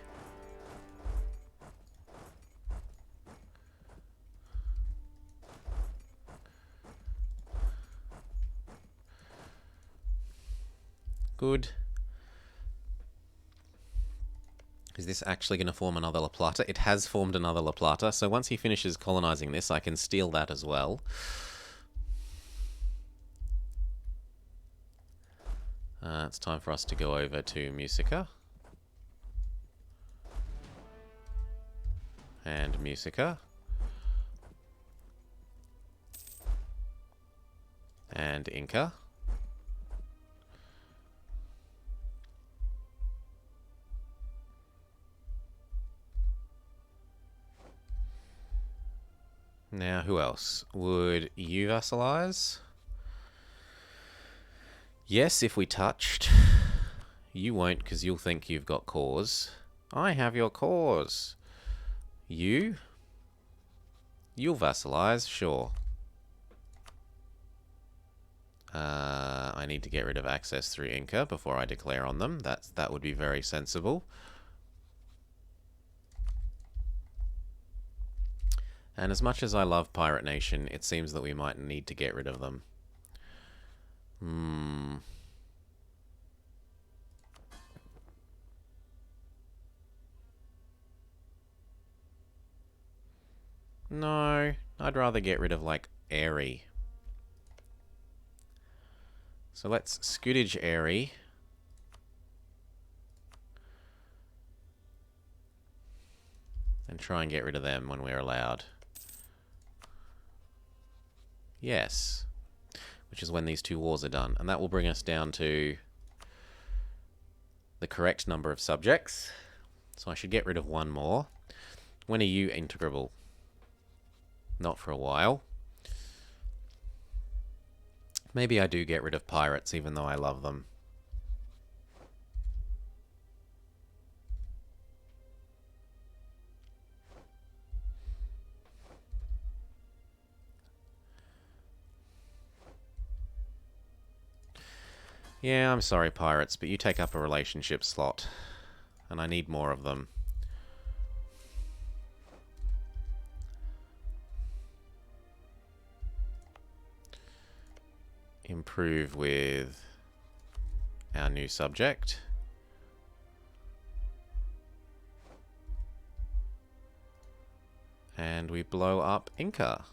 Good. Is this actually going to form another La Plata? It has formed another La Plata, so once he finishes colonizing this, I can steal that as well. It's time for us to go over to Musica. And Musica. And Inca. Now, who else? Would you vassalize? Yes, if we touched. You won't, because you'll think you've got cause. I have your cause. You? You'll vassalize, sure. I need to get rid of access through Inca before I declare on them. That would be very sensible. And as much as I love Pirate Nation, it seems that we might need to get rid of them. No, I'd rather get rid of, like, Airy. So let's scootage Airy. And try and get rid of them when we're allowed. Yes. Which is when these two wars are done. And that will bring us down to the correct number of subjects. So I should get rid of one more. When are you integrable? Not for a while. Maybe I do get rid of pirates, even though I love them. Yeah, I'm sorry, pirates, but you take up a relationship slot. And I need more of them. Improve with our new subject. And we blow up Inca.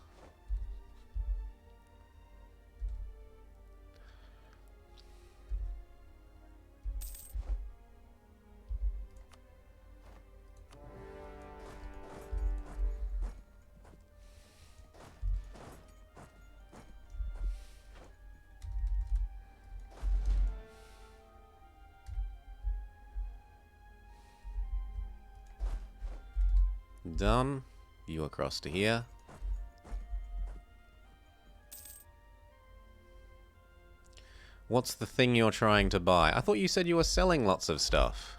Done. You across to here. What's the thing you're trying to buy? I thought you said you were selling lots of stuff.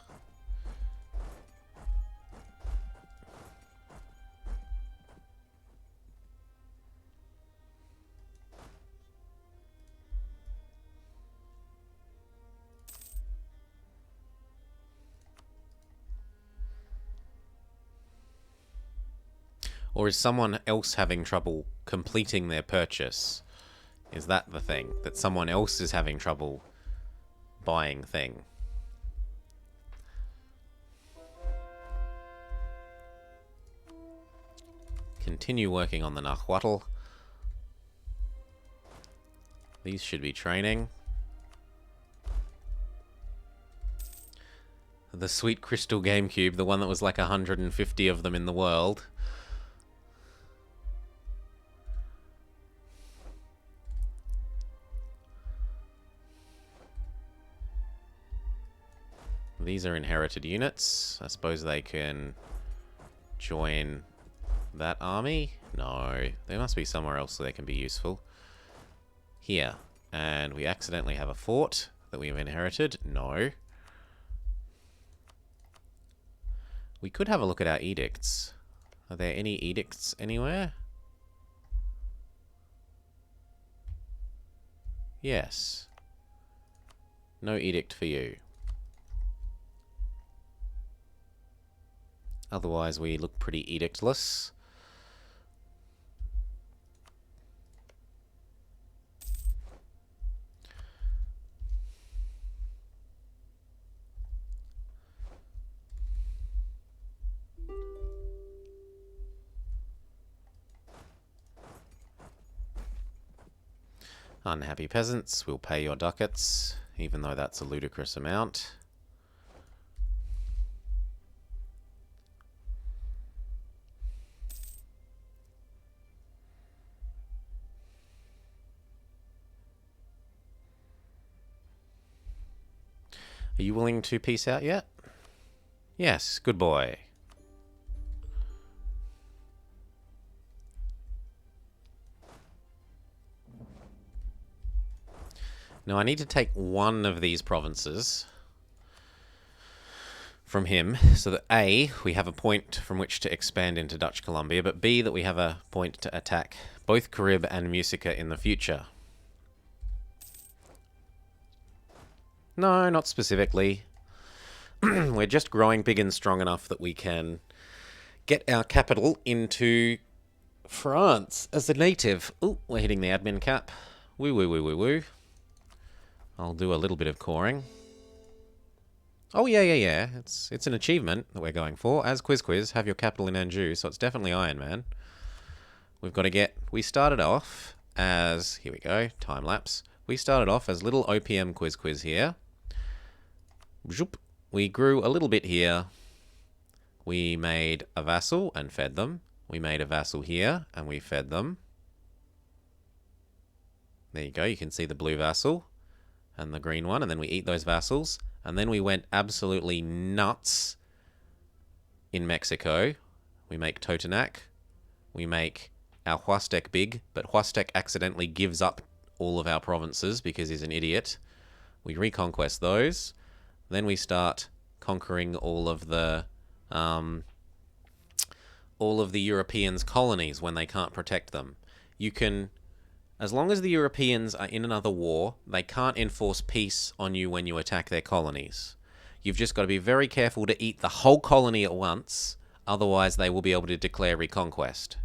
Or is someone else having trouble completing their purchase? Is that the thing? That someone else is having trouble buying thing? Continue working on the Nahuatl. These should be training. The sweet crystal GameCube, the one that was like 150 of them in the world. These are inherited units. I suppose they can join that army? No. They must be somewhere else so they can be useful. Here. And we accidentally have a fort that we have inherited. No. We could have a look at our edicts. Are there any edicts anywhere? Yes. No edict for you. Otherwise, we look pretty edictless. Unhappy peasants will pay your ducats, even though that's a ludicrous amount. Are you willing to peace out yet? Yes, good boy. Now I need to take one of these provinces from him, so that A, we have a point from which to expand into Dutch Columbia, but B, that we have a point to attack both Carib and Musica in the future. No, not specifically. We're just growing big and strong enough that we can get our capital into France as a native. Ooh, we're hitting the admin cap. Woo, woo, woo, woo, woo. I'll do a little bit of coring. Oh, yeah. It's an achievement that we're going for. As Quizquiz, have your capital in Anjou, so it's definitely Iron Man. We've got to get... We started off as... Here we go, time lapse. We started off as little OPM Quizquiz here. We grew a little bit here. We made a vassal and fed them. We made a vassal here and we fed them. There you go, you can see the blue vassal and the green one, and then we eat those vassals. And then we went absolutely nuts in Mexico. We make Totonac. We make our Huastec big, but Huastec accidentally gives up all of our provinces because he's an idiot. We reconquest those. Then we start conquering all of the Europeans' colonies when they can't protect them. You can... As long as the Europeans are in another war, they can't enforce peace on you when you attack their colonies. You've just got to be very careful to eat the whole colony at once, otherwise they will be able to declare reconquest.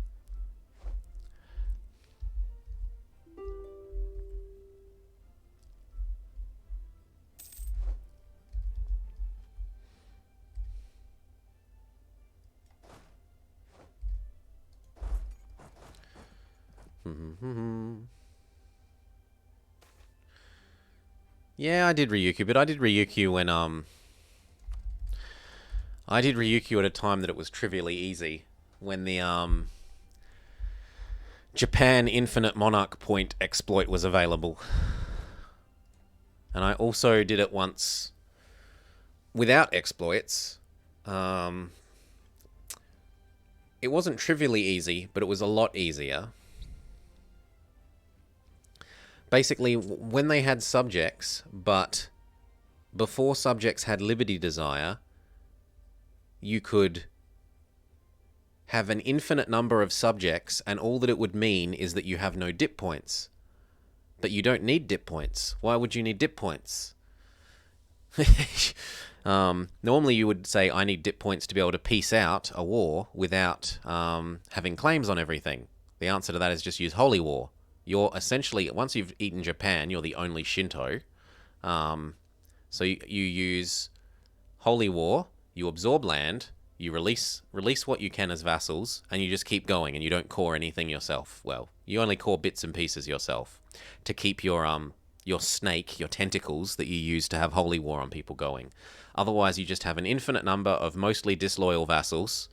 Yeah, I did Ryukyu, but I did Ryukyu when, I did Ryukyu at a time that it was trivially easy. When the, Japan Infinite Monarch Point exploit was available. And I also did it once without exploits. It wasn't trivially easy, but it was a lot easier. Basically, when they had subjects, but before subjects had liberty desire, you could have an infinite number of subjects, and all that it would mean is that you have no dip points. But you don't need dip points. Why would you need dip points? Normally you would say, I need dip points to be able to peace out a war without having claims on everything. The answer to that is just use Holy War. You're essentially, once you've eaten Japan, you're the only Shinto. So you use Holy War, you absorb land, you release what you can as vassals, and you just keep going, and you don't core anything yourself. Well, you only core bits and pieces yourself to keep your snake, your tentacles that you use to have Holy War on people going. Otherwise, you just have an infinite number of mostly disloyal vassals,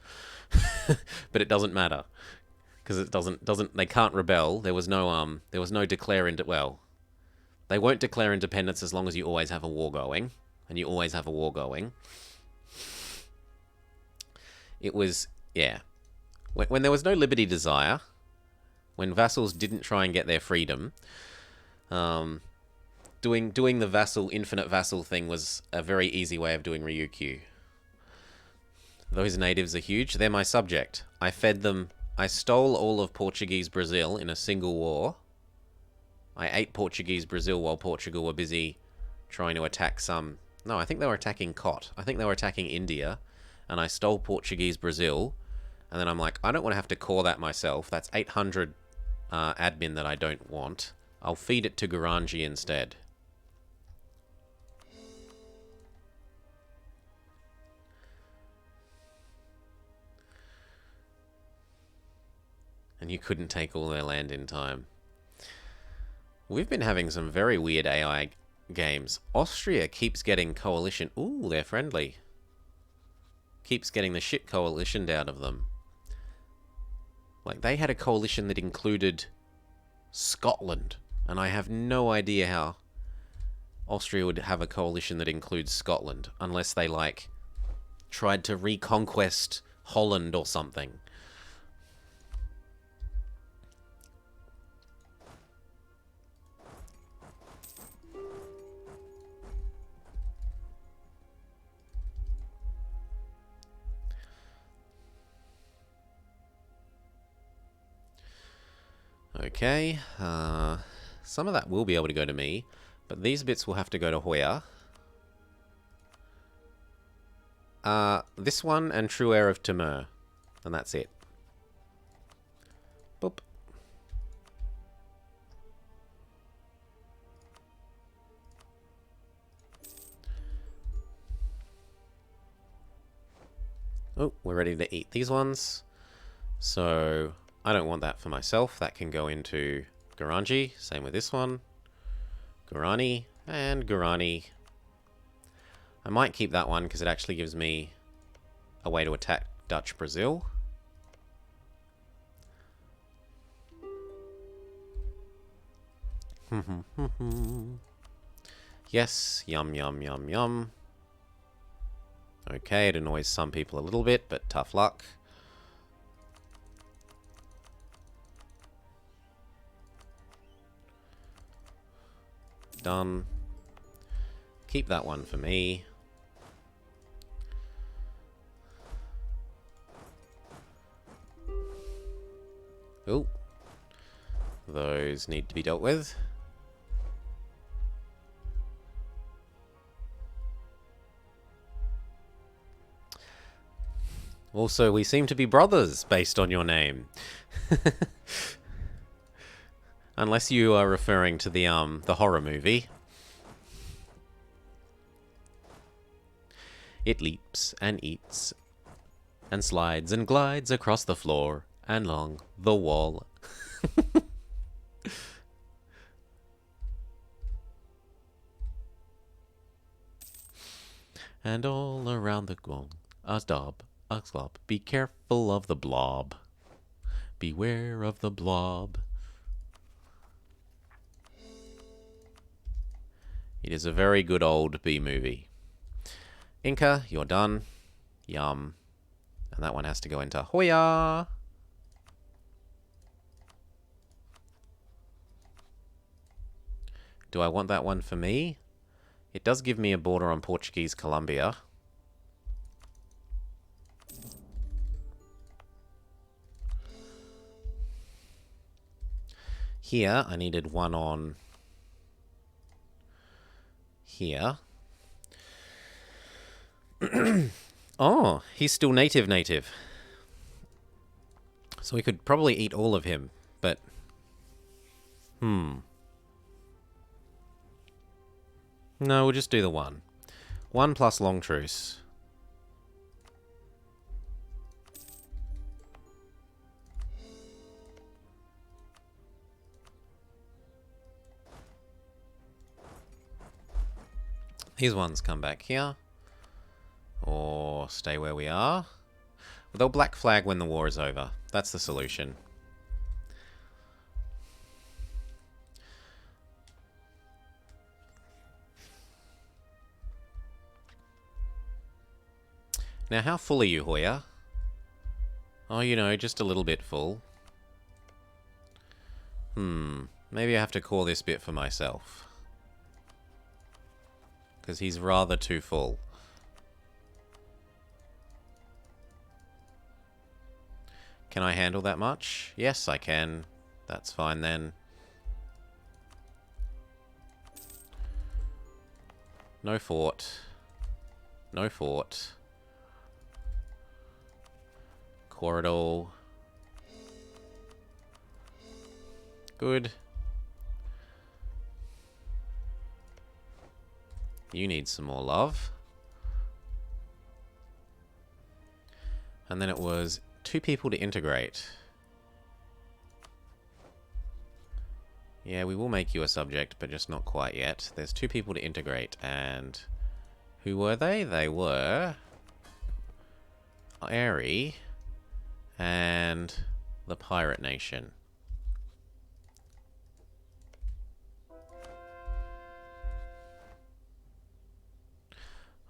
but it doesn't matter. Because it doesn't they can't rebel. There was no declare well, they won't declare independence as long as you always have a war going, and you always have a war going. It was, yeah, when there was no liberty desire, when vassals didn't try and get their freedom, doing the infinite vassal thing was a very easy way of doing Ryukyu. Those natives are huge. They're my subject. I fed them. I stole all of Portuguese Brazil in a single war. I ate Portuguese Brazil while Portugal were busy trying to attack some... No, I think they were attacking Kot. I think they were attacking India. and I stole Portuguese Brazil, and then I'm like, I don't want to have to core that myself. That's 800 admin that I don't want. I'll feed it to Garangi instead. And you couldn't take all their land in time. We've been having some very weird AI games. Austria keeps getting coalition. Ooh, they're friendly. Keeps getting the shit coalitioned out of them. Like, they had a coalition that included Scotland. And I have no idea how Austria would have a coalition that includes Scotland. Unless they, like, tried to reconquest Holland or something. Okay, some of that will be able to go to me, but these bits will have to go to Hoya. This one and True Heir of Timur, and that's it. Boop. Oh, we're ready to eat these ones. So I don't want that for myself. That can go into Garangi. Same with this one. Guarani and Guarani. I might keep that one because it actually gives me a way to attack Dutch Brazil. Yes, yum, yum, yum, yum. Okay, it annoys some people a little bit, but tough luck. Done. Keep that one for me. Oh. Those need to be dealt with. Also, we seem to be brothers based on your name. Unless you are referring to the horror movie. It leaps and eats and slides and glides across the floor and along the wall. And all around the gong, a dob, a slob. Be careful of the blob. Beware of the blob. It is a very good old B movie. Inca, you're done. Yum. And that one has to go into Hoya. Do I want that one for me? It does give me a border on Portuguese Colombia. Here, I needed one on here. Oh, he's still native. So we could probably eat all of him, but... No, we'll just do the one. 1 plus long truce. These ones come back here. Or stay where we are. Well, they'll black flag when the war is over. That's the solution. Now, how full are you, Hoya? Oh, you know, just a little bit full. Maybe I have to call this bit for myself. Because he's rather too full. Can I handle that much? Yes, I can. That's fine then. No fort. No fort. Pour it all. Good. You need some more love. And then it was 2 people to integrate. Yeah, we will make you a subject, but just not quite yet. There's 2 people to integrate, and who were they? They were Airy and the Pirate Nation.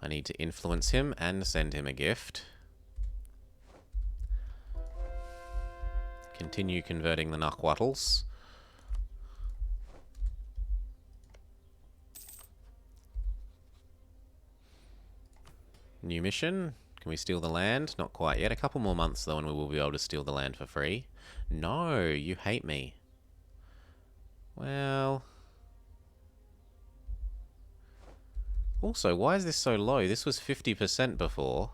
I need to influence him and send him a gift. Continue converting the Nahuatls. New mission. Can we steal the land? Not quite yet. A couple more months though and we will be able to steal the land for free. No, you hate me. Well... Also, why is this so low? This was 50% before.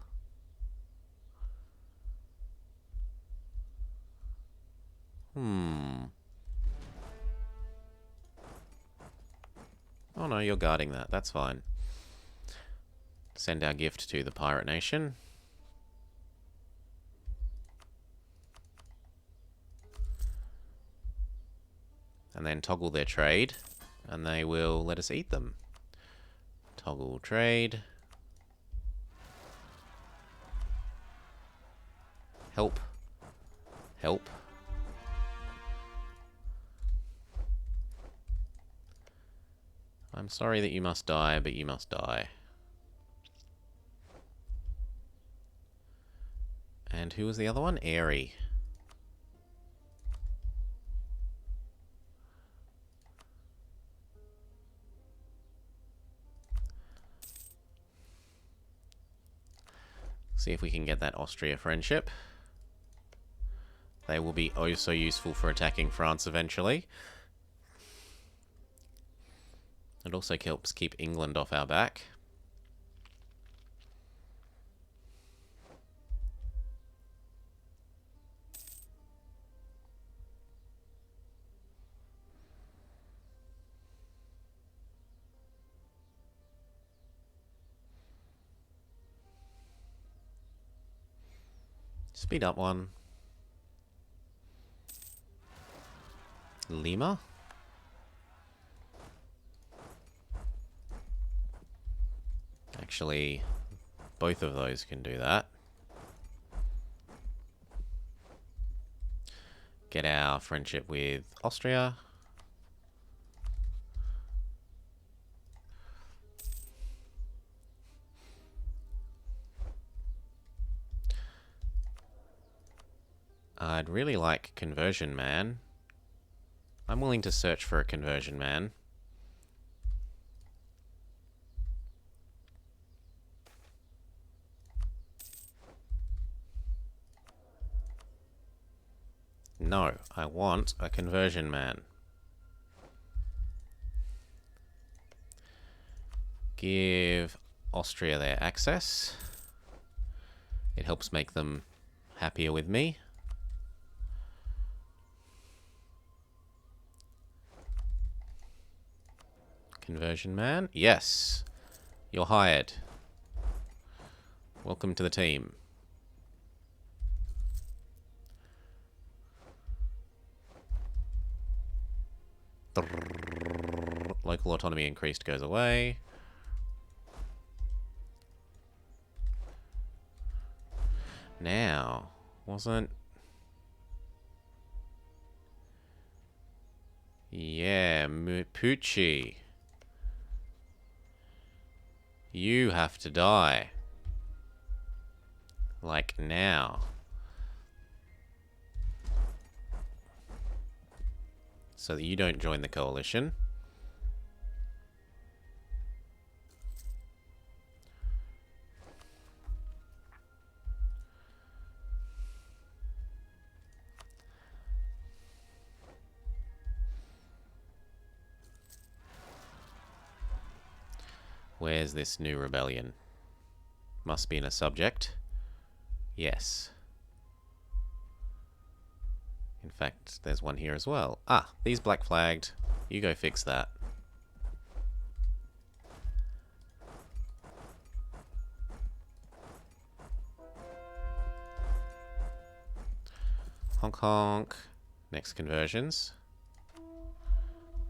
Oh no, you're guarding that. That's fine. Send our gift to the Pirate Nation. And then toggle their trade. And they will let us eat them. Toggle trade. Help. Help. I'm sorry that you must die, but you must die. And who was the other one? Airy. See if we can get that Austria Friendship. They will be oh so useful for attacking France eventually. It also helps keep England off our back. Speed up one. Lima. Actually, both of those can do that. Get our friendship with Austria. I'd really like Conversion Man. I'm willing to search for a Conversion Man. No, I want a Conversion Man. Give Austria their access. It helps make them happier with me. Conversion Man? Yes. You're hired. Welcome to the team. Local autonomy increased goes away. Now, wasn't... Yeah, Poochie. You have to die. Like now. So that you don't join the coalition. Where's this new rebellion? Must be in a subject. Yes. In fact, there's one here as well. Ah, these black flagged. You go fix that. Honk honk. Next conversions.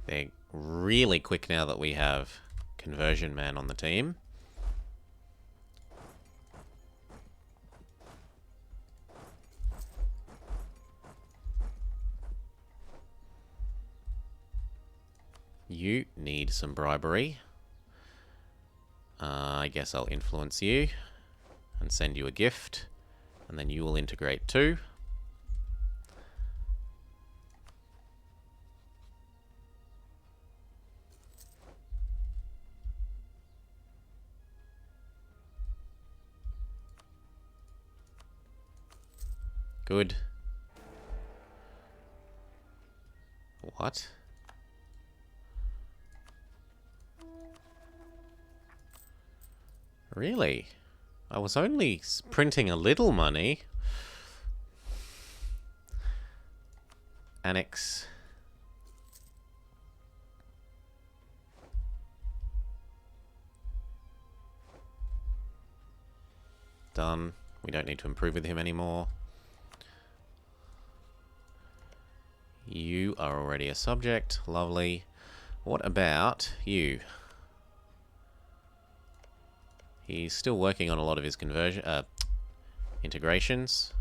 They're really quick now that we have conversion man on the team. You need some bribery. I guess I'll influence you and send you a gift, and then you will integrate too. Good. What? Really? I was only printing a little money. Annex. Done. We don't need to improve with him anymore. You are already a subject. Lovely. What about you? He's still working on a lot of his integrations,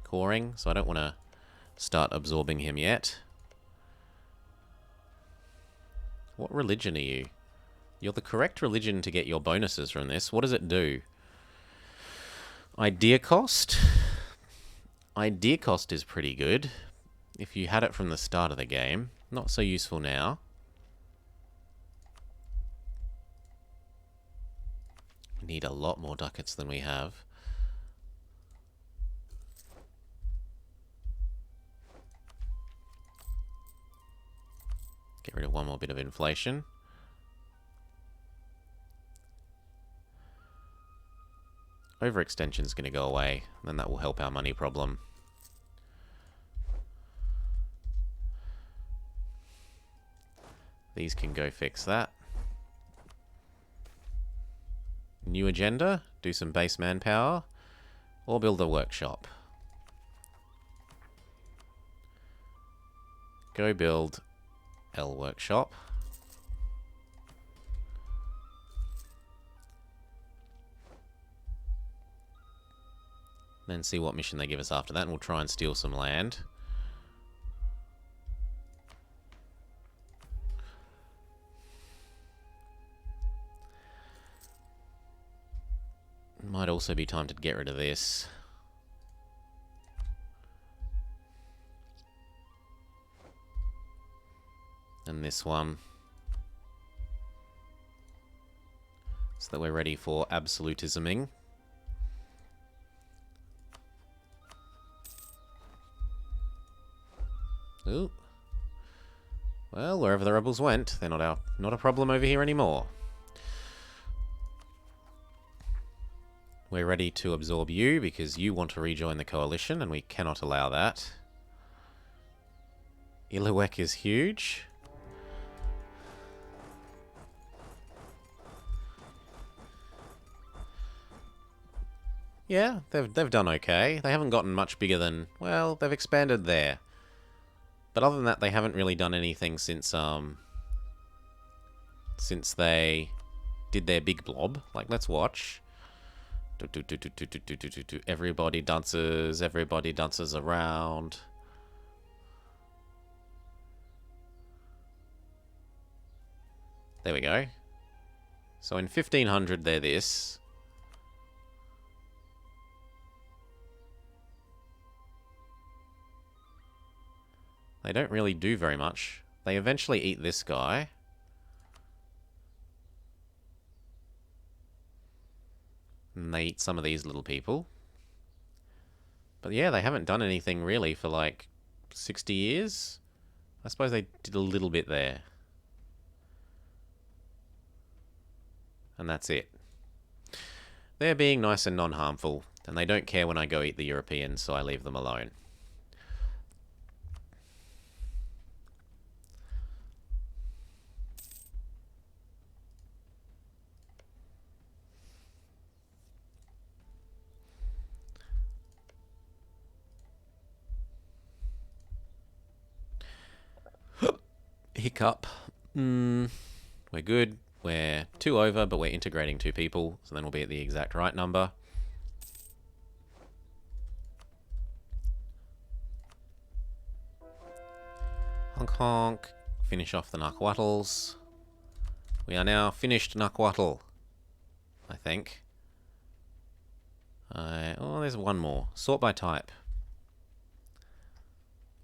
coring, so I don't want to start absorbing him yet. What religion are you? You're the correct religion to get your bonuses from this. What does it do? Idea cost? Idea cost is pretty good. If you had it from the start of the game. Not so useful now. We need a lot more ducats than we have. Get rid of one more bit of inflation. Overextension is going to go away, then that will help our money problem. These can go fix that. New agenda, do some base manpower, or build a workshop. Go build L workshop. Then see what mission they give us after that, and we'll try and steal some land. Might also be time to get rid of this. And this one. So that we're ready for absolutisming. Ooh. Well, wherever the rebels went, they're not a problem over here anymore. We're ready to absorb you because you want to rejoin the coalition and we cannot allow that. Illuec is huge. Yeah, they've done okay. They haven't gotten much bigger than, well, they've expanded there. But other than that, they haven't really done anything since they did their big blob. Like, let's watch. Everybody dances around. There we go. So in 1500 they're this. They don't really do very much. They eventually eat this guy. And they eat some of these little people. But yeah, they haven't done anything really for like 60 years. I suppose they did a little bit there. And that's it. They're being nice and non-harmful. And they don't care when I go eat the Europeans, so I leave them alone. Hiccup. We're good. We're 2 over, but we're integrating 2 people, so then we'll be at the exact right number. Honk honk. Finish off the Nakhwattles. We are now finished Nakhwattl, I think. Oh, there's one more. Sort by type.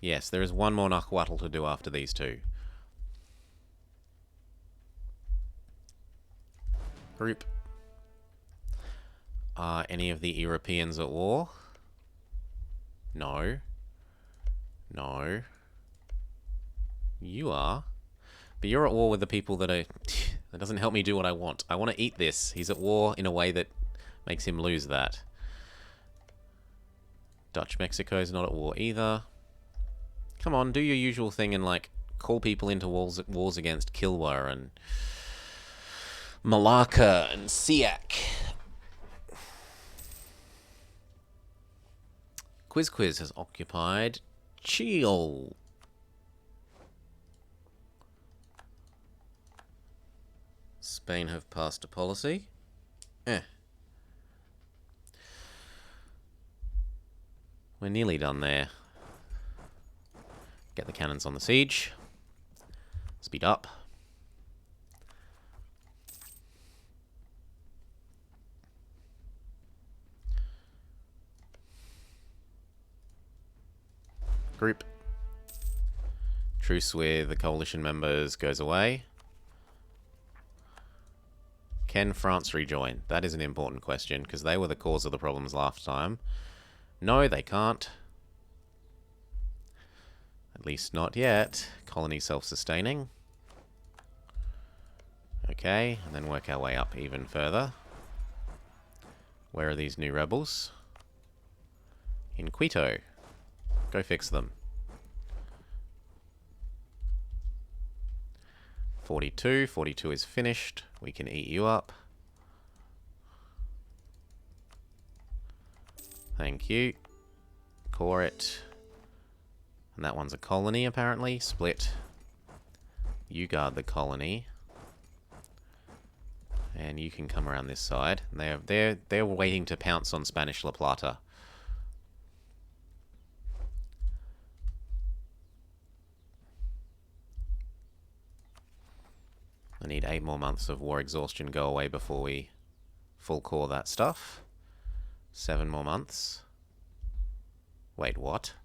Yes, there is one more Nakhwattl to do after these 2. Group. Are any of the Europeans at war? No. No. You are. But you're at war with the people that are... That doesn't help me do what I want. I want to eat this. He's at war in a way that makes him lose that. Dutch Mexico's not at war either. Come on, do your usual thing and, like, call people into wars against Kilwa and Malacca and Siak. Quizquiz has occupied Chile. Spain have passed a policy. We're nearly done there. Get the cannons on the siege. Speed up. Group. Truce with the coalition members goes away. Can France rejoin? That is an important question, because they were the cause of the problems last time. No, they can't. At least not yet. Colony self-sustaining. Okay, and then work our way up even further. Where are these new rebels? In Quito. Go fix them. 42. 42 is finished. We can eat you up. Thank you. Core it. And that one's a colony, apparently. Split. You guard the colony. And you can come around this side. They're waiting to pounce on Spanish La Plata. I need 8 more months of war exhaustion go away before we full core that stuff. 7 more months. Wait, what?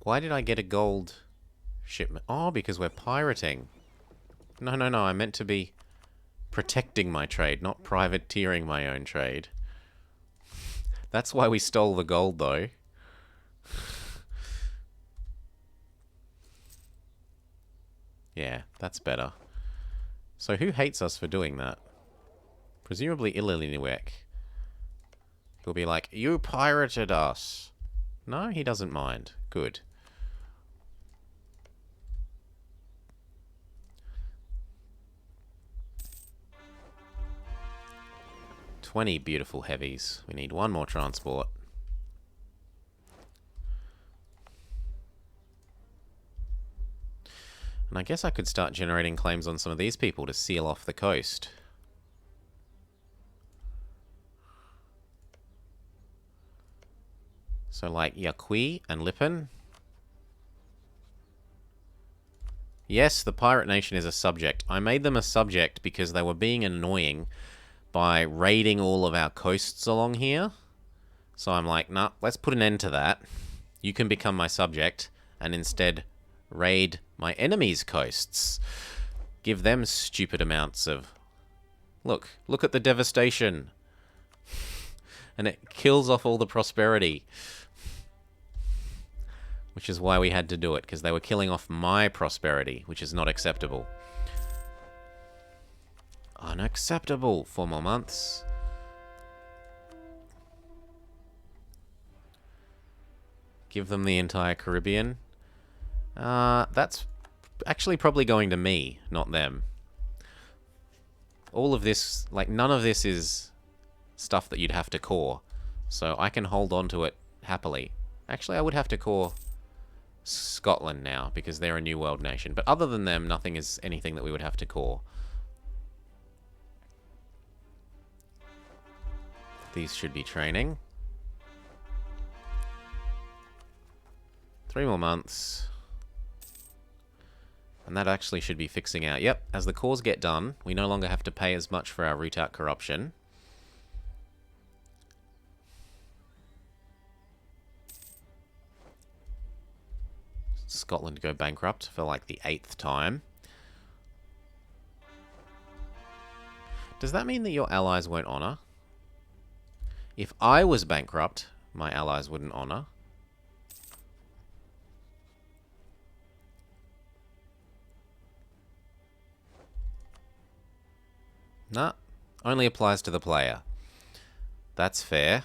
Why did I get a gold shipment? Oh, because we're pirating. No, I meant to be protecting my trade, not privateering my own trade. That's why we stole the gold, though. Yeah, that's better. So who hates us for doing that? Presumably Ililiniwek. He'll be like, you pirated us. No, he doesn't mind. Good. "20 beautiful heavies. We need 1 more transport. And I guess I could start generating claims on some of these people to seal off the coast. So like Yaqui and Lipan. Yes, the pirate nation is a subject. I made them a subject because they were being annoying by raiding all of our coasts along here. So I'm like, nah, let's put an end to that. You can become my subject and instead raid my enemies' coasts. Give them stupid amounts of... Look at the devastation. And it kills off all the prosperity. Which is why we had to do it, because they were killing off my prosperity, which is not acceptable. Unacceptable. 4 more months. Give them the entire Caribbean. That's actually probably going to me, not them. All of this, like, none of this is stuff that you'd have to core. So I can hold on to it happily. Actually, I would have to core Scotland now, because they're a New World nation. But other than them, nothing is anything that we would have to core. These should be training. 3 more months. And that actually should be fixing out. Yep, as the cores get done, we no longer have to pay as much for our root out corruption. Scotland go bankrupt for like the 8th time. Does that mean that your allies won't honour? If I was bankrupt, my allies wouldn't honour. Nah, only applies to the player. That's fair.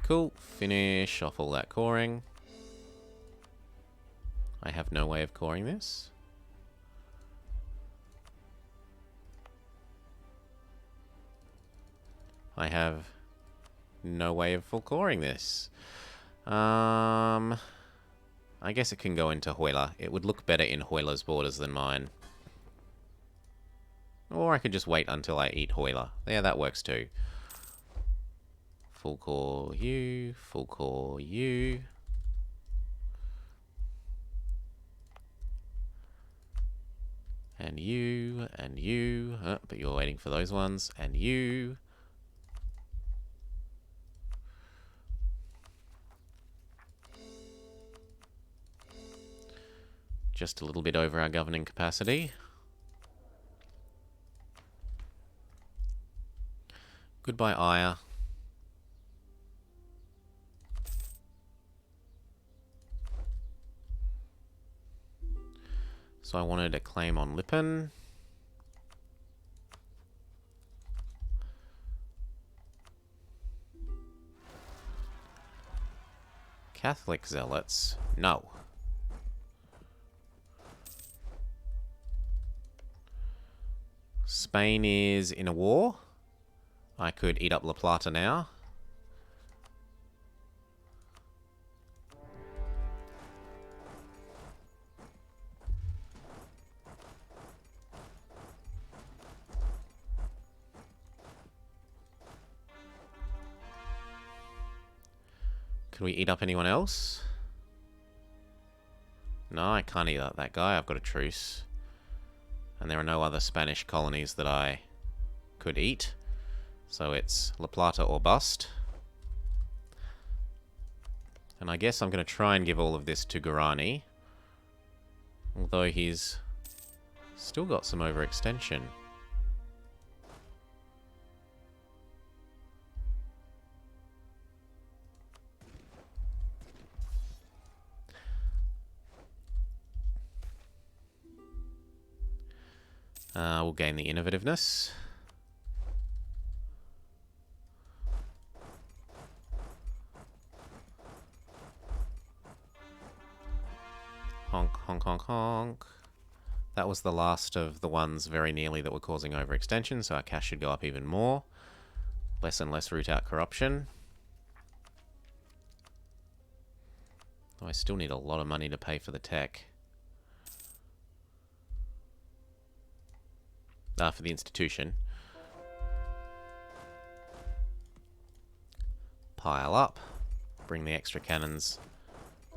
Cool, finish off all that coring. I have no way of coring this. I have no way of full coring this. I guess it can go into Hoyler. It would look better in Hoyler's borders than mine. Or I could just wait until I eat Hoyler. Yeah, that works too. Full core you, full core you. And you, and you. But you're waiting for those ones. And you. Just a little bit over our governing capacity. Goodbye, Ire. So I wanted a claim on Lippen. Catholic zealots? No. Spain is in a war. I could eat up La Plata now. Can we eat up anyone else? No, I can't eat up that guy. I've got a truce. And there are no other Spanish colonies that I could eat. So it's La Plata or bust. And I guess I'm going to try and give all of this to Guarani. Although he's still got some overextension. We'll gain the innovativeness. Honk, honk, honk, honk. That was the last of the ones very nearly that were causing overextension, so our cash should go up even more. Less and less root out corruption. Oh, I still need a lot of money to pay for the tech. For the institution. Pile up. Bring the extra cannons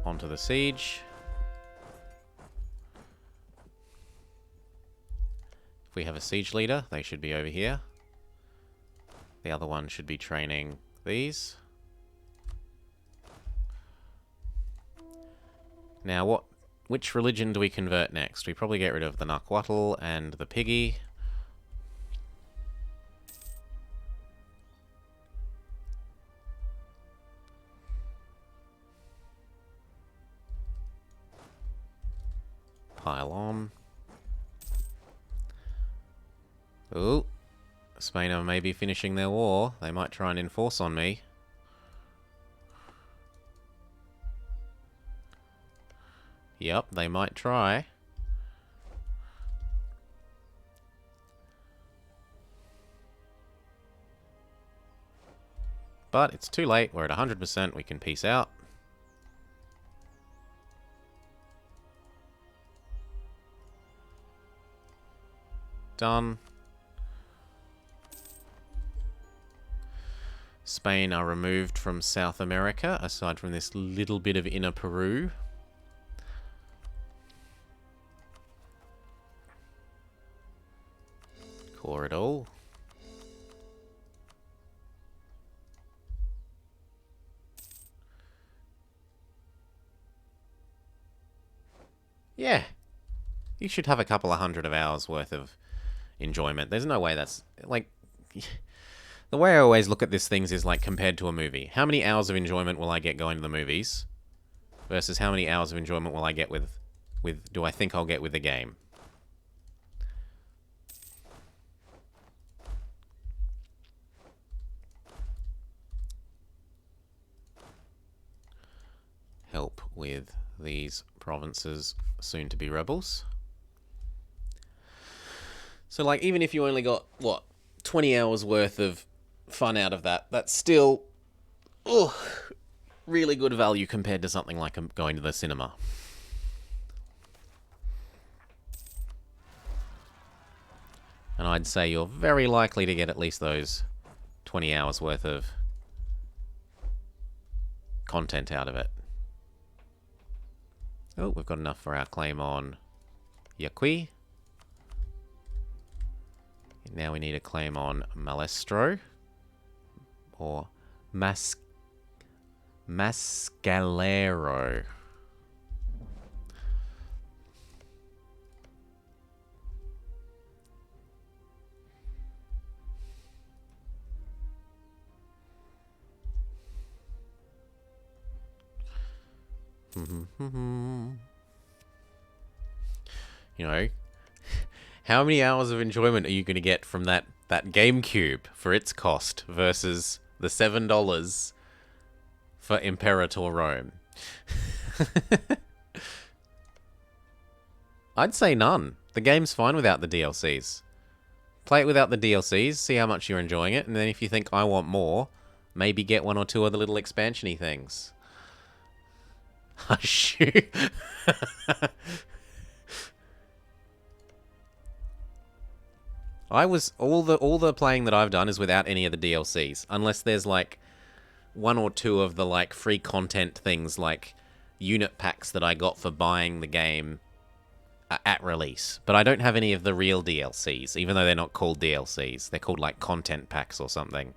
onto the siege. If we have a siege leader, they should be over here. The other one should be training these. Now, which religion do we convert next? We probably get rid of the Nahuatl and the Piggy. Pile on. Ooh. Spain are maybe finishing their war. They might try and enforce on me. Yep, they might try. But it's too late. We're at 100%. We can peace out. Done. Spain are removed from South America, aside from this little bit of inner Peru. Core it all. Yeah. You should have a couple of hundred of hours worth of enjoyment. There's no way that's... like... The way I always look at these things is like compared to a movie. How many hours of enjoyment will I get going to the movies versus how many hours of enjoyment will I get with do I think I'll get with the game? Help with these provinces soon to be rebels. So like even if you only got what 20 hours worth of fun out of that, that's still really good value compared to something like going to the cinema. And I'd say you're very likely to get at least those 20 hours worth of content out of it. Oh, we've got enough for our claim on Yaqui. Now we need a claim on Malestro. Or Mascalero. You know, how many hours of enjoyment are you going to get from that GameCube for its cost versus the $7 for Imperator Rome? I'd say none. The game's fine without the DLCs. Play it without the DLCs, see how much you're enjoying it, and then if you think I want more, maybe get one or two other little expansion-y things. Hush you. all the playing that I've done is without any of the DLCs, unless there's like one or two of the like free content things like unit packs that I got for buying the game at release. But I don't have any of the real DLCs, even though they're not called DLCs. They're called like content packs or something.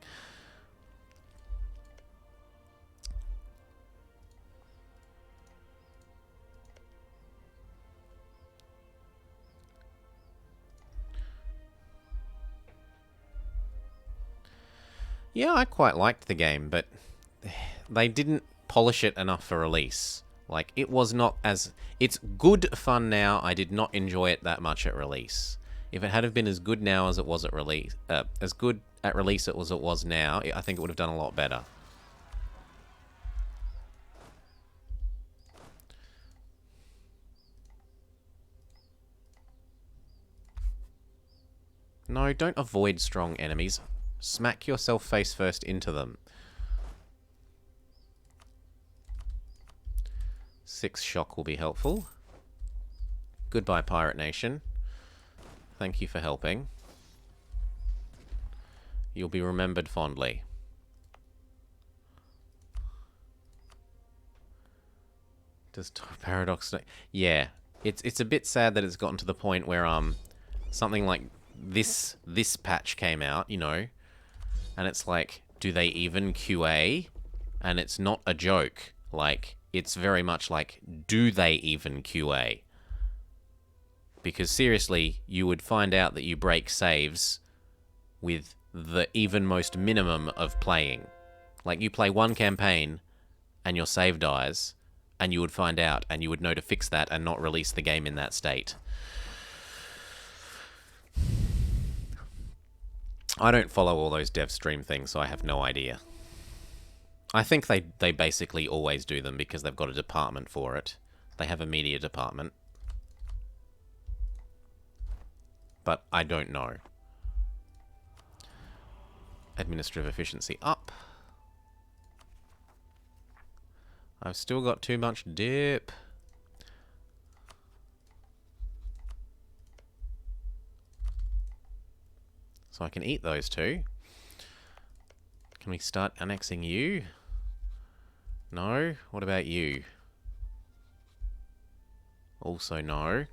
Yeah, I quite liked the game, but they didn't polish it enough for release. Like, it was not as... It's good fun now. I did not enjoy it that much at release. If it had have been as good now as it was at release... as good at release as it was now, I think it would have done a lot better. No, don't avoid strong enemies. Smack yourself face first into them. 6 shock will be helpful. Goodbye, Pirate Nation. Thank you for helping. You'll be remembered fondly. Does Paradox... Yeah. It's a bit sad that it's gotten to the point where something like this patch came out, you know, and it's like, do they even QA? And it's not a joke. Like, it's very much like, do they even QA? Because seriously, you would find out that you break saves with the even most minimum of playing. Like, you play one campaign and your save dies, and you would find out, and you would know to fix that and not release the game in that state. I don't follow all those dev stream things, so I have no idea. I think they basically always do them because they've got a department for it. They have a media department. But I don't know. Administrative efficiency up. I've still got too much dip. So I can eat those two. Can we start annexing you? No? What about you? Also no.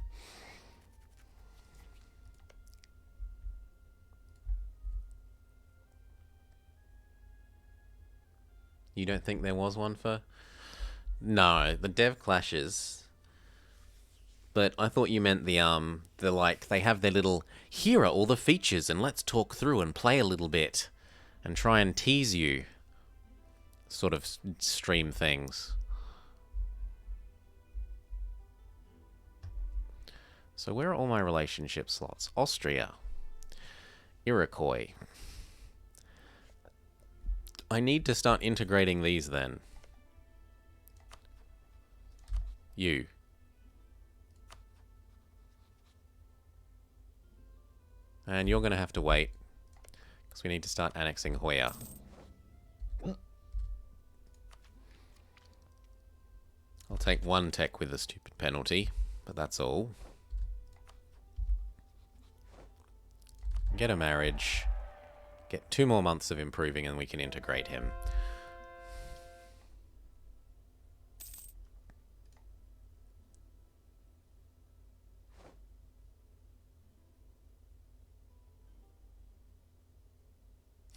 You don't think there was one for... No, the dev clashes. But I thought you meant the like, they have their little, here are all the features and let's talk through and play a little bit. And try and tease you. Sort of stream things. So where are all my relationship slots? Austria. Iroquois. I need to start integrating these then. You. And you're going to have to wait. Because we need to start annexing Hoya. I'll take one tech with a stupid penalty. But that's all. Get a marriage. Get 2 more months of improving and we can integrate him.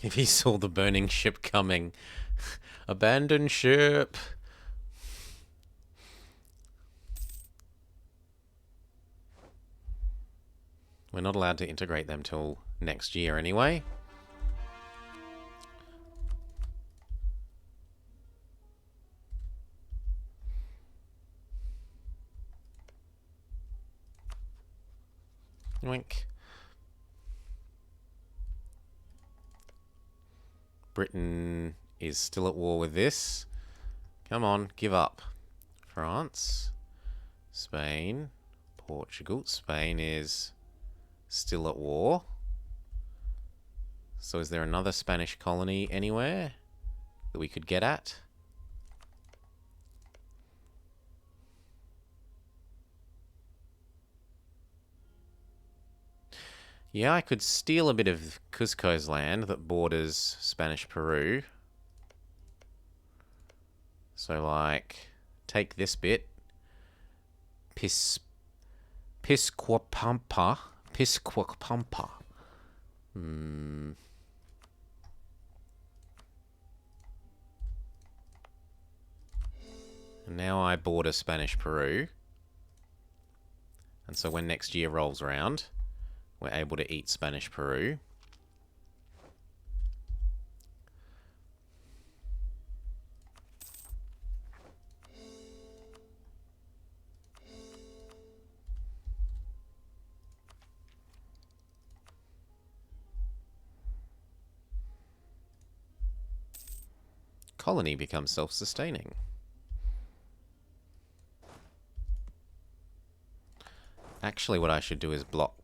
If he saw the burning ship coming. Abandon ship. We're not allowed to integrate them till next year anyway. Yoink. Britain is still at war with this. Come on, give up. France. Spain. Portugal. Spain is still at war. So is there another Spanish colony anywhere that we could get at? Yeah, I could steal a bit of Cusco's land that borders Spanish Peru. So, like, take this bit. Pisquapampa. And now I border Spanish Peru. And so when next year rolls around, we're able to eat Spanish Peru. Colony becomes self-sustaining. Actually, what I should do is block